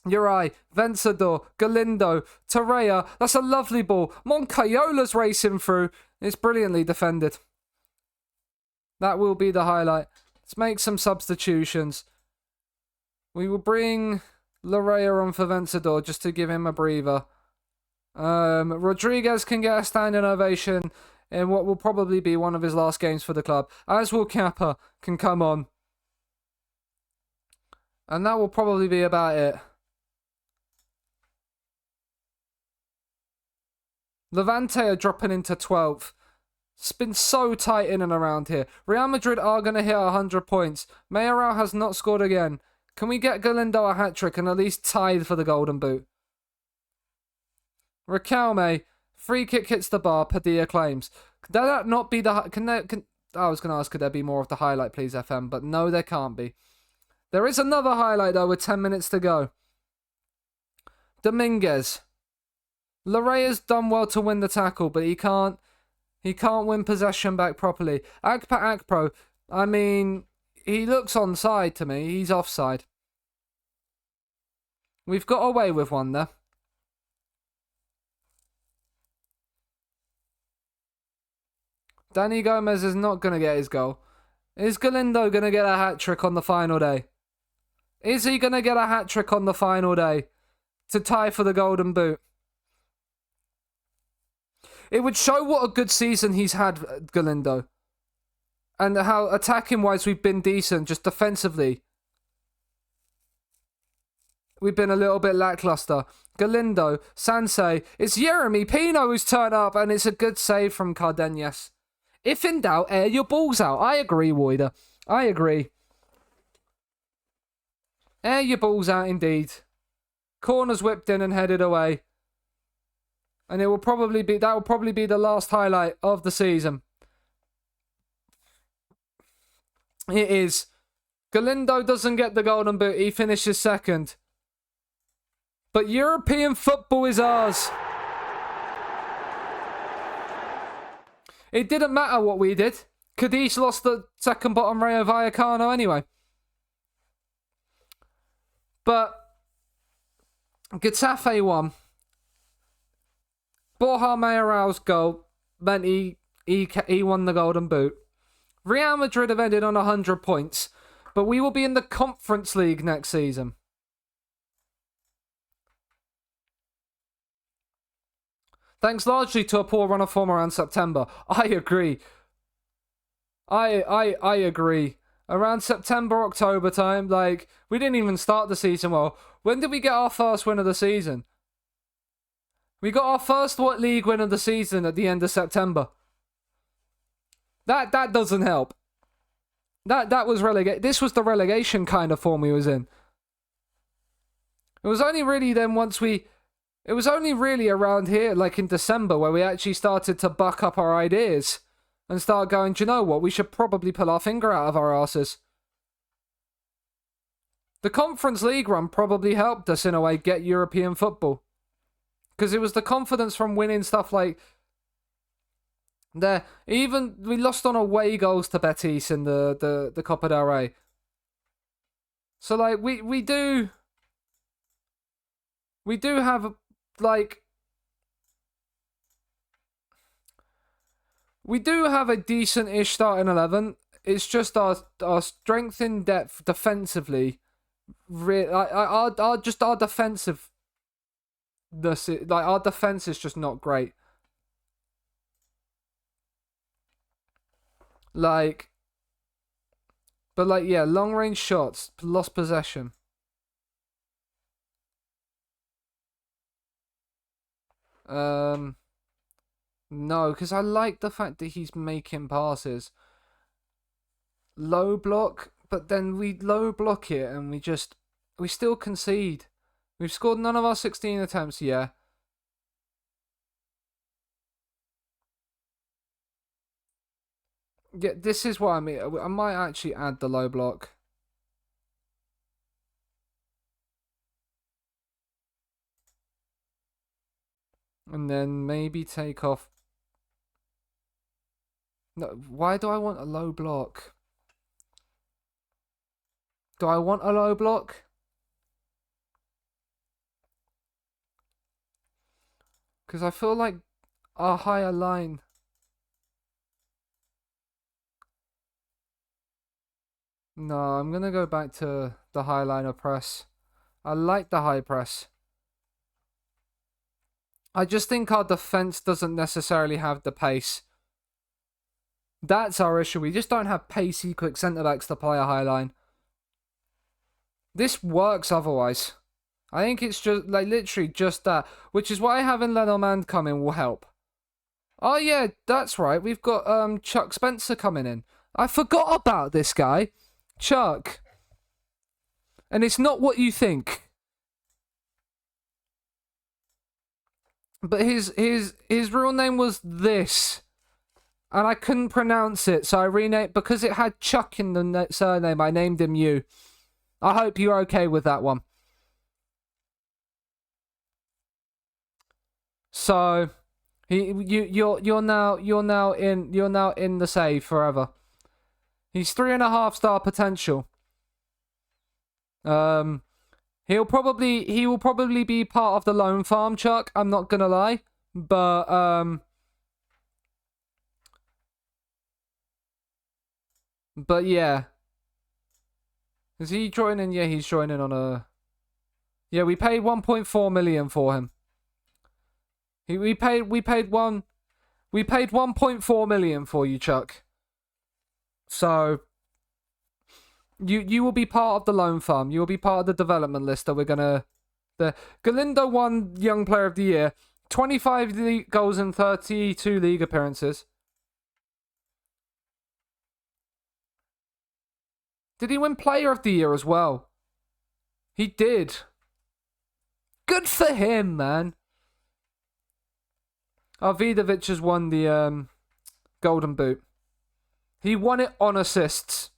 Uri, Vencedor, Galindo, Torreira. That's a lovely ball. Moncayola's racing through. It's brilliantly defended. That will be the highlight. Let's make some substitutions. We will bring Larrea on for Vencedor just to give him a breather. Rodriguez can get a standing ovation in what will probably be one of his last games for the club. As will Kappa can come on. And that will probably be about it. Levante are dropping into 12th. It's been so tight in and around here. Real Madrid are going to hit 100 points. Mayoral has not scored again. Can we get Galindo a hat-trick and at least tied for the Golden Boot? Riquelme, free kick hits the bar, Padilla claims. Could that not be the... I was going to ask, could there be more of the highlight, please, FM? But no, there can't be. There is another highlight, though, with 10 minutes to go. Dominguez. Larrea's done well to win the tackle, but he can't win possession back properly. Akpa, I mean, he looks onside to me. He's offside. We've got away with one there. Danny Gomez is not going to get his goal. Is Galindo going to get a hat-trick on the final day? Is he going to get a hat-trick on the final day to tie for the Golden Boot? It would show what a good season he's had, Galindo. And how attacking-wise we've been decent, just defensively. We've been a little bit lackluster. Galindo, Sansei, it's Jeremy Pino who's turned up, and it's a good save from Cardenas. If in doubt, air your balls out. I agree, Woider. I agree. Air your balls out, indeed. Corners whipped in and headed away. And that will probably be the last highlight of the season. It is. Galindo doesn't get the Golden Boot. He finishes second. But European football is ours. It didn't matter what we did. Cadiz lost the second bottom Rayo Vallecano anyway. But Getafe won. Borja Mayoral's goal meant he won the Golden Boot. Real Madrid have ended on 100 points, but we will be in the Conference League next season. Thanks largely to a poor run of form around September. I agree. I agree. Around September, October time, like, we didn't even start the season well. When did we get our first win of the season? We got our first league win of the season at the end of September. That doesn't help. That was relegation. This was the relegation kind of form we was in. It was only really then it was only really around here, like in December, where we actually started to buck up our ideas and start going, do you know what? We should probably pull our finger out of our asses. The Conference League run probably helped us, in a way, get European football. Because it was the confidence from winning stuff like there. Even we lost on away goals to Betis in the Copa del Rey. So like we do have like, we do have a decent-ish starting 11. It's just our strength in depth defensively. Our defensive. Our defense is just not great. Like, but like, yeah, long range shots, lost possession. No, because I like the fact that he's making passes. Low block, but then we low block it and we still concede. We've scored none of our 16 attempts, yeah. Yeah, this is what I mean. I might actually add the low block. And then maybe take off. No, why do I want a low block? Do I want a low block? Because I feel like our higher line. No, I'm going to go back to the high line of press. I like the high press. I just think our defense doesn't necessarily have the pace. That's our issue. We just don't have pacey, quick centre-backs to play a high line. This works otherwise. I think it's just, like, literally just that. Which is why having Lenormand come in will help. Oh, yeah, that's right. We've got Chuck Spencer coming in. I forgot about this guy. Chuck. And it's not what you think. But his real name was this. And I couldn't pronounce it, so I renamed, because it had Chuck in the surname, I named him you. I hope you're okay with that one. So, you're now in the save forever. He's 3.5 star potential. He will probably be part of the loan farm, Chuck. I'm not gonna lie, but yeah. Is he joining? Yeah, he's joining on a. Yeah, we paid 1.4 million for him. We paid 1.4 million for you, Chuck. So you will be part of the loan farm. You will be part of the development list that we're gonna. The Galindo won Young Player of the Year, 25 goals in 32 league appearances. Did he win Player of the Year as well? He did. Good for him, man. Vidovic has won the Golden Boot. He won it on assists.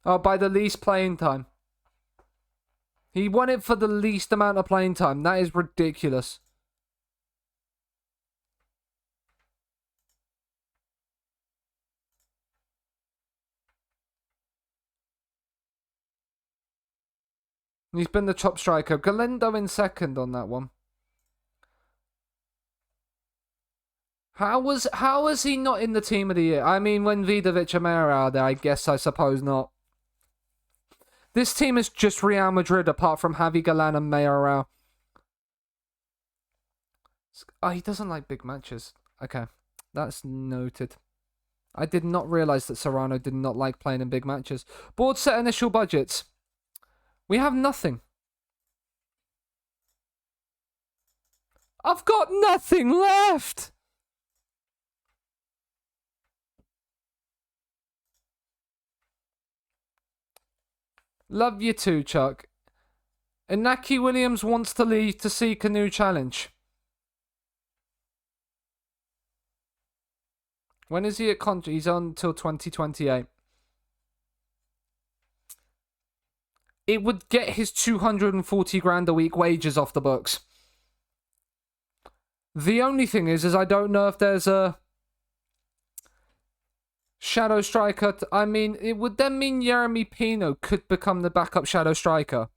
Oh, by the least playing time. He won it for the least amount of playing time. That is ridiculous. He's been the top striker. Galindo in second on that one. How was he not in the team of the year? I mean, when Vidovic and Meyer are there, I suppose not. This team is just Real Madrid apart from Javi Galan and Mayoral. Oh, he doesn't like big matches. Okay, that's noted. I did not realise that Serrano did not like playing in big matches. Board set initial budgets. We have nothing. I've got nothing left! Love you too, Chuck. Inaki Williams wants to leave to seek a new challenge. When is he at contract? He's on until 2028. It would get his 240 grand a week wages off the books. The only thing is I don't know if there's a shadow striker. I mean, it would then mean Jeremy Pino could become the backup shadow striker.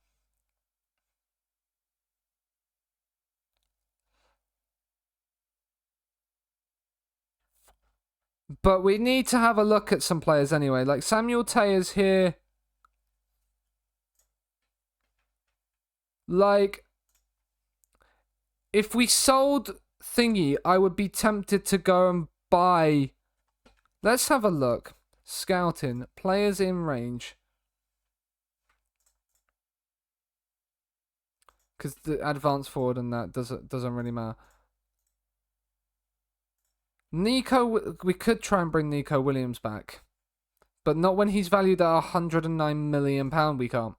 But we need to have a look at some players anyway. Like Samuel Tayer's here. Like, if we sold Thingy, I would be tempted to go and buy. Let's have a look. Scouting. Players in range. Because the advance forward and that doesn't really matter. Nico, we could try and bring Nico Williams back. But not when he's valued at £109 million, we can't.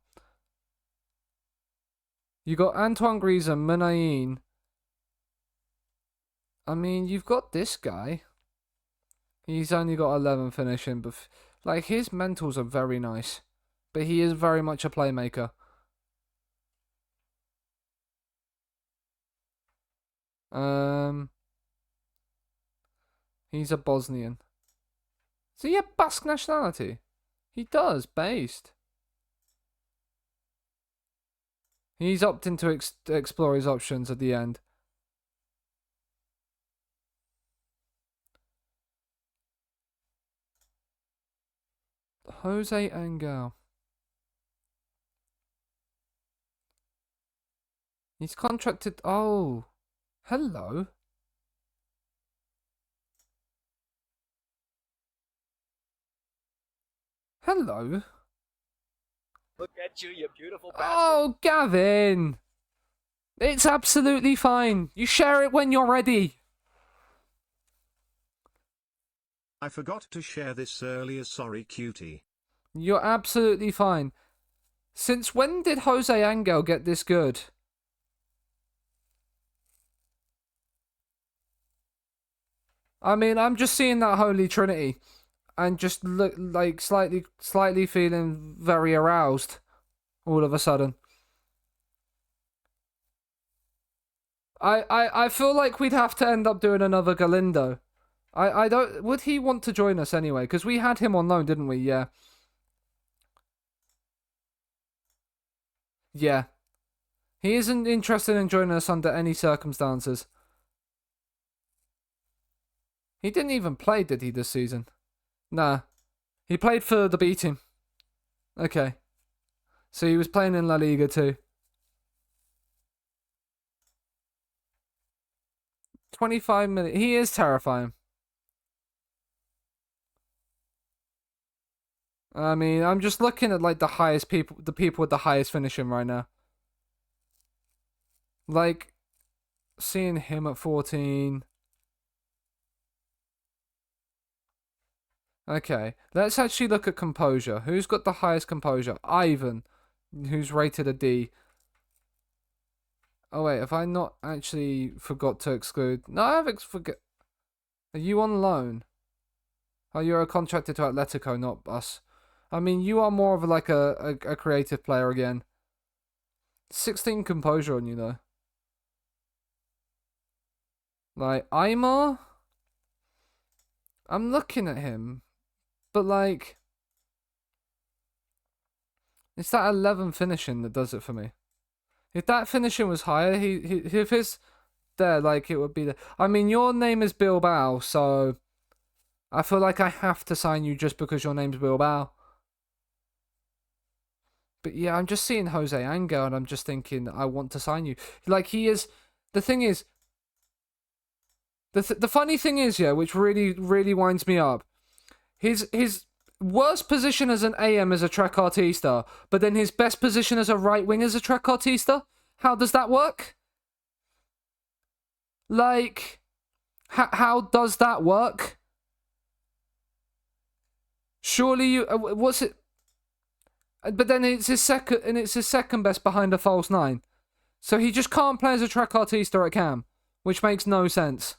You got Antoine Griezmann, Munayin. I mean, you've got this guy. He's only got 11 finishing, but like his mentals are very nice. But he is very much a playmaker. He's a Bosnian. So he have Basque nationality? He does, based. He's opting to explore his options at the end. Jose Angel. He's contracted. Oh, hello. Hello. Look at you beautiful bastard. Oh, Gavin. It's absolutely fine. You share it when you're ready. I forgot to share this earlier, sorry cutie. You're absolutely fine. Since when did Jose Angel get this good? I mean, I'm just seeing that Holy Trinity and just look like slightly feeling very aroused all of a sudden. I feel like we'd have to end up doing another Galindo. I don't. Would he want to join us anyway? Because we had him on loan, didn't we? Yeah. Yeah. He isn't interested in joining us under any circumstances. He didn't even play, did he, this season? Nah. He played for the B team. Okay. So he was playing in La Liga too. 25 minutes. He is terrifying. I mean, I'm just looking at like the people with the highest finishing right now. Like, seeing him at 14. Okay, let's actually look at composure. Who's got the highest composure? Ivan, who's rated a D. Oh wait, have I not actually forgot to exclude? No, I have forget. Are you on loan? Oh, you're contracted to Atletico, not us. I mean, you are more of like a creative player again. 16 composure on you though. Like Aymar, I'm looking at him, but like, it's that 11 finishing that does it for me. If that finishing was higher, if it's there, like it would be there. I mean, your name is Bilbao, so I feel like I have to sign you just because your name's Bilbao. But yeah, I'm just seeing Jose Angel and I'm just thinking, I want to sign you. Like, he is... The thing is... The funny thing is, yeah, which really, really winds me up. His worst position as an AM is a trequartista, but then his best position as a right wing is a trequartista? How does that work? Like... How does that work? Surely you... what's it... But then it's his second best behind a false 9. So he just can't play as a trequartista at cam, which makes no sense.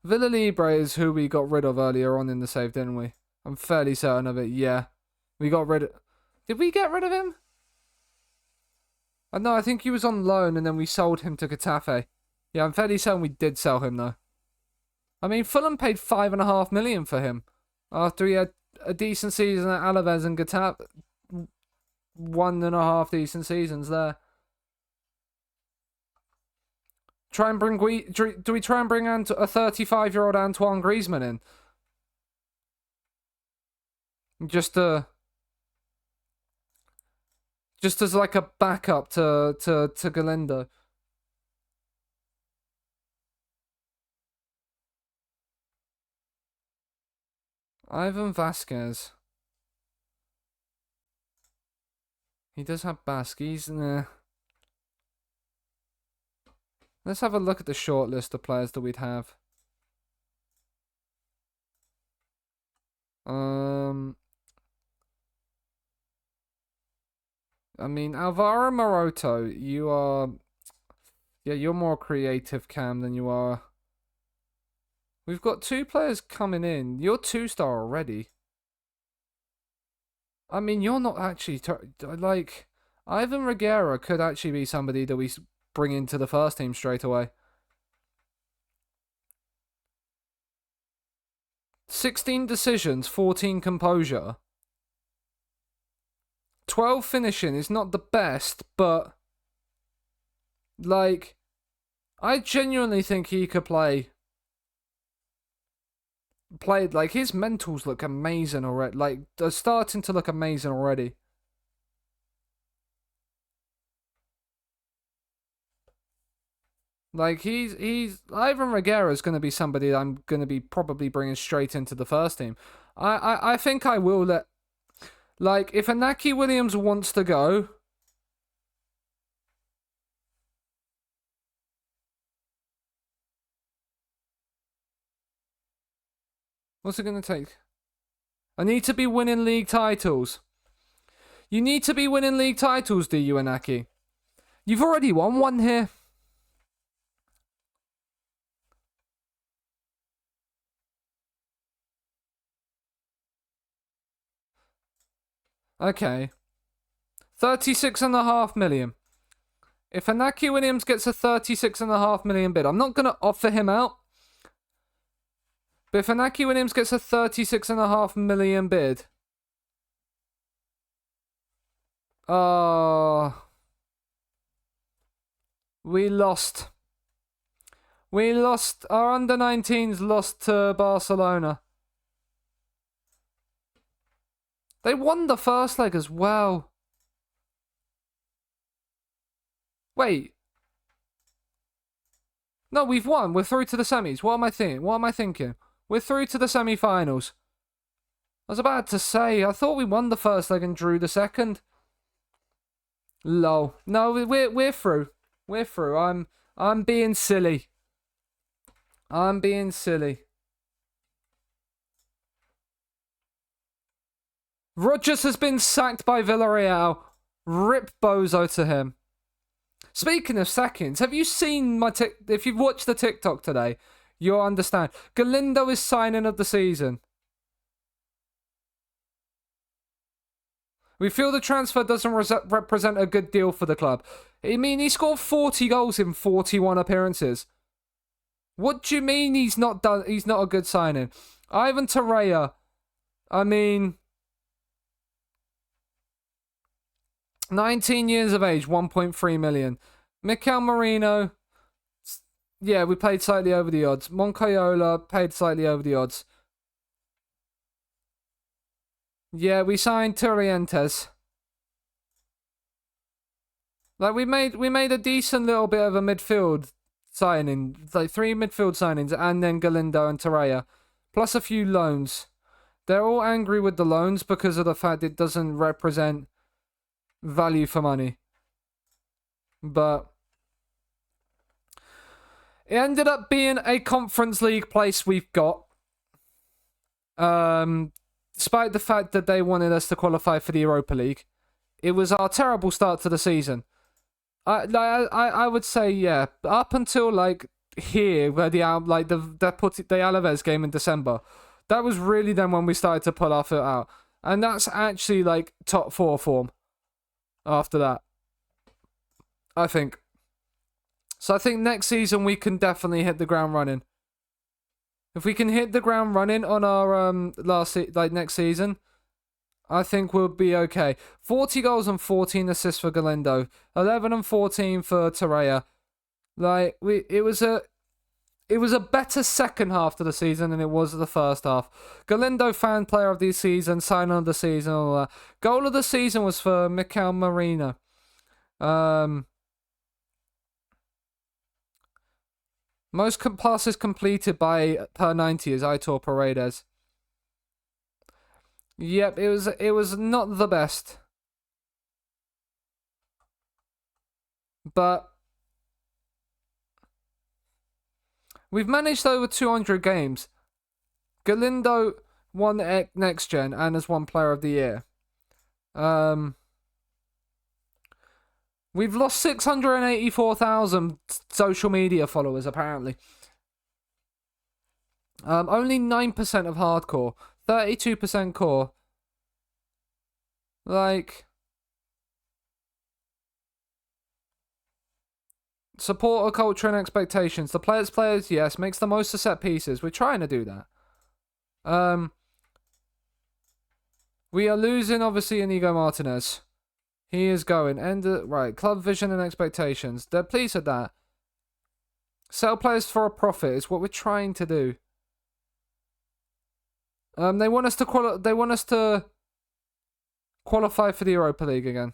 Villalibre is who we got rid of earlier on in the save, didn't we? I'm fairly certain of it, yeah. We got rid of... Did we get rid of him? No, I think he was on loan and then we sold him to Getafe. Yeah, I'm fairly certain we did sell him though. I mean, Fulham paid $5.5 million for him. After he had a decent season at Alaves and Getafe, 1.5 decent seasons there. Try and bring do we try and bring a 35-year-old Antoine Griezmann in? Just as like a backup to Galindo. Ivan Vasquez. He does have Basque. He's Let's have a look at the short list of players that we'd have. I mean, Alvaro Moroto, you are... Yeah, you're more creative, Cam, than you are... We've got 2 players coming in. You're 2-star already. I mean, you're not actually... Like, Ivan Reguera could actually be somebody that we bring into the first team straight away. 16 decisions, 14 composure. 12 finishing is not the best, but... Like, I genuinely think he could play... Like, his mentals look amazing already. Like, they're starting to look amazing already. Like, he's Ivan Reguera is going to be somebody that I'm going to be probably bringing straight into the first team. I think I will let... Like, if Inaki Williams wants to go... What's it going to take? I need to be winning league titles. You need to be winning league titles, do you, Inaki? You've already won one here. Okay. 36.5 million. If Inaki Williams gets a 36.5 million bid, I'm not going to offer him out. But if Inaki Williams gets a 36.5 million bid... we lost. We lost. Our under-19s lost to Barcelona. They won the first leg as well. Wait. No, we've won. We're through to the semis. What am I thinking? We're through to the semi-finals. I was about to say, I thought we won the first leg and drew the second. Lol. No, we're through. We're through. I'm being silly. I'm being silly. Rodgers has been sacked by Villarreal. Rip bozo to him. Speaking of sackings, have you seen my if you've watched the TikTok today, you'll understand. Galindo is signing of the season. We feel the transfer doesn't represent a good deal for the club. I mean, he scored 40 goals in 41 appearances. What do you mean he's not done? He's not a good signing. Ivan Torreira, I mean, 19 years of age, 1.3 million. Mikel Merino, yeah, we paid slightly over the odds. Moncayola paid slightly over the odds. Yeah, we signed Turrientes. Like, we made a decent little bit of a midfield signing. Like, 3 midfield signings, and then Galindo and Torreira. Plus a few loans. They're all angry with the loans because of the fact it doesn't represent value for money. But it ended up being a Conference League place we've got. Despite the fact that they wanted us to qualify for the Europa League. It was our terrible start to the season. I would say, yeah, up until like here, where the Alaves game in December, that was really then when we started to pull our foot out. And that's actually like top 4 form after that, I think. So I think next season we can definitely hit the ground running. If we can hit the ground running on our next season, I think we'll be okay. 40 goals and 14 assists for Galindo, 11 and 14 for Torreira. Like it was a better second half to the season than it was the first half. Galindo fan player of the season, sign of the season, all that. Goal of the season was for Mikel Merino. Most passes completed by per 90 is Aitor Paredes. Yep, it was not the best. But we've managed over 200 games. Galindo won Next Gen and has won Player of the Year. We've lost 684,000 social media followers, apparently. Only 9% of hardcore, 32% core. Like, supporter culture and expectations. The players, yes, makes the most of set pieces. We're trying to do that. We are losing, obviously, Inigo Martinez. He is going. Right, club vision and expectations. They're pleased with that. Sell players for a profit is what we're trying to do. They want us to qualify for the Europa League again.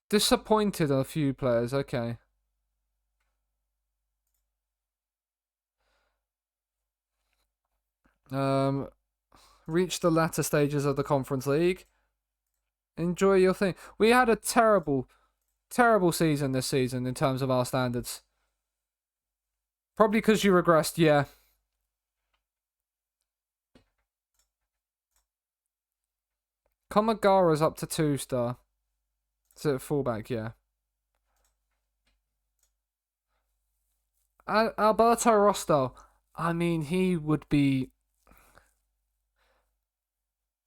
Disappointed a few players, okay. Reach the latter stages of the Conference League. Enjoy your thing. We had a terrible season this season in terms of our standards. Probably because you regressed, yeah. Komagara's up to 2-star. So fullback, yeah. Alberto Rosto. I mean, he would be...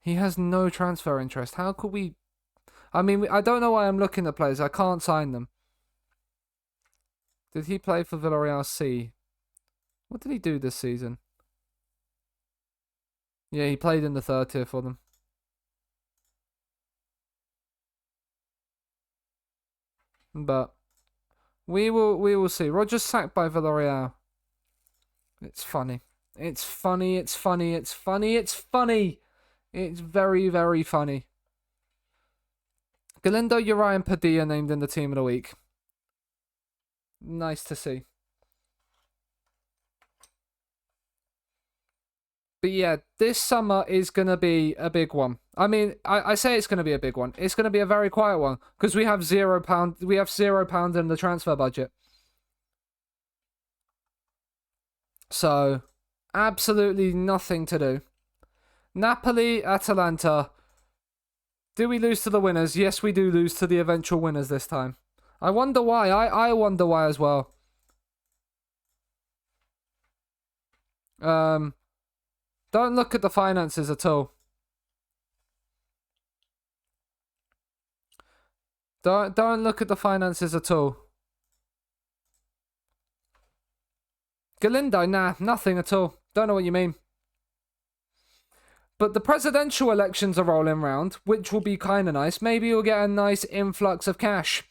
He has no transfer interest. How could we... I mean, I don't know why I'm looking at players. I can't sign them. Did he play for Villarreal C? What did he do this season? Yeah, he played in the third tier for them. But we will see. Roger's sacked by Villarreal. It's funny. It's funny. It's funny. It's funny. It's funny. It's very, very funny. Galindo, Uriah, and Padilla named in the team of the week. Nice to see. But yeah, this summer is going to be a big one. I mean, I say it's going to be a big one. It's going to be a very quiet one because we have £0. We have £0 in the transfer budget. So, absolutely nothing to do. Napoli, Atalanta. Do we lose to the winners? Yes, we do lose to the eventual winners this time. I wonder why. I wonder why as well. Don't look at the finances at all. Don't look at the finances at all. Galindo, nah, nothing at all. Don't know what you mean. But the presidential elections are rolling round, which will be kind of nice. Maybe you'll get a nice influx of cash.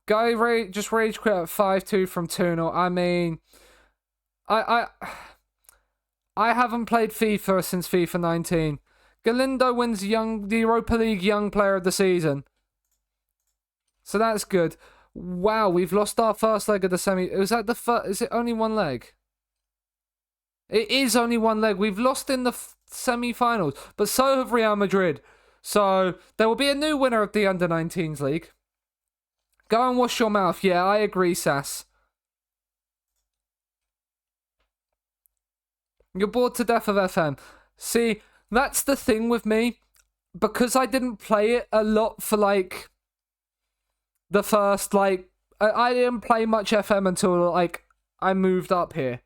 Guy just rage quit at 5-2 from 2-0. I mean, I haven't played FIFA since FIFA 19. Galindo wins the Europa League Young Player of the Season. So that's good. Wow, we've lost our first leg of the semi. Was that the first? Is it only one leg? It is only one leg. We've lost in the semi-finals, but so have Real Madrid. So there will be a new winner of the Under-19s League. Go and wash your mouth. Yeah, I agree, Sass. You're bored to death of FM. See, that's the thing with me. Because I didn't play it a lot for, like, the first, like... I didn't play much FM until, like, I moved up here.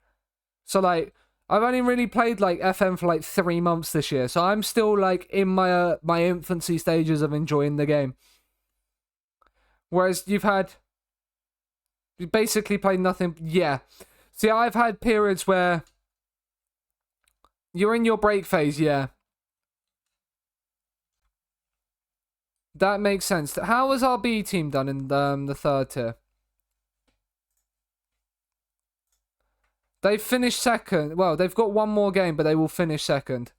So, like, I've only really played like FM for like 3 months this year, so I'm still like in my my infancy stages of enjoying the game. Whereas you basically played nothing. Yeah. See, I've had periods where you're in your break phase, yeah. That makes sense. How has our B team done in the third tier? They've finished second. Well, they've got one more game, but they will finish second.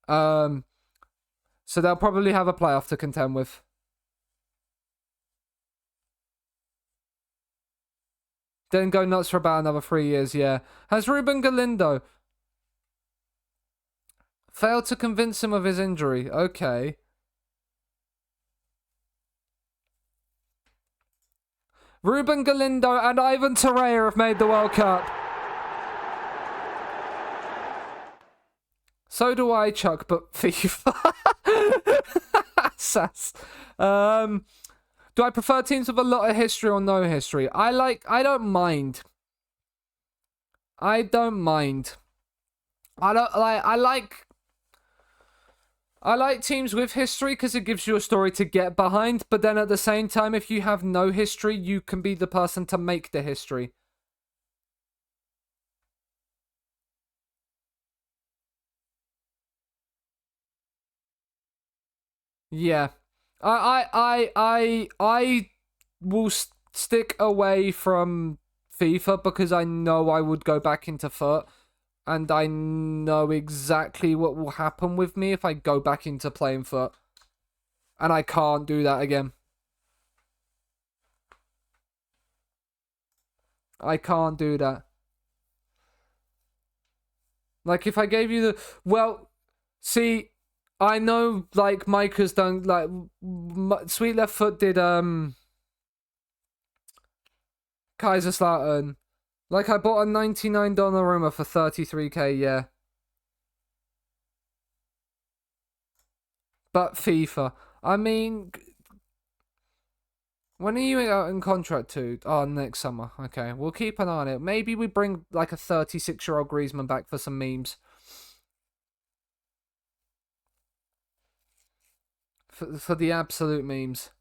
So they'll probably have a playoff to contend with. Then go nuts for about another 3 years, yeah. Has Ruben Galindo failed to convince him of his injury? Okay. Ruben Galindo and Ivan Torreira have made the World Cup. So do I, Chuck, but FIFA. Sass. Do I prefer teams with a lot of history or no history? I don't mind. I like teams with history because it gives you a story to get behind, but then at the same time, if you have no history, you can be the person to make the history. Yeah. I will stick away from FIFA because I know I would go back into foot, and I know exactly what will happen with me if I go back into playing foot, and I can't do that again. I can't do that. Like if I gave you see, I know, like, Micah's done, like, Sweet Left Foot did, Kaiserslautern. Like, I bought a $99 Donnarumma for 33k, yeah. But FIFA. I mean, when are you out in contract to? Oh, next summer. Okay, we'll keep an eye on it. Maybe we bring, like, a 36-year-old Griezmann back for some memes. For the absolute memes.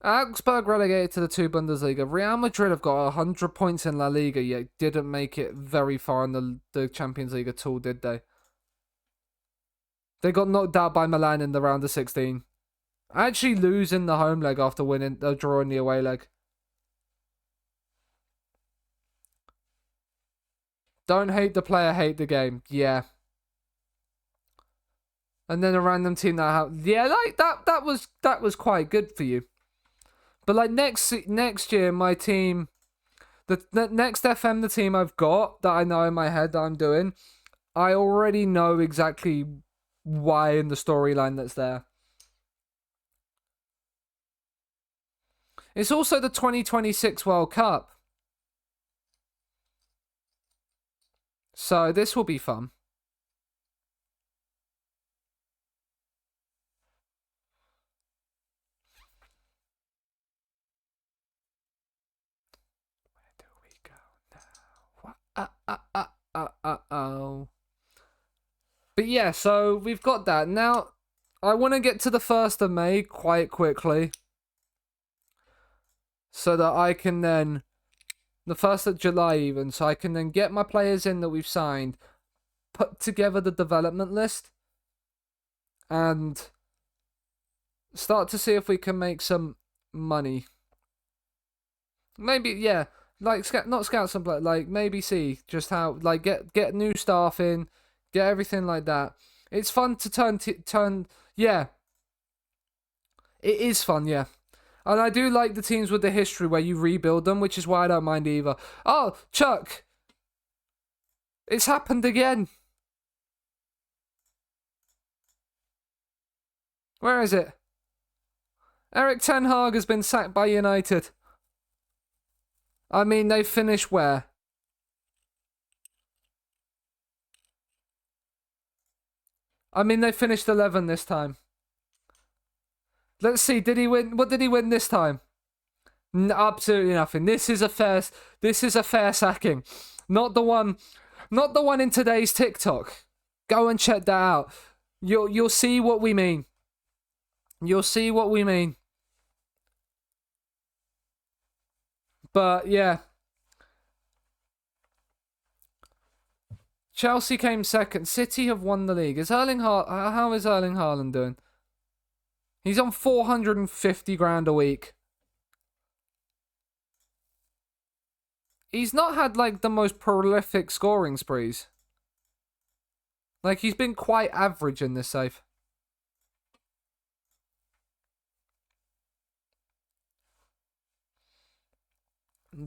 Augsburg relegated to the 2 Bundesliga. Real Madrid have got 100 points in La Liga, yet didn't make it very far in the Champions League at all, did they? They got knocked out by Milan in the round of 16. Actually losing the home leg after drawing the away leg. Don't hate the player, hate the game. Yeah. And then a random team like that was quite good for you. But like next year, my team, the next FM, the team I've got that I know in my head that I'm doing, I already know exactly why in the storyline that's there. It's also the 2026 World Cup. So this will be fun. Oh. But yeah, so we've got that. Now, I want to get to the 1st of May quite quickly. So that I can then... The 1st of July even. So I can then get my players in that we've signed. Put together the development list. And start to see if we can make some money. Maybe, yeah. Like, not scout some, like, maybe see just how, like, get new staff in, get everything like that. It's fun to turn, yeah. It is fun, yeah. And I do like the teams with the history where you rebuild them, which is why I don't mind either. Oh, Chuck! It's happened again. Where is it? Erik ten Hag has been sacked by United. I mean, they finished where? I mean, they finished 11 this time. Let's see, did he win? What did he win this time? Absolutely nothing. This is a fair sacking. Not the one in today's TikTok. Go and check that out. You'll see what we mean. You'll see what we mean. But yeah. Chelsea came second. City have won the league. How is Erling Haaland doing? He's on 450 grand a week. He's not had like the most prolific scoring sprees. Like he's been quite average in this save.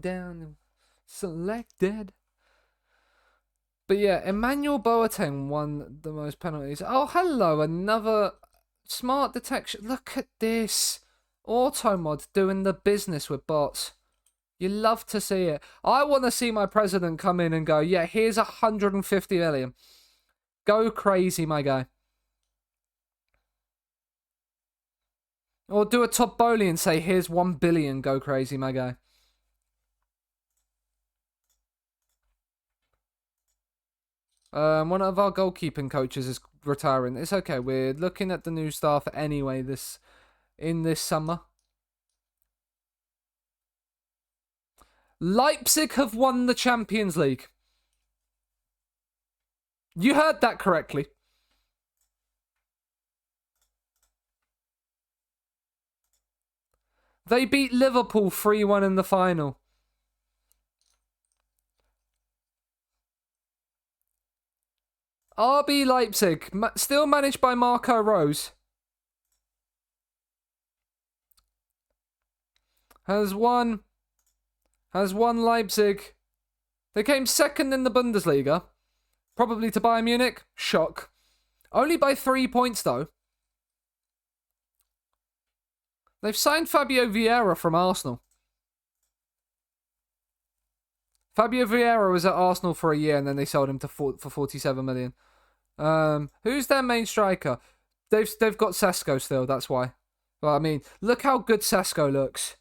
Down selected. But yeah, Emmanuel Boateng won the most penalties. Oh, hello, another smart detection. Look at this. Automod doing the business with bots. You love to see it. I want to see my president come in and go, yeah, here's 150 million. Go crazy, my guy. Or do a Top Bowley and say, here's 1 billion. Go crazy, my guy. One of our goalkeeping coaches is retiring. It's okay. We're looking at the new staff anyway in this summer. Leipzig have won the Champions League. You heard that correctly. They beat Liverpool 3-1 in the final. RB Leipzig, still managed by Marco Rose, has won Leipzig. They came second in the Bundesliga, probably to Bayern Munich. Shock. Only by 3 points though. They've signed Fabio Vieira from Arsenal. Fabio Vieira was at Arsenal for a year and then they sold him for 47 million. Who's their main striker? They've got Sesko still, that's why. Well, I mean, look how good Sesko looks.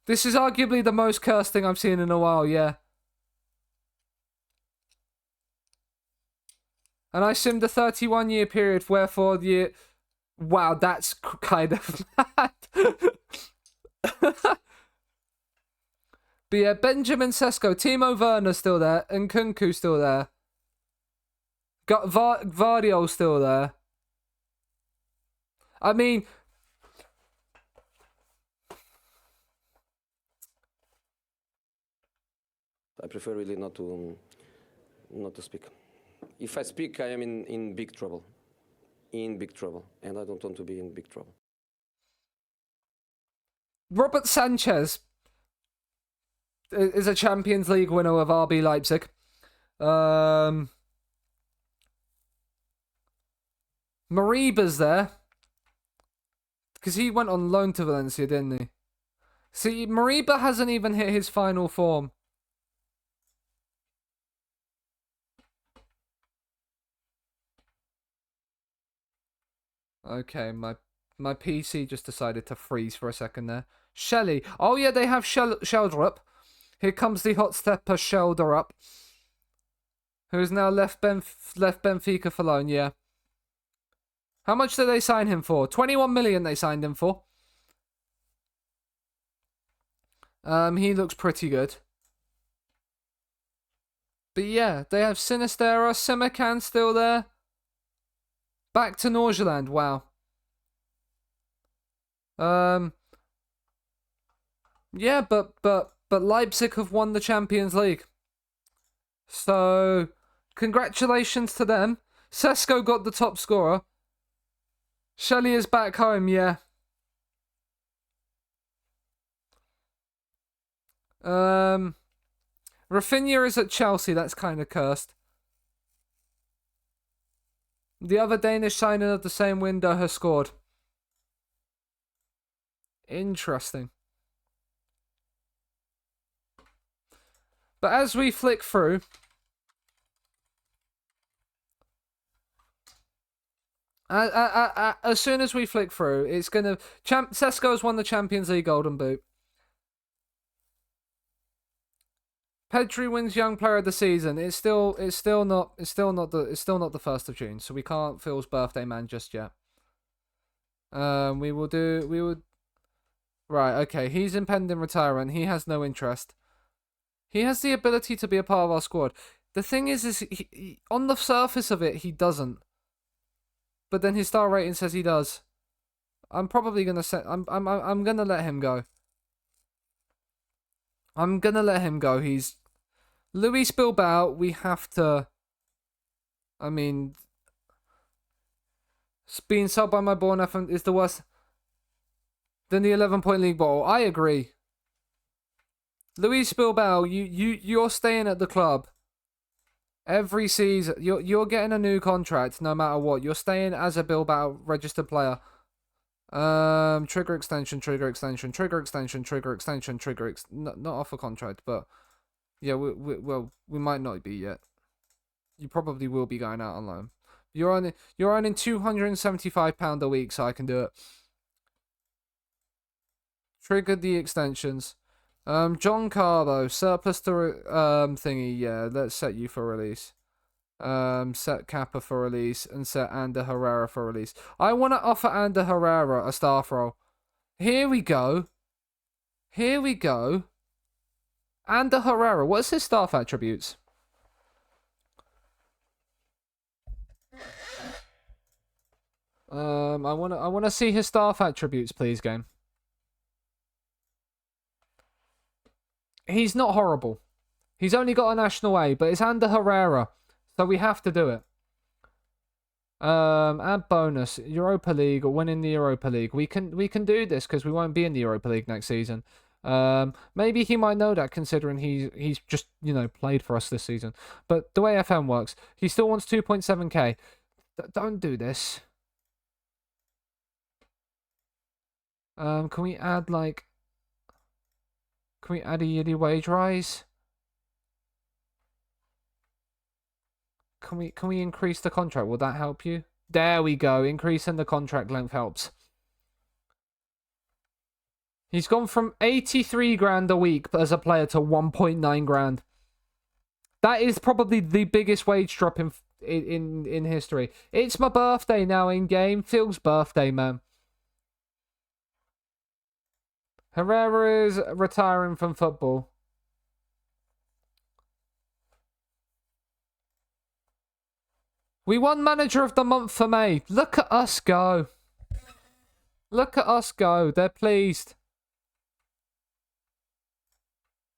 This is arguably the most cursed thing I've seen in a while, yeah. And I simmed a 31-year period, wherefore the year... Wow, that's kind of mad. But yeah, Benjamin Sesko, Timo Werner still there, and Nkunku still there. Got Vardiol still there. I mean... I prefer really not to speak. If I speak, I am in big trouble. In big trouble. And I don't want to be in big trouble. Robert Sanchez is a Champions League winner of RB Leipzig. Mariba's there. Because he went on loan to Valencia, didn't he? See, Mariba hasn't even hit his final form. Okay, my PC just decided to freeze for a second there. Shelley. Oh yeah, they have Sheldrup. Here comes the hot stepper Sheldrup, who's now left Benfica for loan, yeah. How much did they sign him for? 21 million they signed him for. He looks pretty good. But yeah, they have Sinistera, Simakan still there. Back to Norgeland, wow. Yeah, but Leipzig have won the Champions League. So, congratulations to them. Sesko got the top scorer. Shelley is back home, yeah. Rafinha is at Chelsea, that's kind of cursed. The other Danish signing of the same window has scored. Interesting. But as we flick through, As soon as we flick through, it's gonna. Sesko's won the Champions League Golden Boot. Pedri wins Young Player of the Season. It's still not the 1st of June, so we can't Phil's birthday man just yet. We will. Right, okay. He's impending retirement. He has no interest. He has the ability to be a part of our squad. The thing is he, on the surface of it, he doesn't. But then his star rating says he does. I'm probably gonna I'm gonna let him go. I'm gonna let him go. He's Luis Bilbao. We have to. I mean, being sold by my born FM is the worst. Than the 11-point league bottle. I agree. Luis Bilbao, you're staying at the club every season. You're getting a new contract no matter what. You're staying as a Bilbao registered player. Trigger extension. Not off a contract, but yeah, we might not be yet. You probably will be going out on loan. You're earning £275 a week, so I can do it. Trigger the extensions. John Carlo, surplus to thingy. Yeah, let's set you for release. Set Kappa for release and set Ander Herrera for release. I want to offer Ander Herrera a staff role. Here we go. Ander Herrera, what's his staff attributes? I wanna see his staff attributes, please, game. He's not horrible. He's only got a national A, but it's Ander Herrera, so we have to do it. Add bonus, Europa League or winning the Europa League. We can do this because we won't be in the Europa League next season. Maybe he might know that considering he's just played for us this season. But the way FM works, he still wants 2.7k. Don't do this. Can we add a yearly wage rise? Can we increase the contract? Will that help you? There we go. Increasing the contract length helps. He's gone from 83 grand a week as a player to 1.9 grand. That is probably the biggest wage drop in history. It's my birthday now in game. Phil's birthday, man. Herrera is retiring from football. We won Manager of the Month for May. Look at us go. Look at us go. They're pleased.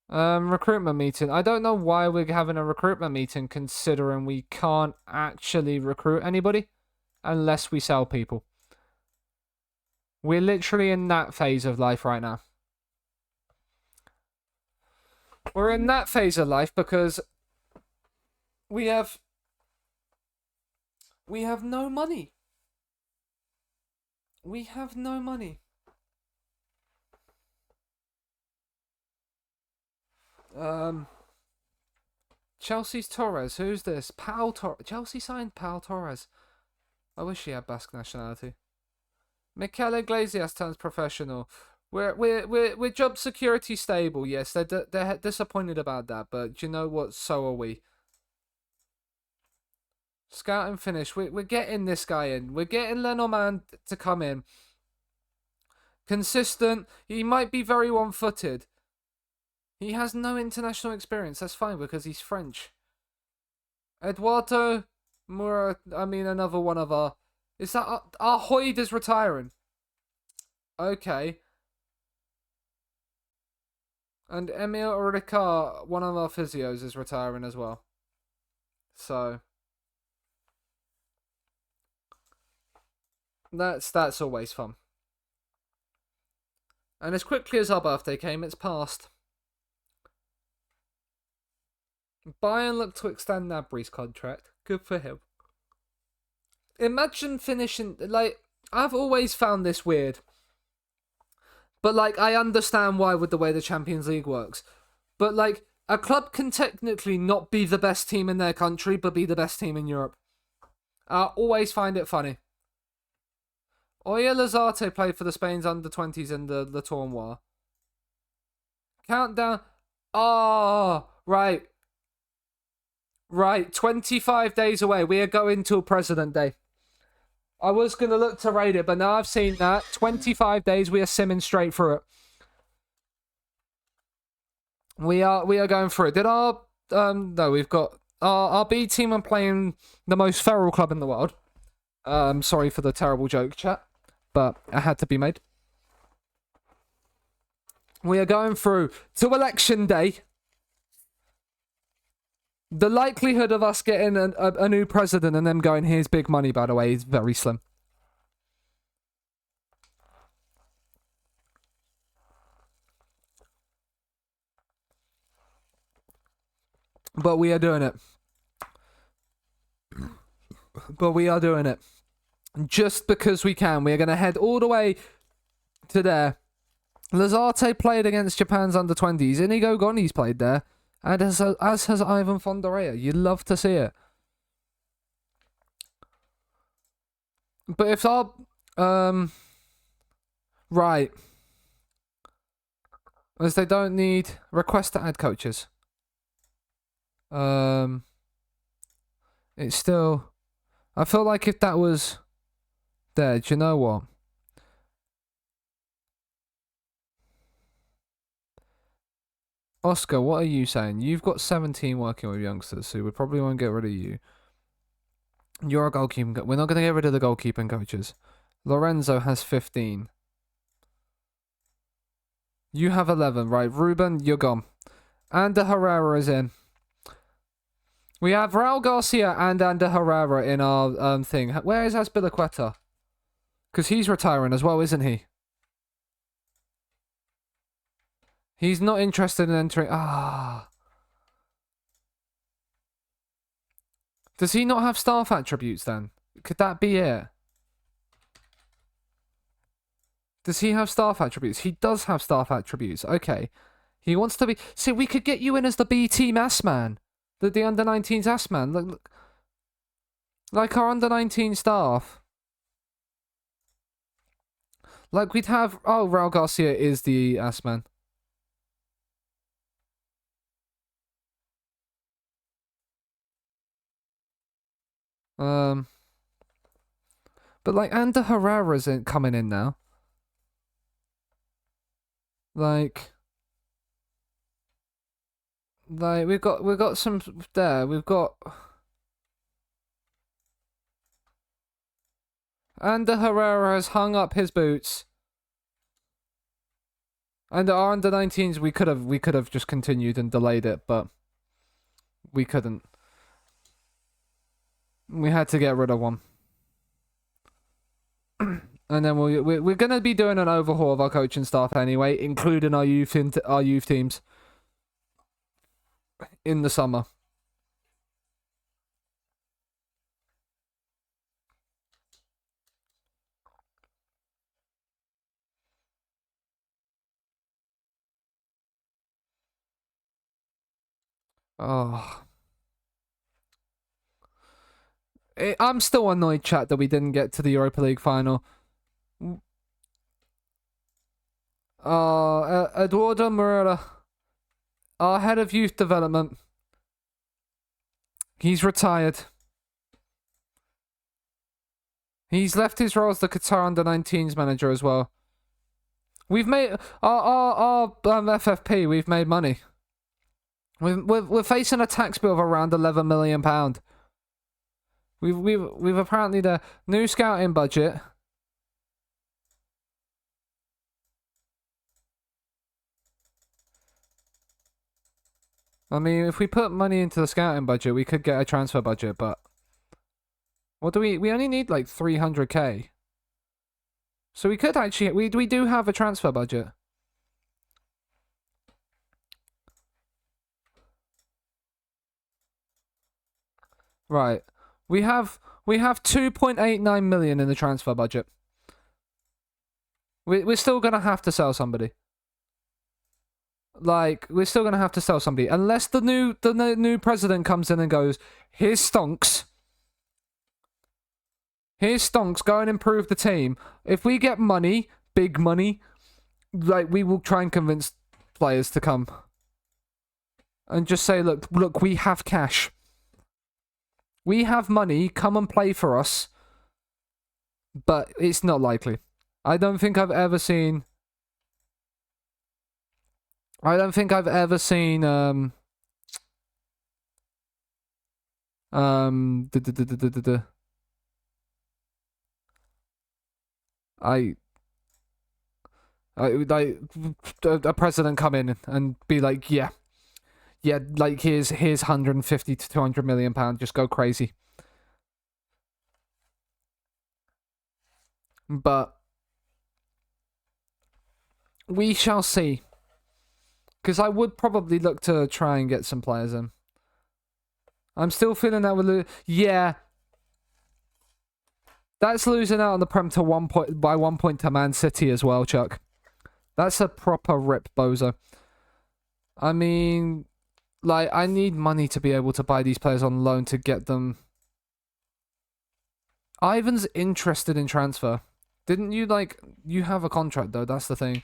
Recruitment meeting. I don't know why we're having a recruitment meeting considering we can't actually recruit anybody unless we sell people. We're literally in that phase of life right now. We're in that phase of life because we have no money. We have no money. Chelsea's Torres. Who's this? Pau Torres. Chelsea signed Pau Torres. I wish he had Basque nationality. Mikel Iglesias turns professional. We're job security stable. Yes, they're disappointed about that, but you know what? So are we. Scout and finish. We're getting this guy in. We're getting Lenormand to come in. Consistent. He might be very one-footed. He has no international experience. That's fine because he's French. Eduardo Mura. I mean, another one of our. Is that our Hoyd is retiring? Okay. And Emil Ricard, one of our physios, is retiring as well. So that's always fun. And as quickly as our birthday came, it's passed. Bayern look to extend Nabry's contract. Good for him. Imagine finishing... I've always found this weird. But, I understand why with the way the Champions League works. But, a club can technically not be the best team in their country, but be the best team in Europe. I always find it funny. Oya Lazarte played for the Spain's under-20s in the tournoi. Countdown. Oh, right. Right, 25 days away. We are going till President Day. I was going to look to rate it, but now I've seen that. 25 days, we are simming straight through it. We are going through it. Did our... no, we've got... Our B team are playing the most feral club in the world. Sorry for the terrible joke, chat. But it had to be made. We are going through to Election Day. The likelihood of us getting a new president and them going, here's big money, by the way, is very slim. But we are doing it. But we are doing it. Just because we can. We are going to head all the way to there. Lazarte played against Japan's under-20s. Inigo Goni's played there. And as has Ivan Fonderea. You'd love to see it. But if our... right. As they don't need... Request to add coaches. It's still... I feel like if that was... There, do you know what? Oscar, what are you saying? You've got 17 working with youngsters, so we probably won't get rid of you. You're a goalkeeping... We're not going to get rid of the goalkeeping coaches. Lorenzo has 15. You have 11, right? Ruben, you're gone. Ander Herrera is in. We have Raul Garcia and Ander Herrera in our thing. Where is Azpilicueta? Because he's retiring as well, isn't he? He's not interested in entering... Ah. Does he not have staff attributes then? Could that be it? Does he have staff attributes? He does have staff attributes. Okay. He wants to be... See, we could get you in as the B team ass man. The under-19s ass man. Look. Like our under-19 staff. Like we'd have... Oh, Raul Garcia is the ass man. But like Ander Herrera's coming in now. Like we've got some there. We've got Ander Herrera has hung up his boots. And our under-19s we could have just continued and delayed it, but we couldn't. We had to get rid of one. And then we're going to be doing an overhaul of our coaching staff anyway, including our youth teams in the summer. Oh. I'm still annoyed, chat, that we didn't get to the Europa League final. Eduardo Moreira, our head of youth development. He's retired. He's left his role as the Qatar under-19s manager as well. We've made our FFP. We've made money. We're facing a tax bill of around £11 million. We've apparently the new scouting budget. I mean, if we put money into the scouting budget, we could get a transfer budget, but what do we only need like 300k. So we could actually we do have a transfer budget. Right. We have 2.89 million in the transfer budget. We're still going to have to sell somebody. Like, we're still going to have to sell somebody. Unless the new president comes in and goes, here's stonks. Here's Stonks, go and improve the team. If we get money, big money, like, we will try and convince players to come. And just say, look, we have cash. We have money, come and play for us. But it's not likely. I don't think I've ever seen... I don't think I've ever seen, like a president come in and be like, yeah, like here's 150 to 200 million pound, just go crazy. But we shall see, because I would probably look to try and get some players in. I'm still feeling that we're yeah. That's losing out on the Prem to 1 point by 1 point to Man City as well, Chuck. That's a proper rip bozo. I mean, like, I need money to be able to buy these players on loan to get them. Ivan's interested in transfer. Didn't you, like, you have a contract though, that's the thing.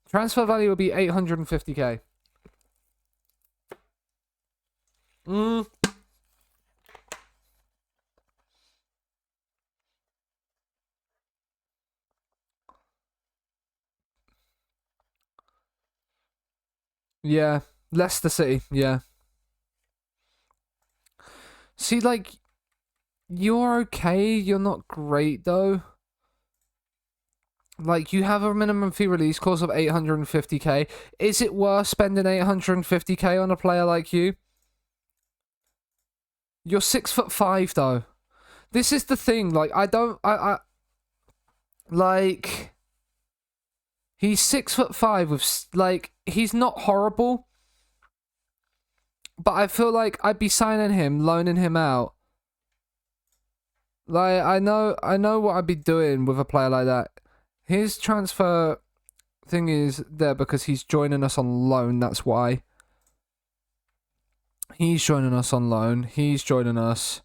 Transfer value will be 850k. Yeah, Leicester City, yeah. See, like, you're okay, you're not great, though. Like, you have a minimum fee release clause of 850k. Is it worth spending 850k on a player like you? You're 6'5", though. This is the thing, like, like... He's 6'5" with, like, he's not horrible. But I feel like I'd be signing him, loaning him out. Like, I know what I'd be doing with a player like that. His transfer thing is there because he's joining us on loan, that's why. He's joining us on loan, he's joining us.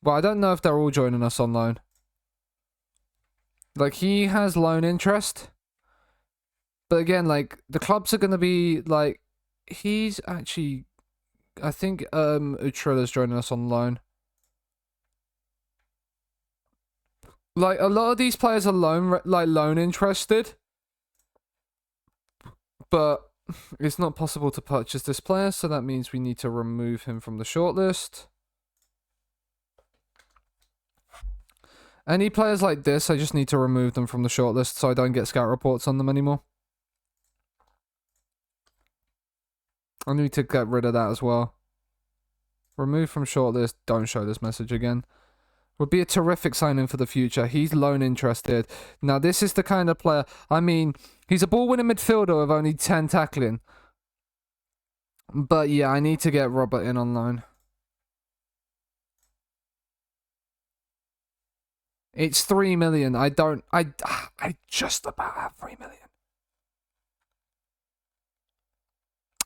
But I don't know if they're all joining us on loan. Like, he has loan interest. But again, like, the clubs are going to be, like, he's actually, I think, Utrilla's joining us on loan. Like, a lot of these players are loan interested. But it's not possible to purchase this player, so that means we need to remove him from the shortlist. Any players like this, I just need to remove them from the shortlist so I don't get scout reports on them anymore. I need to get rid of that as well. Remove from shortlist, don't show this message again. Would be a terrific signing for the future. He's loan interested. Now, this is the kind of player... I mean, he's a ball-winning midfielder with only 10 tackling. But yeah, I need to get Robert in on loan. It's 3 million. I just about have 3 million.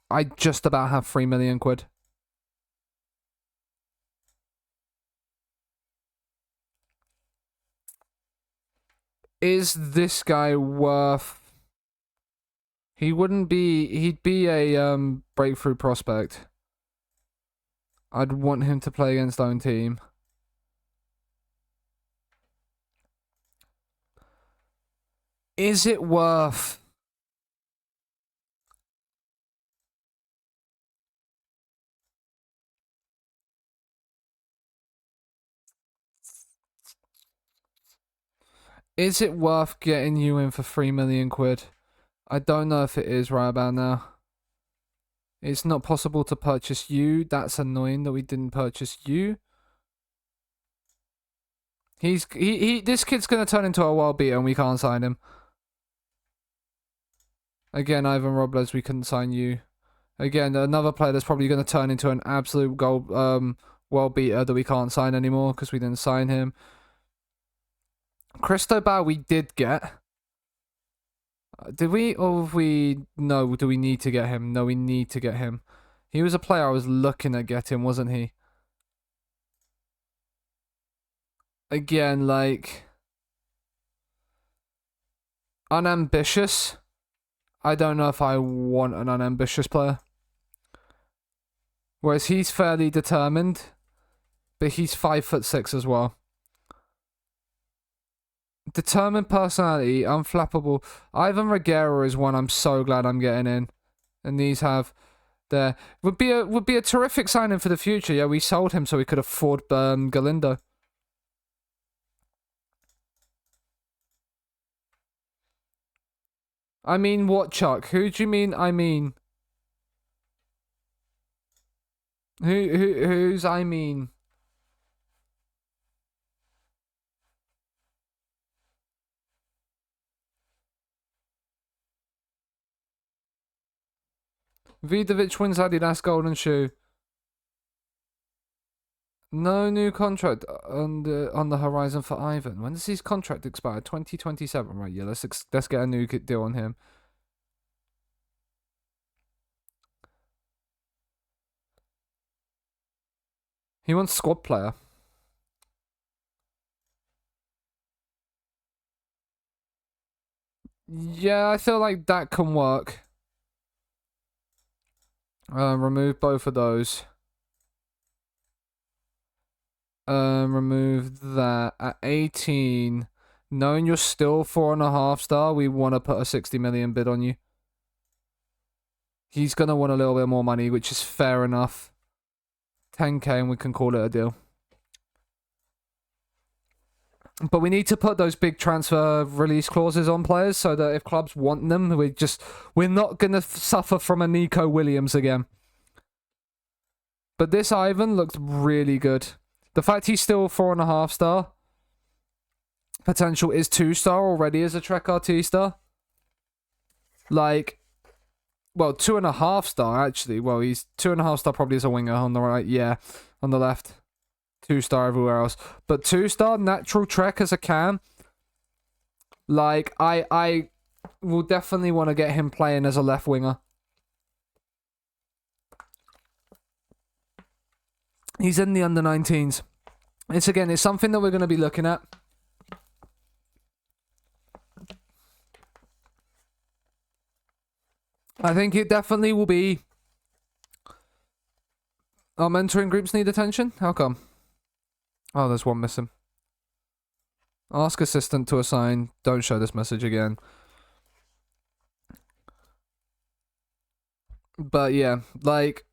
I just about have 3 million quid. Is this guy worth... He wouldn't be... He'd be a breakthrough prospect. I'd want him to play against own team. Is it worth... Is it worth getting you in for 3 million quid? I don't know if it is right about now. It's not possible to purchase you. That's annoying that we didn't purchase you. This kid's gonna turn into a world beater and we can't sign him. Again, Ivan Robles, we couldn't sign you. Again, another player that's probably gonna turn into an absolute world beater that we can't sign anymore because we didn't sign him. Cristobal we did get. Did we, or have we... No, do we need to get him? No, we need to get him. He was a player I was looking at getting, wasn't he? again, like, unambitious. I don't know if I want an unambitious player. Whereas he's fairly determined, but he's 5'6" as well. Determined personality, unflappable. Ivan Reguera is one I'm so glad I'm getting in, and these have there would be a terrific signing for the future. Yeah, we sold him so we could afford Galindo. I mean, what, Chuck? Who do you mean? I mean, who's I mean? Vidovic wins Adidas Golden Shoe. No new contract on the horizon for Ivan. When does his contract expire? 2027, right? Yeah, let's get a new deal on him. He wants squad player. Yeah, I feel like that can work. Remove both of those. Remove that at 18. Knowing you're still 4.5 star, we want to put a 60 million bid on you. He's gonna want a little bit more money, which is fair enough. 10k and we can call it a deal. But we need to put those big transfer release clauses on players so that if clubs want them, we're not gonna suffer from a Nico Williams again. But this Ivan looks really good. The fact he's still 4.5 star. Potential is 2 star already as a Trek Artista. Like, well, 2.5 star actually. Well, he's 2.5 star probably as a winger on the right. Yeah, on the left. 2 star everywhere else. But 2 star natural Trek as a cam. Like, I will definitely want to get him playing as a left winger. He's in the under-19s. It's something that we're going to be looking at. I think it definitely will be. Our mentoring groups need attention? How come? Oh, there's one missing. Ask assistant to assign. Don't show this message again. But yeah, like,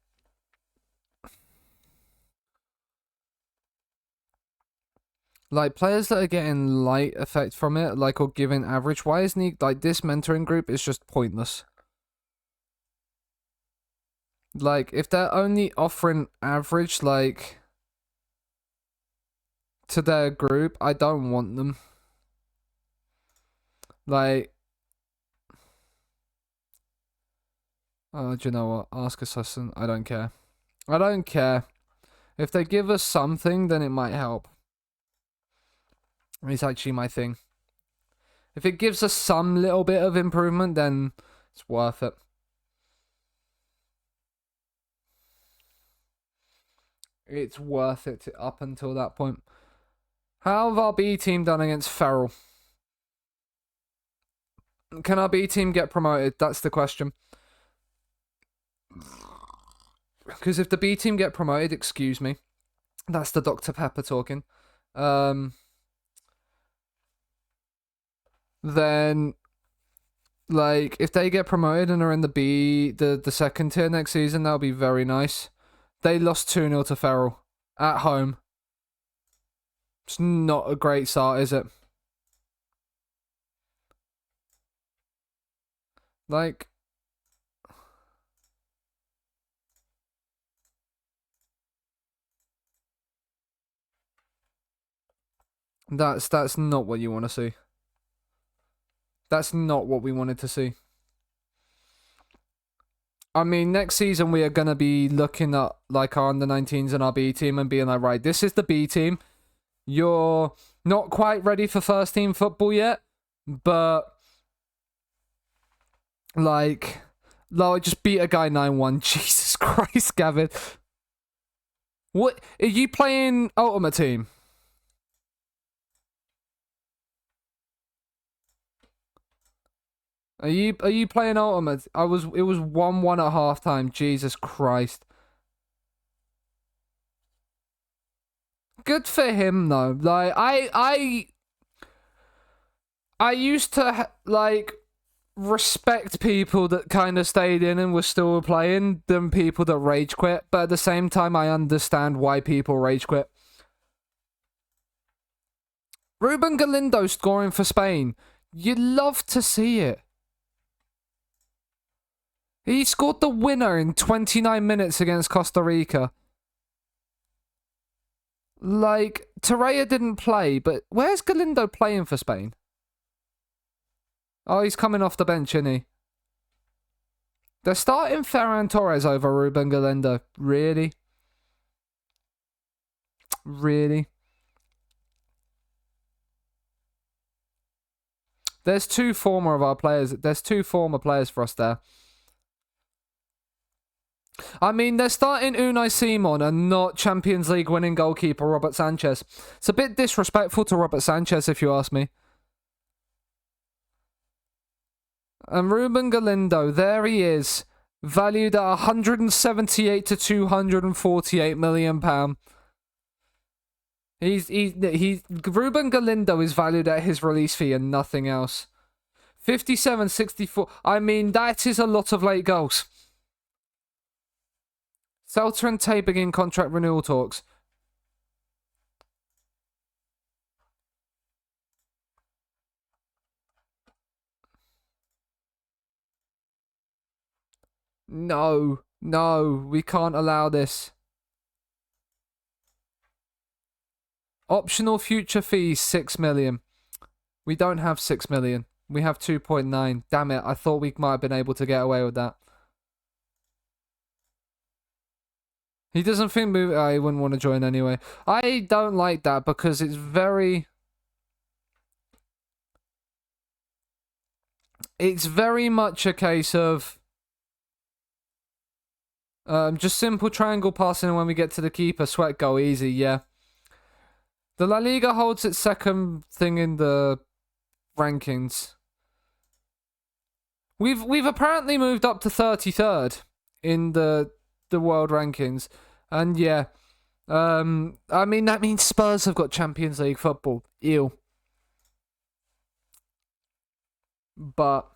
players that are getting light effect from it, like, or giving average, why isn't he, like, this mentoring group is just pointless. Like, if they're only offering average, like, to their group, I don't want them. Like, oh, do you know what? Ask assistant. I don't care. I don't care. If they give us something, then it might help. It's actually my thing. If it gives us some little bit of improvement, then it's worth it. It's worth it up until that point. How have our B team done against Ferrell? Can our B team get promoted? That's the question. Because if the B team get promoted, excuse me, that's the Dr. Pepper talking. Then, like, if they get promoted and are in the second tier next season, that'll be very nice. They lost 2-0 to Ferrell at home. It's not a great start, is it? Like, that's not what you want to see. That's not what we wanted to see. I mean, next season we are going to be looking at, like, our under-19s and our B team and being like, right, this is the B team. You're not quite ready for first team football yet, but, like, I just beat a guy 9-1. Jesus Christ, Gavin. What? Are you playing Ultimate Team? Are you playing Ultimate? It was 1-1 at halftime. Jesus Christ. Good for him though. Like I used to like respect people that kind of stayed in and were still playing than people that rage quit, but at the same time I understand why people rage quit. Ruben Galindo scoring for Spain. You'd love to see it. He scored the winner in 29 minutes against Costa Rica. Like, Torreira didn't play, but where's Galindo playing for Spain? Oh, he's coming off the bench, isn't he? They're starting Ferran Torres over Ruben Galindo. Really? Really? There's two former players for us there. I mean, they're starting Unai Simon and not Champions League winning goalkeeper Robert Sanchez. It's a bit disrespectful to Robert Sanchez, if you ask me. And Ruben Galindo, there he is, valued at 178 to 248 million pound. Ruben Galindo is valued at his release fee and nothing else. 57-64. I mean, that is a lot of late goals. Celta and Tay begin contract renewal talks. No, we can't allow this. Optional future fees, 6 million. We don't have 6 million. We have 2.9. Damn it, I thought we might have been able to get away with that. He doesn't think he wouldn't want to join anyway. I don't like that because it's very... It's very much a case of... just simple triangle passing, and when we get to the keeper, sweat goal, easy, yeah. The La Liga holds its second thing in the rankings. We've apparently moved up to 33rd in the world rankings. And yeah, I mean, that means Spurs have got Champions League football. Ew. But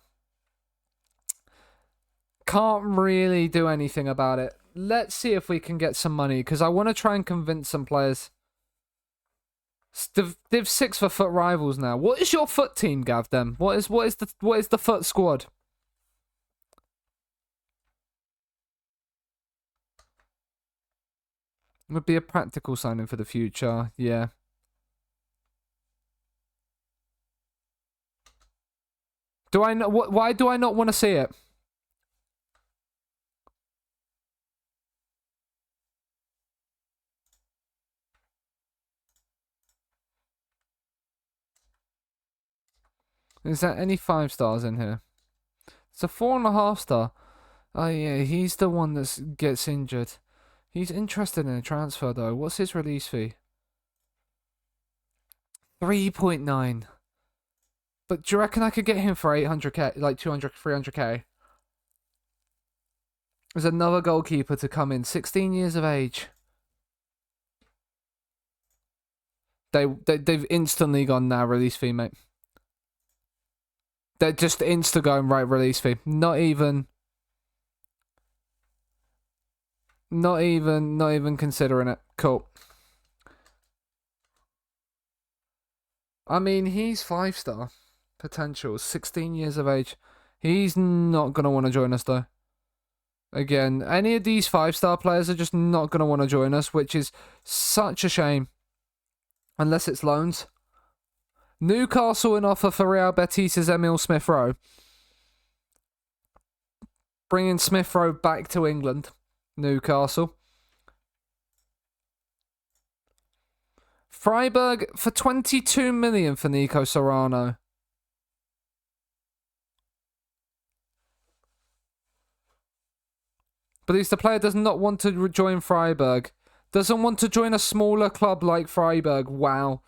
can't really do anything about it. Let's see if we can get some money, because I want to try and convince some players. They've 6 for foot rivals now. What is your foot team, Gav? Then what is the foot squad? Would be a practical signing for the future. Yeah. Do I know why do I not want to see it? Is there any 5 stars in here? It's a 4.5 star. Oh yeah, he's the one that gets injured. He's interested in a transfer though. What's his release fee? 3.9. But do you reckon I could get him for 800k, like 200, 300k? There's another goalkeeper to come in, 16 years of age. They've instantly gone now, release fee, mate. They're just insta going right, release fee. Not even considering it. Cool. I mean, he's 5 star potential, 16 years of age. He's not gonna want to join us though. Again, any of these 5 star players are just not gonna want to join us, which is such a shame. Unless it's loans. Newcastle in offer for Real Betis' Emil Smith-Rowe. Bringing Smith-Rowe back to England. Newcastle. Freiburg for 22 million for Nico Serrano. But at least the player does not want to join Freiburg. Doesn't want to join a smaller club like Freiburg. Wow.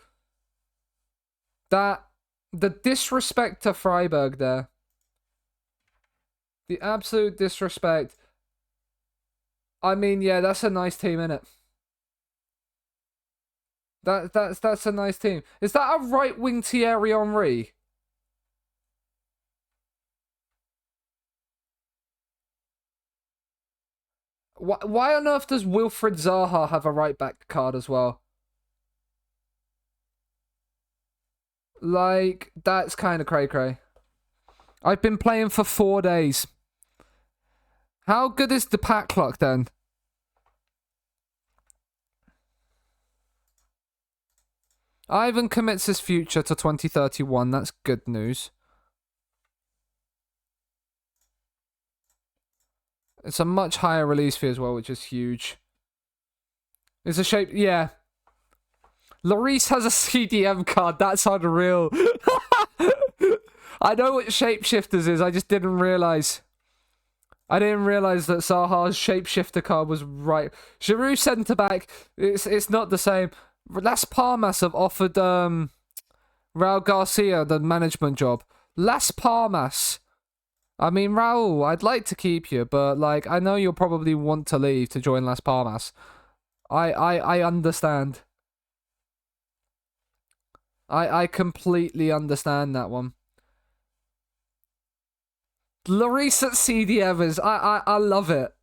The disrespect to Freiburg there. The absolute disrespect. I mean, yeah, that's a nice team, innit? That's a nice team. Is that a right wing Thierry Henry? Why on earth does Wilfred Zaha have a right back card as well? Like, that's kind of cray-cray. I've been playing for 4 days. How good is the pack clock then? Ivan commits his future to 2031. That's good news. It's a much higher release fee as well, which is huge. It's a shape... Yeah. Lloris has a CDM card. That's unreal. I know what Shapeshifters is. I just didn't realise. I didn't realise that Zaha's Shapeshifter card was right. Giroud centre-back. It's not the same. Las Palmas have offered Raul Garcia the management job. Las Palmas. I mean, Raul, I'd like to keep you, but like I know you'll probably want to leave to join Las Palmas. I understand. I completely understand that one. Lloris at CDM is I love it.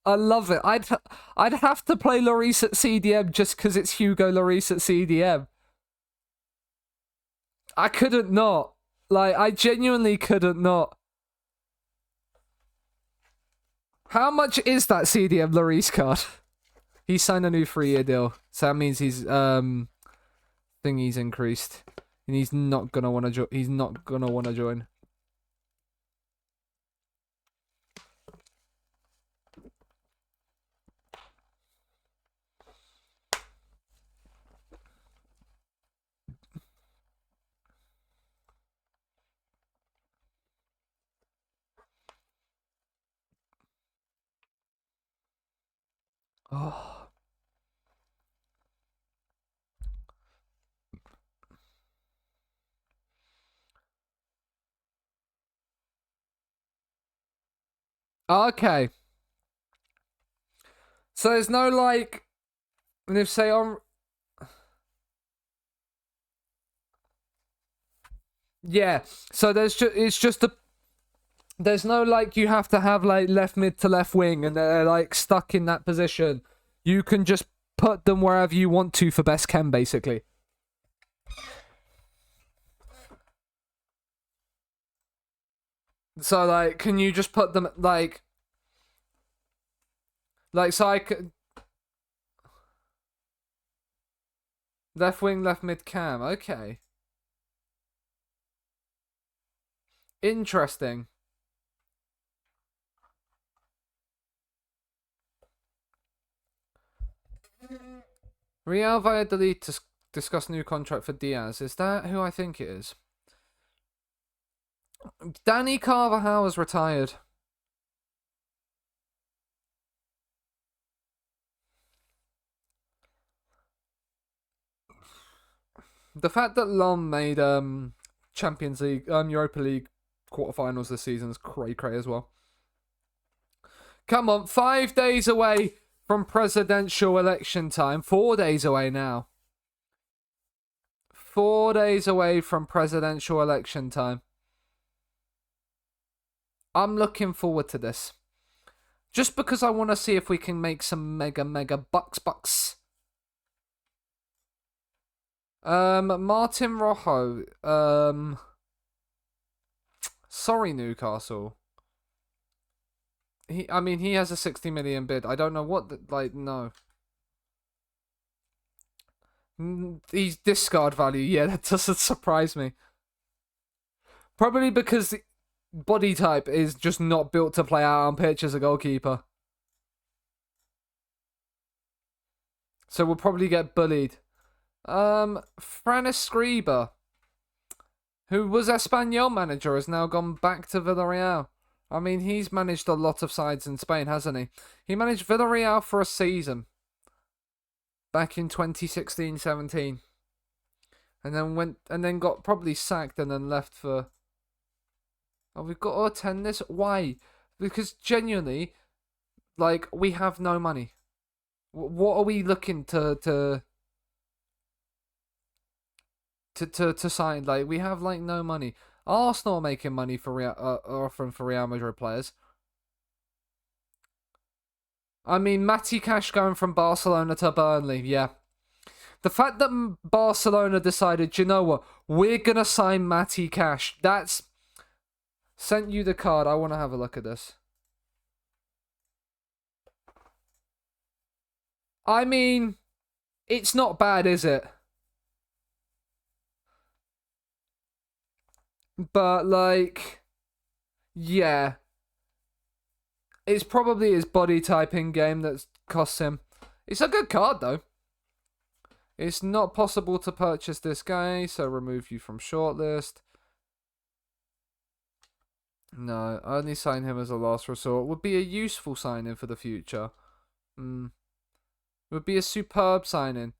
I love it. I'd have to play Lloris at CDM just because it's Hugo Lloris at CDM. I couldn't not. Like, I genuinely couldn't not. How much is that CDM Lloris card? He signed a new 3-year deal, so that means he's thingy's increased, and he's not gonna want to. He's not gonna want to join. Oh. Okay. So there's no like, and if say on. Yeah. So it's just a. There's no like you have to have like left mid to left wing and they're like stuck in that position. You can just put them wherever you want to for best chem basically. So like can you just put them like so I could left wing, left mid cam. Okay. Interesting. Real Valladolid to discuss new contract for Diaz. Is that who I think it is? Danny Carvajal has retired. The fact that Lom made Champions League, Europa League quarterfinals this season is cray as well. Come on, 5 days away from presidential election time. 4 days away now. 4 days away from presidential election time. I'm looking forward to this. Just because I want to see if we can make some mega bucks. Martin Rojo. Sorry, Newcastle. He has a 60 million bid. I don't know what, no. He's discard value. Yeah, that doesn't surprise me. Probably because the body type is just not built to play out on pitch as a goalkeeper. So we'll probably get bullied. Franis Scriba, who was Espanyol manager, has now gone back to Villarreal. I mean, he's managed a lot of sides in Spain, hasn't he? He managed Villarreal for a season back in 2016-17, and then got probably sacked and then left for. Oh, we've got to attend this. Why? Because genuinely, like, we have no money. What are we looking to sign? Like, we have like no money. Arsenal are making money for offering for Real Madrid players. I mean, Matty Cash going from Barcelona to Burnley, yeah. The fact that Barcelona decided, you know what, we're gonna sign Matty Cash. That's sent you the card. I want to have a look at this. I mean, it's not bad, is it? But, like, yeah. It's probably his body typing game that's cost him. It's a good card, though. It's not possible to purchase this guy, so remove you from shortlist. No, only sign him as a last resort. Would be a useful signing for the future. Would be a superb signing.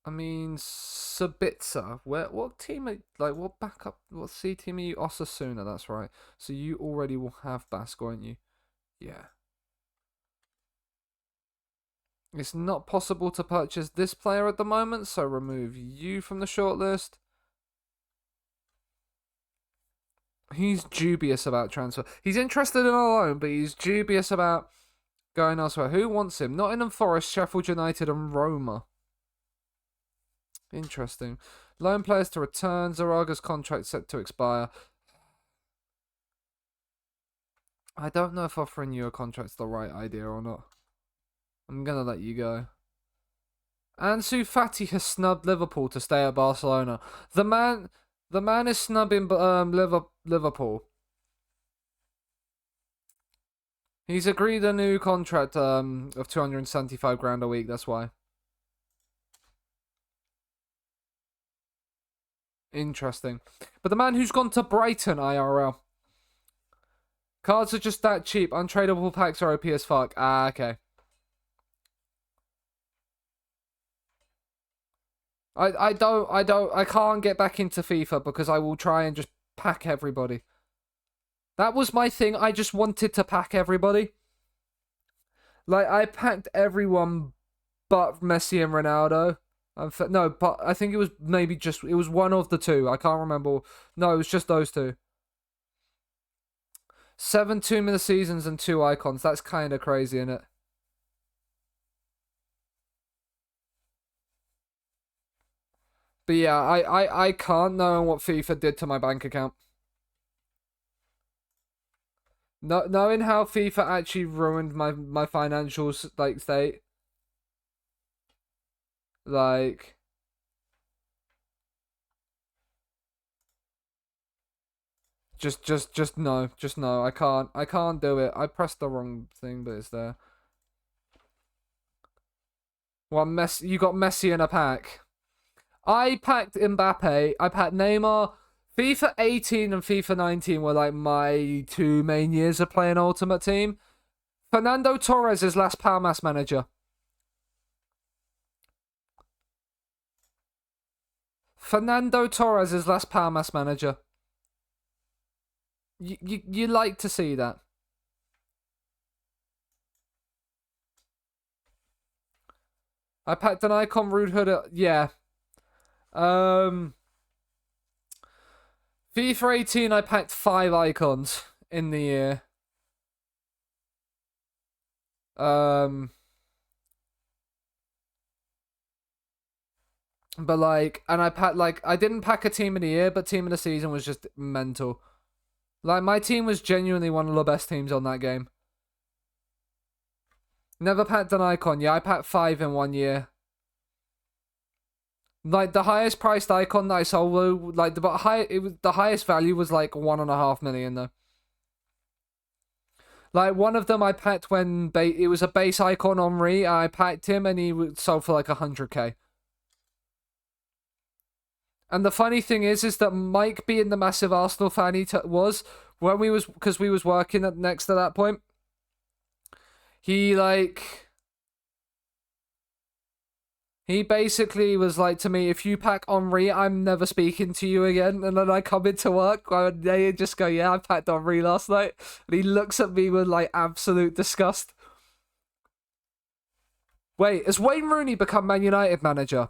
I mean, Sabitzer. What team? What backup? What C team are you? Osasuna. That's right. So you already will have Basque, won't you? Yeah. It's not possible to purchase this player at the moment, so remove you from the shortlist. He's dubious about transfer. He's interested in a loan, but he's dubious about going elsewhere. Who wants him? Nottingham Forest, Sheffield United, and Roma. Interesting. Loan players to return. Zaraga's contract set to expire. I don't know if offering you a contract's the right idea or not. I'm gonna let you go. Ansu Fati has snubbed Liverpool to stay at Barcelona. The man is snubbing Liverpool. He's agreed a new contract of 275 grand a week. That's why. Interesting. But the man who's gone to Brighton IRL. Cards are just that cheap. Untradeable packs are OP as fuck. Ah, okay. I can't get back into FIFA because I will try and just pack everybody. That was my thing. I just wanted to pack everybody. Like, I packed everyone but Messi and Ronaldo. No, but I think it was maybe just... It was one of the two. I can't remember. No, it was just those two. 7 Team of the Seasons and 2 icons. That's kind of crazy, isn't it? But yeah, I can't know what FIFA did to my bank account. No, knowing how FIFA actually ruined my financial state. Like, just no, I can't do it. I pressed the wrong thing, but it's there. You got Messi in a pack. I packed Mbappe. I packed Neymar. FIFA 18 and FIFA 19 were like my 2 main years of playing Ultimate Team. Fernando Torres is Las Palmas manager. Fernando Torres is Las Palmas manager. You like to see that. I packed an icon Rude Hood. Yeah. FIFA 18, I packed 5 icons in the year. But like, and I packed I didn't pack a team of the year, but team of the season was just mental. Like, my team was genuinely one of the best teams on that game. Never packed an icon. Yeah, I packed 5 in 1 year. Like, the highest priced icon that I sold, like, the highest value was like 1.5 million though. Like, one of them I packed when it was a base icon Henri. I packed him and he sold for like 100k. And the funny thing is that Mike, being the massive Arsenal fan he was, when because we was working next to that point, he He basically was like to me, if you pack Henri, I'm never speaking to you again. And then I come into work, and they just go, yeah, I packed Henri last night. And he looks at me with like absolute disgust. Wait, has Wayne Rooney become Man United manager?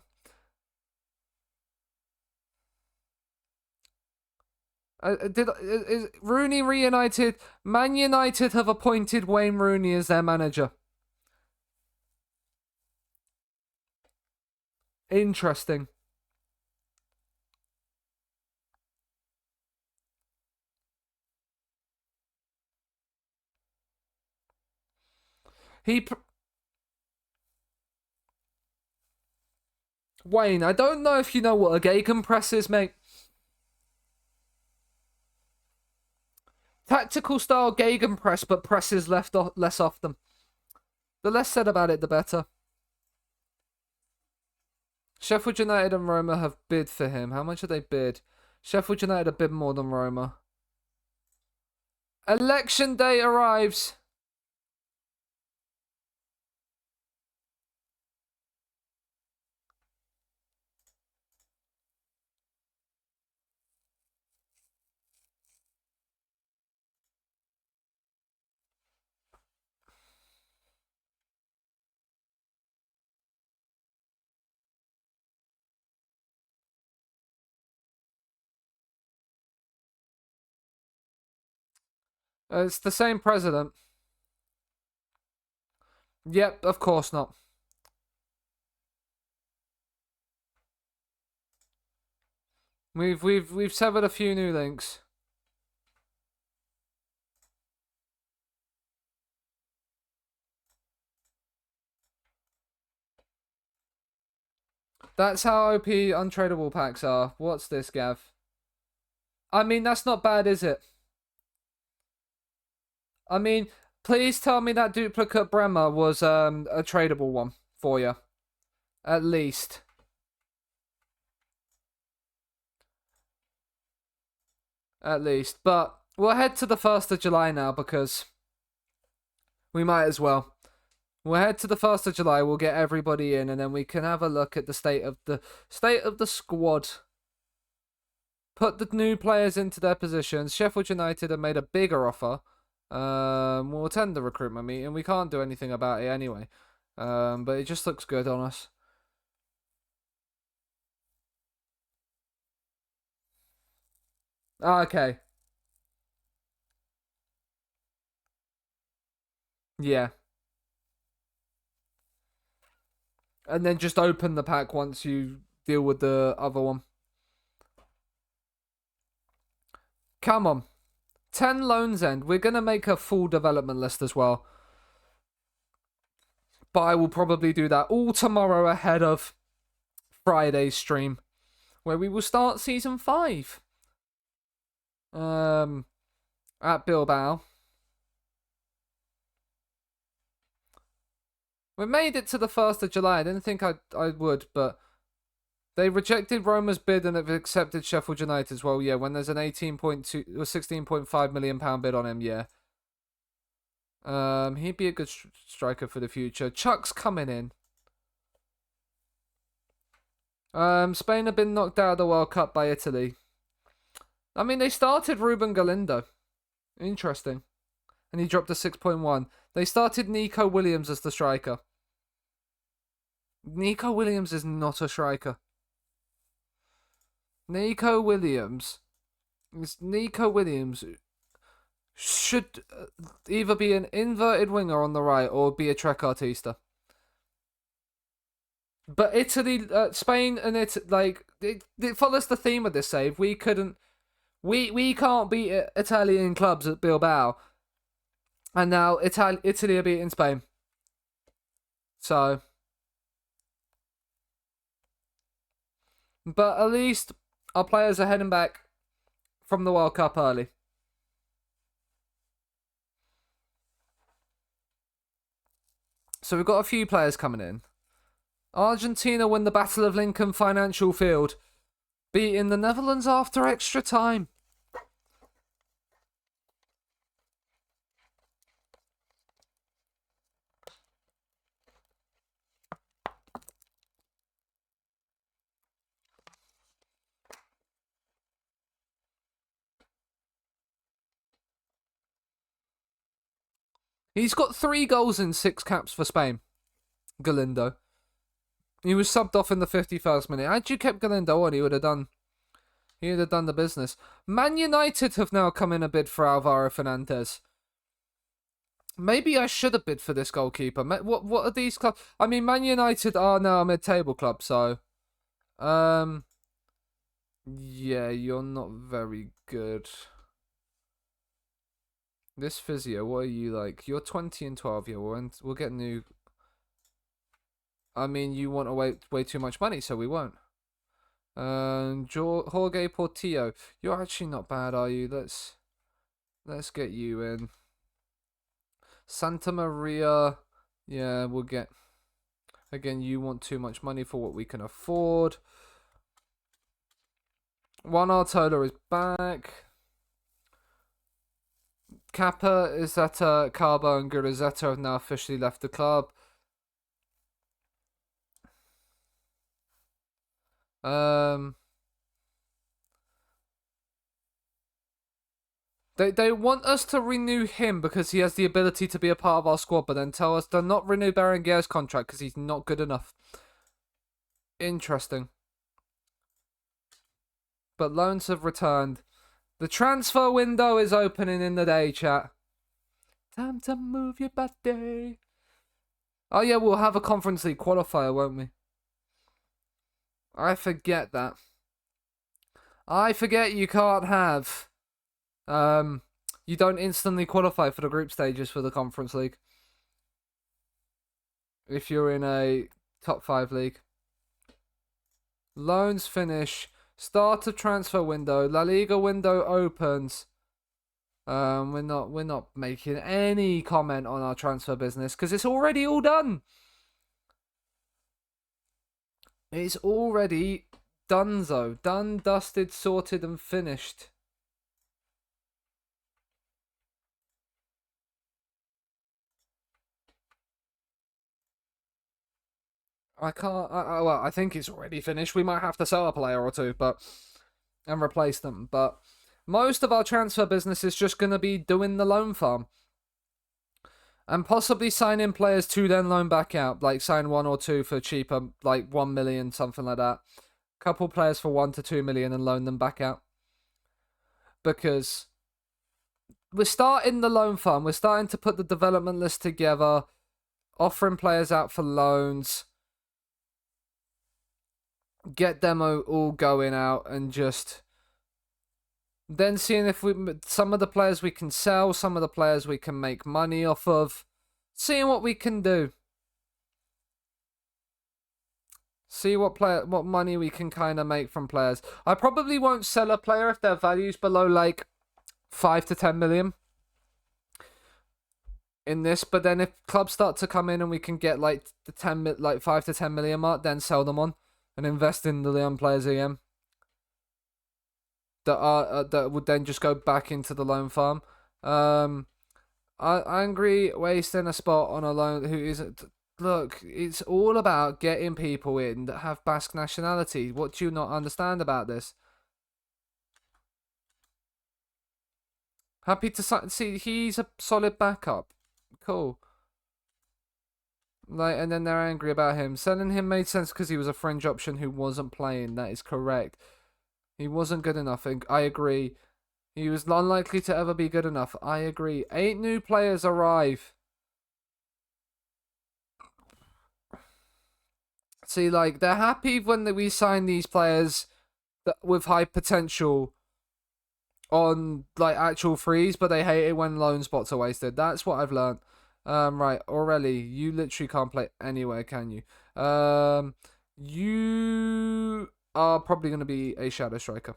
Is Rooney reunited? Man United have appointed Wayne Rooney as their manager. Interesting. Wayne, I don't know if you know what a gegenpress is, mate. Tactical style gegenpress, but presses less often. The less said about it, the better. Sheffield United and Roma have bid for him. How much have they bid? Sheffield United have bid more than Roma. Election day arrives. It's the same president. Yep, of course not. We've severed a few new links. That's how OP untradeable packs are. What's this, Gav? I mean, that's not bad, is it? I mean, please tell me that duplicate Bremer was a tradable one for you. At least. At least. But we'll head to the 1st of July now because we might as well. We'll head to the 1st of July, we'll get everybody in, and then we can have a look at the state of the squad. Put the new players into their positions. Sheffield United have made a bigger offer. We'll attend the recruitment meeting. We can't do anything about it anyway. But it just looks good on us. Okay. Yeah. And then just open the pack once you deal with the other one. Come on. 10 loans end. We're going to make a full development list as well. But I will probably do that all tomorrow ahead of Friday's stream, where we will start season 5. At Bilbao. We made it to the 1st of July. I didn't think I would, but they rejected Roma's bid and have accepted Sheffield United as well. Yeah, when there's an 18.2 or 16.5 million pound bid on him, yeah. He'd be a good striker for the future. Chuck's coming in. Spain have been knocked out of the World Cup by Italy. I mean, they started Ruben Galindo. Interesting. And he dropped to 6.1. They started Nico Williams as the striker. Nico Williams is not a striker. Nico Williams should either be an inverted winger on the right or be a trequartista. But Italy, Spain, and it follows the theme of this save. We can't beat Italian clubs at Bilbao, and now Italy are beating Spain. So, but at least our players are heading back from the World Cup early. So we've got a few players coming in. Argentina win the Battle of Lincoln Financial Field, beating the Netherlands after extra time. He's got 3 goals and 6 caps for Spain. Galindo. He was subbed off in the 51st minute. Had you kept Galindo on, he would have done the business. Man United have now come in a bid for Alvaro Fernandez. Maybe I should have bid for this goalkeeper. What are these clubs? I mean, Man United are now a mid-table club, so... Yeah, you're not very good. This physio, what are you like? You're 20 and 12. Yeah, we'll get new... I mean, you want way too much money, so we won't. Jorge Portillo, you're actually not bad, are you? Let's get you in. Santa Maria, yeah, we'll get. Again, you want too much money for what we can afford. Juan Artola is back. Kappa, Izetta, Carbo, and Gurizetta have now officially left the club. They want us to renew him because he has the ability to be a part of our squad, but then tell us to not renew Berengier's contract because he's not good enough. Interesting. But loans have returned. The transfer window is opening in the day, chat. Time to move your body. Oh yeah, we'll have a Conference League qualifier, won't we? I forget that. I forget you can't have... you don't instantly qualify for the group stages for the Conference League. If you're in a top 5 league. Loans finish. Start of transfer window. La Liga window opens. We're not making any comment on our transfer business because it's already all done. It's already donezo. Done, dusted, sorted, and finished. I can't. Well, I think it's already finished. We might have to sell a player or two, and replace them. But most of our transfer business is just going to be doing the loan farm, and possibly signing players to then loan back out. Like sign 1 or 2 for cheaper, like 1 million, something like that. Couple players for 1 to 2 million and loan them back out. Because we're starting the loan farm. We're starting to put the development list together, offering players out for loans. Get them all going out and just then seeing if some of the players we can sell, some of the players we can make money off of, seeing what we can do. See what money we can kind of make from players. I probably won't sell a player if their value's below like 5 to 10 million in this, but then if clubs start to come in and we can get like the 5 to 10 million mark, then sell them on. And invest in the young players again. That would then just go back into the loan farm. Angry wasting a spot on a loan who isn't. Look, it's all about getting people in that have Basque nationality. What do you not understand about this? Happy to see he's a solid backup. Cool. Like, and then they're angry about him. Selling him made sense because he was a fringe option who wasn't playing. That is correct. He wasn't good enough. I agree. He was unlikely to ever be good enough. I agree. 8 new players arrive. See, like, they're happy when we sign these players with high potential on, like, actual frees, but they hate it when loan spots are wasted. That's what I've learned. Right, Aureli, you literally can't play anywhere, can you? You are probably going to be a shadow striker.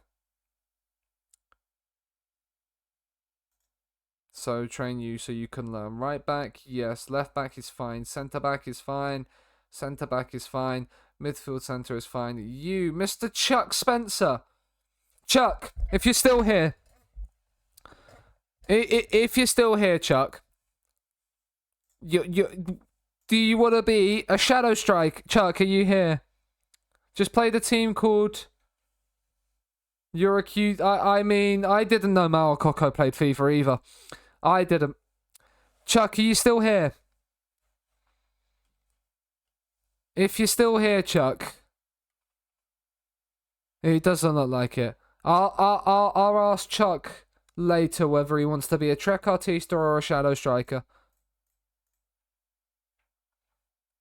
So train you so you can learn. Right back, yes. Left back is fine. Centre back is fine. Centre back is fine. Midfield centre is fine. You, Mr. Chuck Spencer. Chuck, if you're still here. If you're still here, Chuck. Do you want to be a shadow strike? Chuck, are you here? Just play the team called... You're accused... I mean, I didn't know Mauro Coco played FIFA either. I didn't. Chuck, are you still here? If you're still here, Chuck. It doesn't look like it. I'll ask Chuck later whether he wants to be a Trek Artista or a Shadow Striker.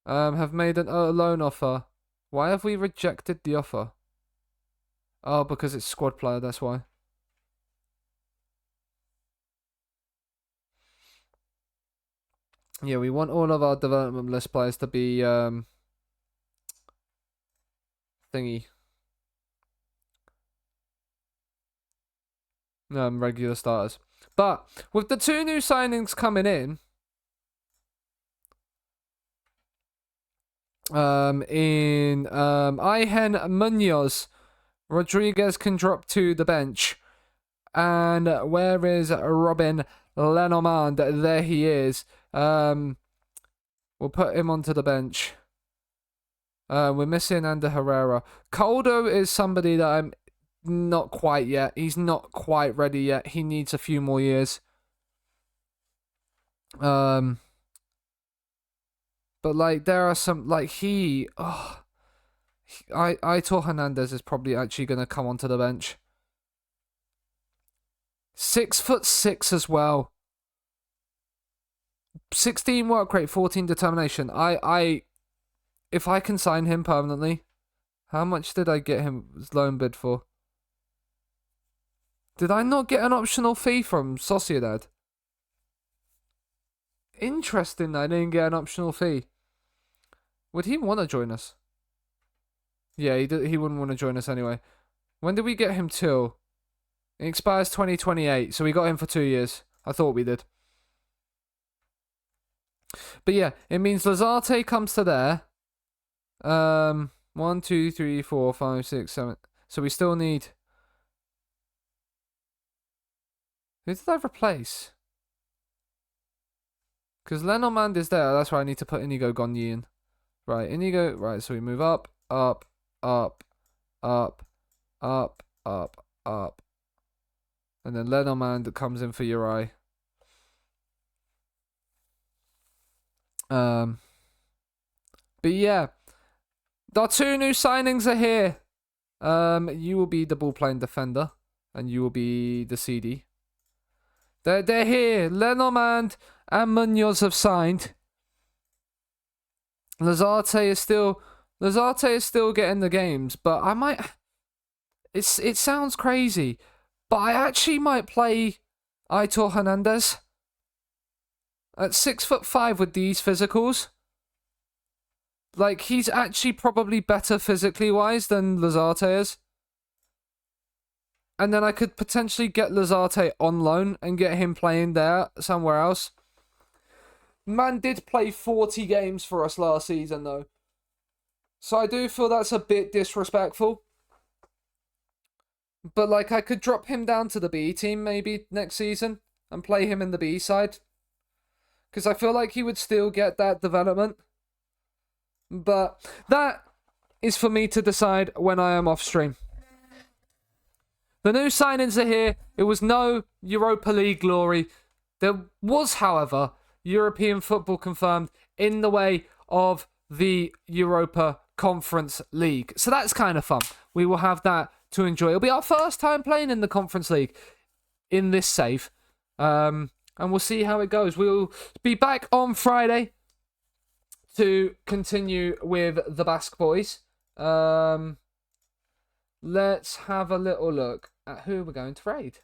Have made a loan offer. Why have we rejected the offer? Oh, because it's squad player, that's why. Yeah, we want all of our development list players to be thingy. Regular starters. But with the 2 new signings coming in, Ayhen Munoz, Rodriguez can drop to the bench. And where is Robin Lenormand? There he is. We'll put him onto the bench. We're missing Ander Herrera. Coldo is somebody that I'm not quite yet. He's not quite ready yet. He needs a few more years. But like there are some like Aitor Hernandez is probably actually gonna come onto the bench. 6'6" as well. 16 work rate, 14 determination. If I can sign him permanently, how much did I get him loan bid for? Did I not get an optional fee from Sociedad? Interesting, I didn't get an optional fee. Would he want to join us? Yeah, he wouldn't want to join us anyway. When did we get him till? It expires 2028, so we got him for 2 years. I thought we did. But yeah, it means Lazarte comes to there. 1, 2, 3, 4, 5, 6, 7. So we still need. Who did I replace? Because Lenormand is there. That's why I need to put Inigo Gonyi in. Right, Inigo. Right, so we move up, up, up, up, up, up, up. And then Lenormand comes in for Uri. But yeah. Our 2 new signings are here. You will be the ball playing defender. And you will be the CD. They're here. Lenormand and Munoz have signed. Lazarte is still getting the games, but I might. It sounds crazy, but I actually might play Aitor Hernandez at 6'5" with these physicals. Like he's actually probably better physically wise than Lazarte is. And then I could potentially get Lazarte on loan and get him playing there somewhere else. Man did play 40 games for us last season, though. So I do feel that's a bit disrespectful. But, like, I could drop him down to the B team maybe next season and play him in the B side. Because I feel like he would still get that development. But that is for me to decide when I am off stream. The new signings are here. It was no Europa League glory. There was, however, European football confirmed in the way of the Europa Conference League. So that's kind of fun. We will have that to enjoy. It'll be our first time playing in the Conference League in this save. And we'll see how it goes. We'll be back on Friday to continue with the Basque boys. Let's have a little look at who we're going to raid.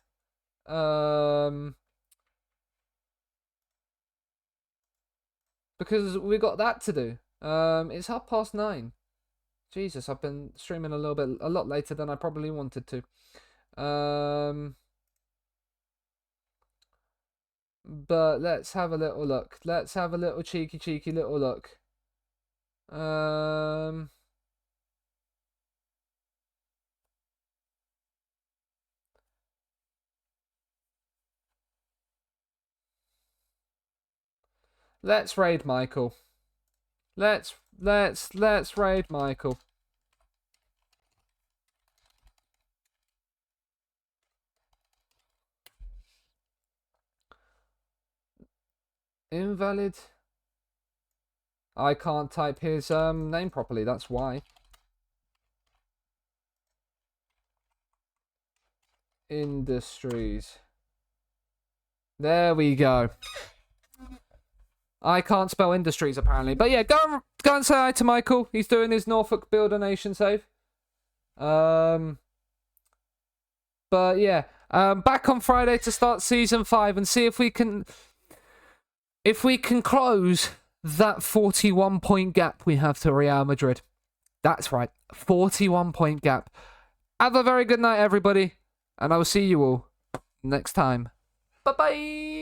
Because we got that to do. It's 9:30. Jesus, I've been streaming a lot later than I probably wanted to. But let's have a little look. Let's have a little cheeky little look. Let's raid Michael. Let's raid Michael. Invalid. I can't type his name properly, that's why. Industries. There we go. I can't spell industries apparently. But yeah, go and say hi to Michael. He's doing his Norfolk Builder Nation save. But yeah, back on Friday to start season 5 and see if we can close that 41 point gap we have to Real Madrid. That's right, 41 point gap. Have a very good night, everybody, and I will see you all next time. Bye bye.